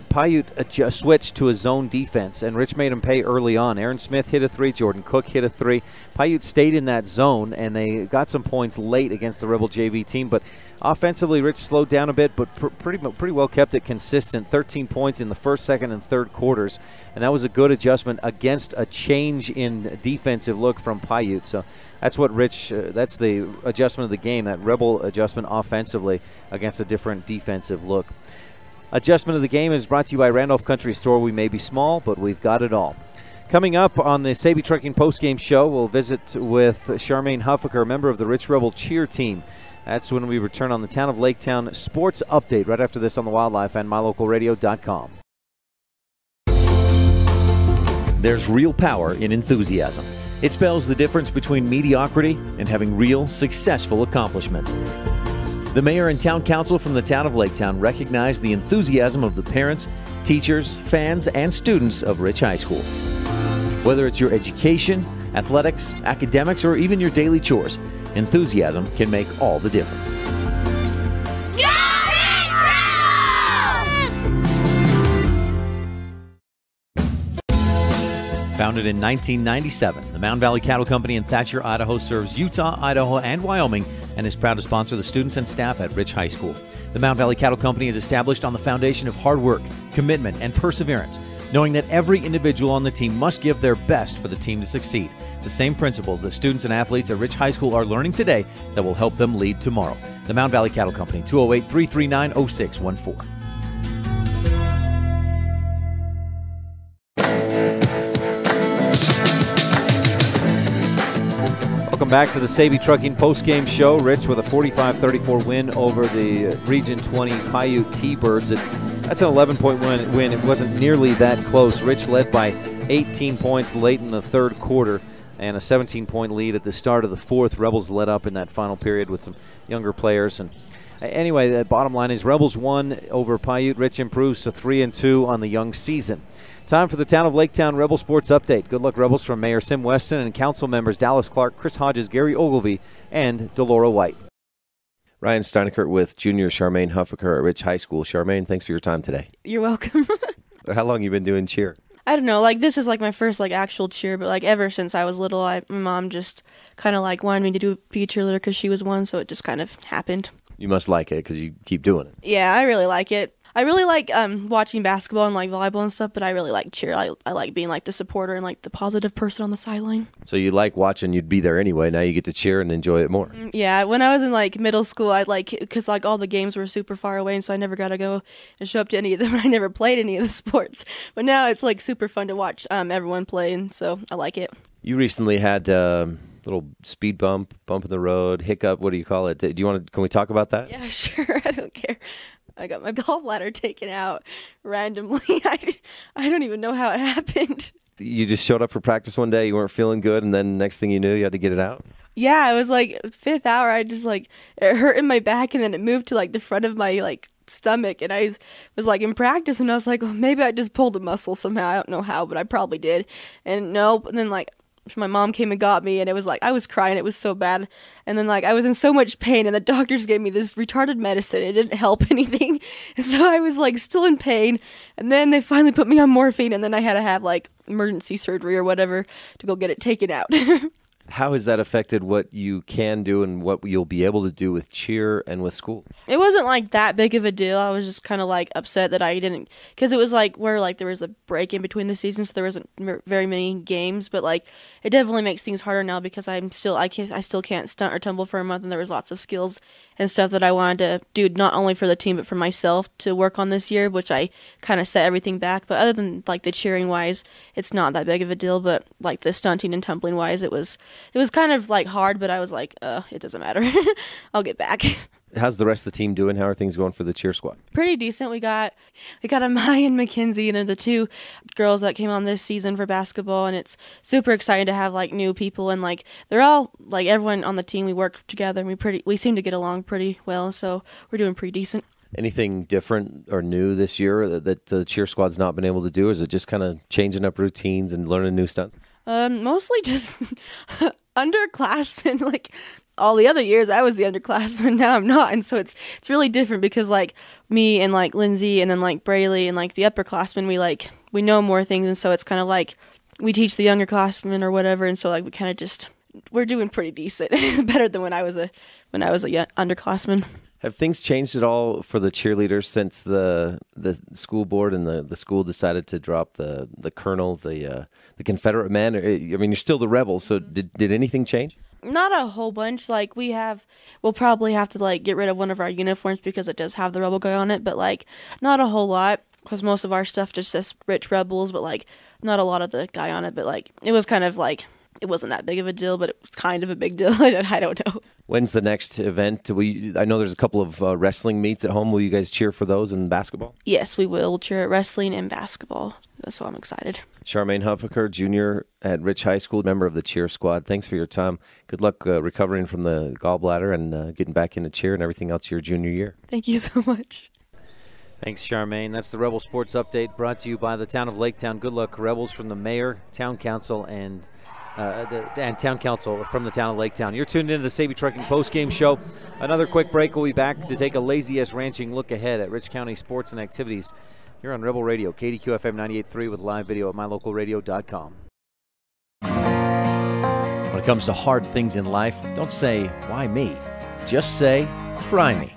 Piute just switched to his zone defense, and Rich made him pay early on. Aaron Smith hit a three. Jordan Cook hit a three. Piute stayed in that zone, and they got some points late against the Rebel JV team. But offensively, Rich slowed down a bit, but pretty well kept it consistent. 13 points in the first, second, and third quarters, and that was a good adjustment against a change in defensive look from Piute. So that's what Rich, that's the adjustment of the game, that Rebel adjustment offensively against a different defensive look. Adjustment of the game is brought to you by Randolph Country Store. We may be small, but we've got it all. Coming up on the SEVIER Trucking postgame show, we'll visit with Charmaine Huffaker, a member of the Rich Rebel cheer team. That's when we return on the Town of Laketown Sports Update right after this on the Wildlife and MyLocalRadio.com. There's real power in enthusiasm. It spells the difference between mediocrity and having real, successful accomplishments. The mayor and town council from the Town of Laketown recognize the enthusiasm of the parents, teachers, fans, and students of Rich High School. Whether it's your education, athletics, academics, or even your daily chores, enthusiasm can make all the difference. Founded in 1997, the Mountain Valley Cattle Company in Thatcher, Idaho serves Utah, Idaho, and Wyoming and is proud to sponsor the students and staff at Rich High School. The Mountain Valley Cattle Company is established on the foundation of hard work, commitment, and perseverance, knowing that every individual on the team must give their best for the team to succeed. The same principles that students and athletes at Rich High School are learning today that will help them lead tomorrow. The Mountain Valley Cattle Company, 208-339-0614. Welcome back to the Savvy Trucking postgame show. Rich with a 45-34 win over the Region 20 Piute T-Birds. That's an 11-point win. It wasn't nearly that close. Rich led by 18 points late in the third quarter and a 17-point lead at the start of the fourth. Rebels led up in that final period with some younger players. And anyway, the bottom line is Rebels won over Piute. Rich improves to 3-2 on the young season. Time for the Town of Laketown Rebel Sports Update. Good luck, Rebels, from Mayor Sim Weston and council members Dallas Clark, Chris Hodges, Gary Ogilvie, and Delora White. Ryan Steineckert with junior Charmaine Huffaker at Rich High School. Charmaine, thanks for your time today. You're welcome. How long you been doing cheer? I don't know, this is my first actual cheer, but ever since I was little, my mom just kind of wanted me to be a cheerleader because she was one, so it just kind of happened. You must like it because you keep doing it. Yeah, I really like it. I really like watching basketball and volleyball and stuff, but I really like cheer. I like being the supporter and the positive person on the sideline. So you like watching, you'd be there anyway. Now you get to cheer and enjoy it more. Yeah, when I was in middle school, because all the games were super far away, and so I never got to go and show up to any of them. I never played any of the sports, but now it's super fun to watch everyone play, and so I like it. You recently had little speed bump in the road, hiccup. What do you call it? Can we talk about that? Yeah, sure. I don't care. I got my gallbladder taken out randomly. I don't even know how it happened. You just showed up for practice one day, you weren't feeling good, and then next thing you knew, you had to get it out? Yeah, it was fifth hour. I just it hurt in my back, and then it moved to the front of my stomach, and I was in practice, and I was well, maybe I just pulled a muscle somehow. I don't know how, but I probably did. And nope. And then my mom came and got me, and it was I was crying. It was so bad. And then I was in so much pain, and the doctors gave me this retarded medicine. It didn't help anything. And so I was still in pain. And then they finally put me on morphine, and then I had to have emergency surgery or whatever to go get it taken out. How has that affected what you can do and what you'll be able to do with cheer and with school? It wasn't that big of a deal. I was just kind of upset that I didn't, because it was where there was a break in between the seasons, so there wasn't very many games. But it definitely makes things harder now because I still can't stunt or tumble for a month, and there was lots of skills and stuff that I wanted to do not only for the team but for myself to work on this year, which I kind of set everything back. But other than the cheering wise, it's not that big of a deal. But the stunting and tumbling wise, it was kind of hard, but I was it doesn't matter. I'll get back. How's the rest of the team doing? How are things going for the cheer squad? Pretty decent. We got Amaya and Mackenzie, and they're the two girls that came on this season for basketball, and it's super exciting to have new people, and they're all everyone on the team. We work together, and we seem to get along pretty well, so we're doing pretty decent. Anything different or new this year that the cheer squad's not been able to do? Or is it just kind of changing up routines and learning new stunts? Mostly just underclassmen. All the other years, I was the underclassman. Now I'm not, and so it's really different because me and Lindsay and then Brayley and the upperclassmen, we know more things, and so it's kind of we teach the younger classmen or whatever, and so we kind of we're doing pretty decent. It's better than when I was a underclassman. Have things changed at all for the cheerleaders since the school board and the school decided to drop the colonel, the Confederate man? You're still the rebels, so did anything change? Not a whole bunch. We'll probably have to get rid of one of our uniforms because it does have the rebel guy on it, but not a whole lot because most of our stuff just says Rich Rebels, but not a lot of the guy on it. But it was kind of it wasn't that big of a deal, but it was kind of a big deal. I don't know. When's the next event? I know there's a couple of wrestling meets at home. Will you guys cheer for those in basketball? Yes, we will cheer at wrestling and basketball, so I'm excited. Charmaine Huffaker, junior at Rich High School, member of the cheer squad. Thanks for your time. Good luck recovering from the gallbladder and getting back into cheer and everything else your junior year. Thank you so much. Thanks, Charmaine. That's the Rebel Sports Update brought to you by the Town of Laketown. Good luck, Rebels, from the mayor, town council, and town council from the Town of Laketown. You're tuned into the Savvy Trucking postgame show. Another quick break. We'll be back to take a lazy ass ranching look ahead at Rich County sports and activities here on Rebel Radio, KADQ FM 98.3 with live video at mylocalradio.com. When it comes to hard things in life, don't say, why me? Just say, try me.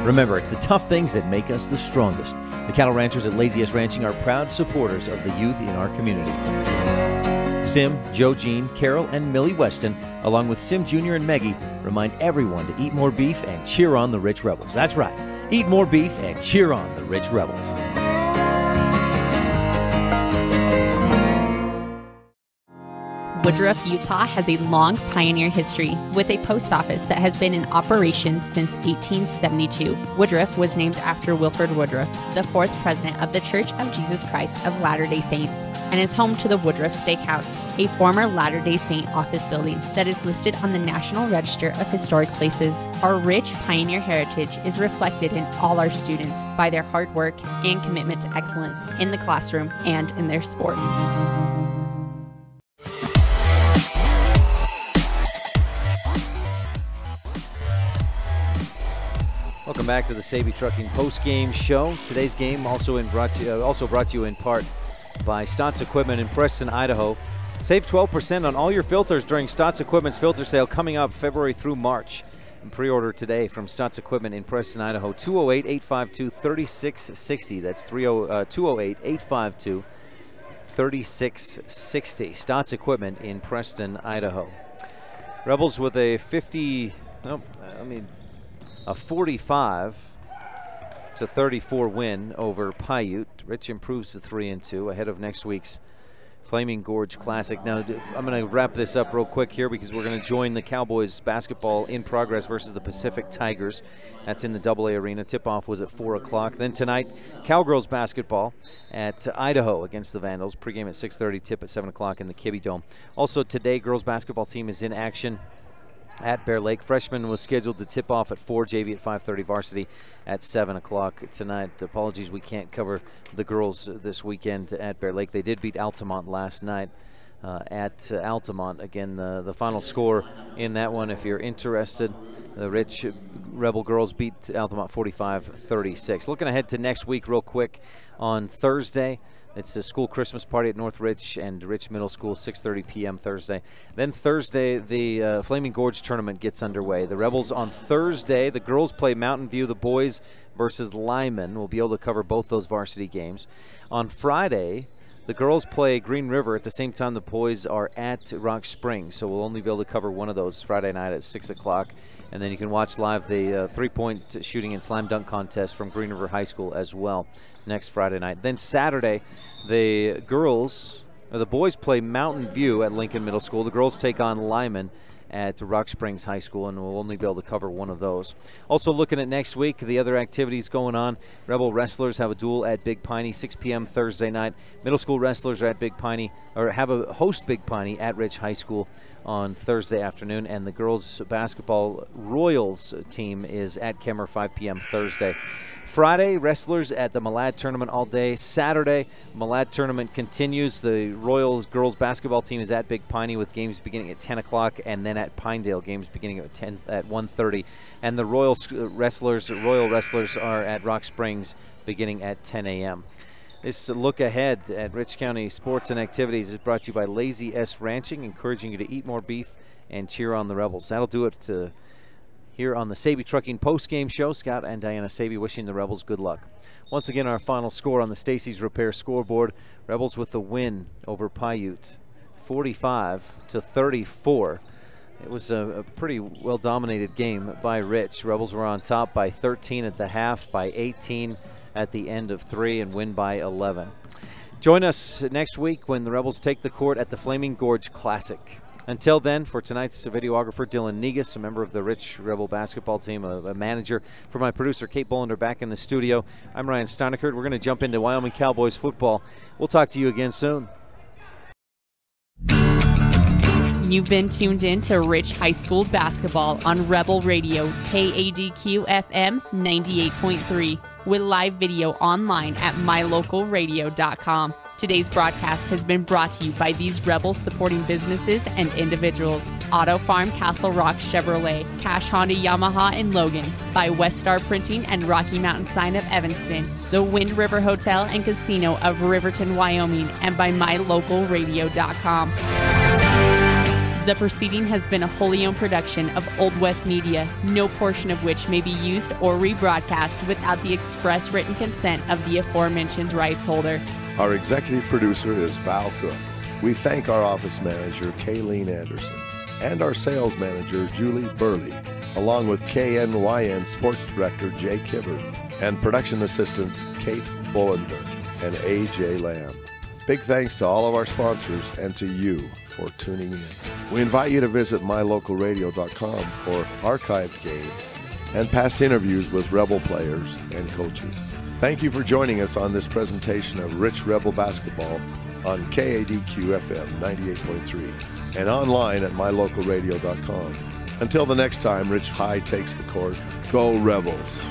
Remember, it's the tough things that make us the strongest. The cattle ranchers at Laziest Ranching are proud supporters of the youth in our community. Sim, Joe Jean, Carol, and Millie Weston, along with Sim Jr. and Maggie, remind everyone to eat more beef and cheer on the Rich Rebels. That's right. Eat more beef and cheer on the Rich Rebels. Woodruff, Utah has a long pioneer history with a post office that has been in operation since 1872. Woodruff was named after Wilford Woodruff, the fourth president of the Church of Jesus Christ of Latter-day Saints, and is home to the Woodruff Steakhouse, a former Latter-day Saint office building that is listed on the National Register of Historic Places. Our rich pioneer heritage is reflected in all our students by their hard work and commitment to excellence in the classroom and in their sports. Welcome back to the SEVIER Trucking post-game show. Today's game also brought to you in part by Stotts Equipment in Preston, Idaho. Save 12% on all your filters during Stotts Equipment's filter sale coming up February through March. And pre-order today from Stotts Equipment in Preston, Idaho. 208-852-3660. That's 208-852-3660. Stotts Equipment in Preston, Idaho. Rebels with a 45-34 win over Piute. Rich improves to 3-2 ahead of next week's Flaming Gorge Classic. Now, I'm going to wrap this up real quick here because we're going to join the Cowboys basketball in progress versus the Pacific Tigers. That's in the AA Arena. Tip-off was at 4 o'clock. Then tonight, Cowgirls basketball at Idaho against the Vandals. Pregame at 6:30, tip at 7 o'clock in the Kibbe Dome. Also today, girls basketball team is in action at Bear Lake. Freshman was scheduled to tip off at 4, JV at 5:30, varsity at 7 o'clock tonight. Apologies, we can't cover the girls this weekend at Bear Lake. They did beat Altamont last night at Altamont. Again, the final score in that one, if you're interested, the Rich Rebel girls beat Altamont 45-36. Looking ahead to next week real quick, on Thursday, it's a school Christmas party at North Rich and Rich Middle School, 6:30 p.m. Thursday. Then Thursday, the Flaming Gorge tournament gets underway. The Rebels on Thursday, the girls play Mountain View, the boys versus Lyman. We'll be able to cover both those varsity games. On Friday, the girls play Green River at the same time the boys are at Rock Springs. So we'll only be able to cover one of those Friday night at 6 o'clock. And then you can watch live the three-point shooting and slam dunk contest from Green River High School as well next Friday night. Then Saturday, the boys play Mountain View at Lincoln Middle School. The girls take on Lyman at Rock Springs High School, and we'll only be able to cover one of those. Also looking at next week, the other activities going on. Rebel Wrestlers have a duel at Big Piney, 6 p.m. Thursday night. Middle School Wrestlers are at Big Piney, or have a host Big Piney at Rich High School on Thursday afternoon, and the girls basketball Royals team is at Kemmer, 5 p.m. Thursday. Friday, Wrestlers at the Malad tournament all day. Saturday, Malad tournament continues. The Royals girls basketball team is at Big Piney with games beginning at 10 o'clock, and then at Pinedale, games beginning at 1:30. And the Royal Wrestlers are at Rock Springs beginning at 10 a.m. This look ahead at Rich County Sports and Activities is brought to you by Lazy S Ranching, encouraging you to eat more beef and cheer on the Rebels. That'll do it here on the SEVIER Trucking post-game show. Scott and Diana Savy wishing the Rebels good luck. Once again, our final score on the Stacy's Repair scoreboard. Rebels with the win over Piute, 45-34. It was a pretty well-dominated game by Rich. Rebels were on top by 13 at the half, by 18 at the end of 3, and win by 11. Join us next week when the Rebels take the court at the Flaming Gorge Classic. Until then, for tonight's videographer, Dylan Negus, a member of the Rich Rebel basketball team, a manager, for my producer, Kate Bollender, back in the studio, I'm Ryan Steineckert. We're going to jump into Wyoming Cowboys football. We'll talk to you again soon. You've been tuned in to Rich High School basketball on Rebel Radio, KADQ FM 98.3, with live video online at mylocalradio.com. Today's broadcast has been brought to you by these Rebel supporting businesses and individuals. Auto Farm Castle Rock Chevrolet, Cash Honda Yamaha in Logan, by West Star Printing and Rocky Mountain Sign of Evanston, the Wind River Hotel and Casino of Riverton, Wyoming, and by mylocalradio.com. The proceeding has been a wholly owned production of Old West Media, no portion of which may be used or rebroadcast without the express written consent of the aforementioned rights holder. Our executive producer is Val Cook. We thank our office manager, Kayleen Anderson, and our sales manager, Julie Burley, along with KNYN Sports Director, Jay Kibbard, and production assistants, Kate Bullender and A.J. Lamb. Big thanks to all of our sponsors and to you for tuning in. We invite you to visit mylocalradio.com for archived games and past interviews with Rebel players and coaches. Thank you for joining us on this presentation of Rich Rebel Basketball on KADQ FM 98.3 and online at mylocalradio.com. Until the next time Rich High takes the court, go Rebels!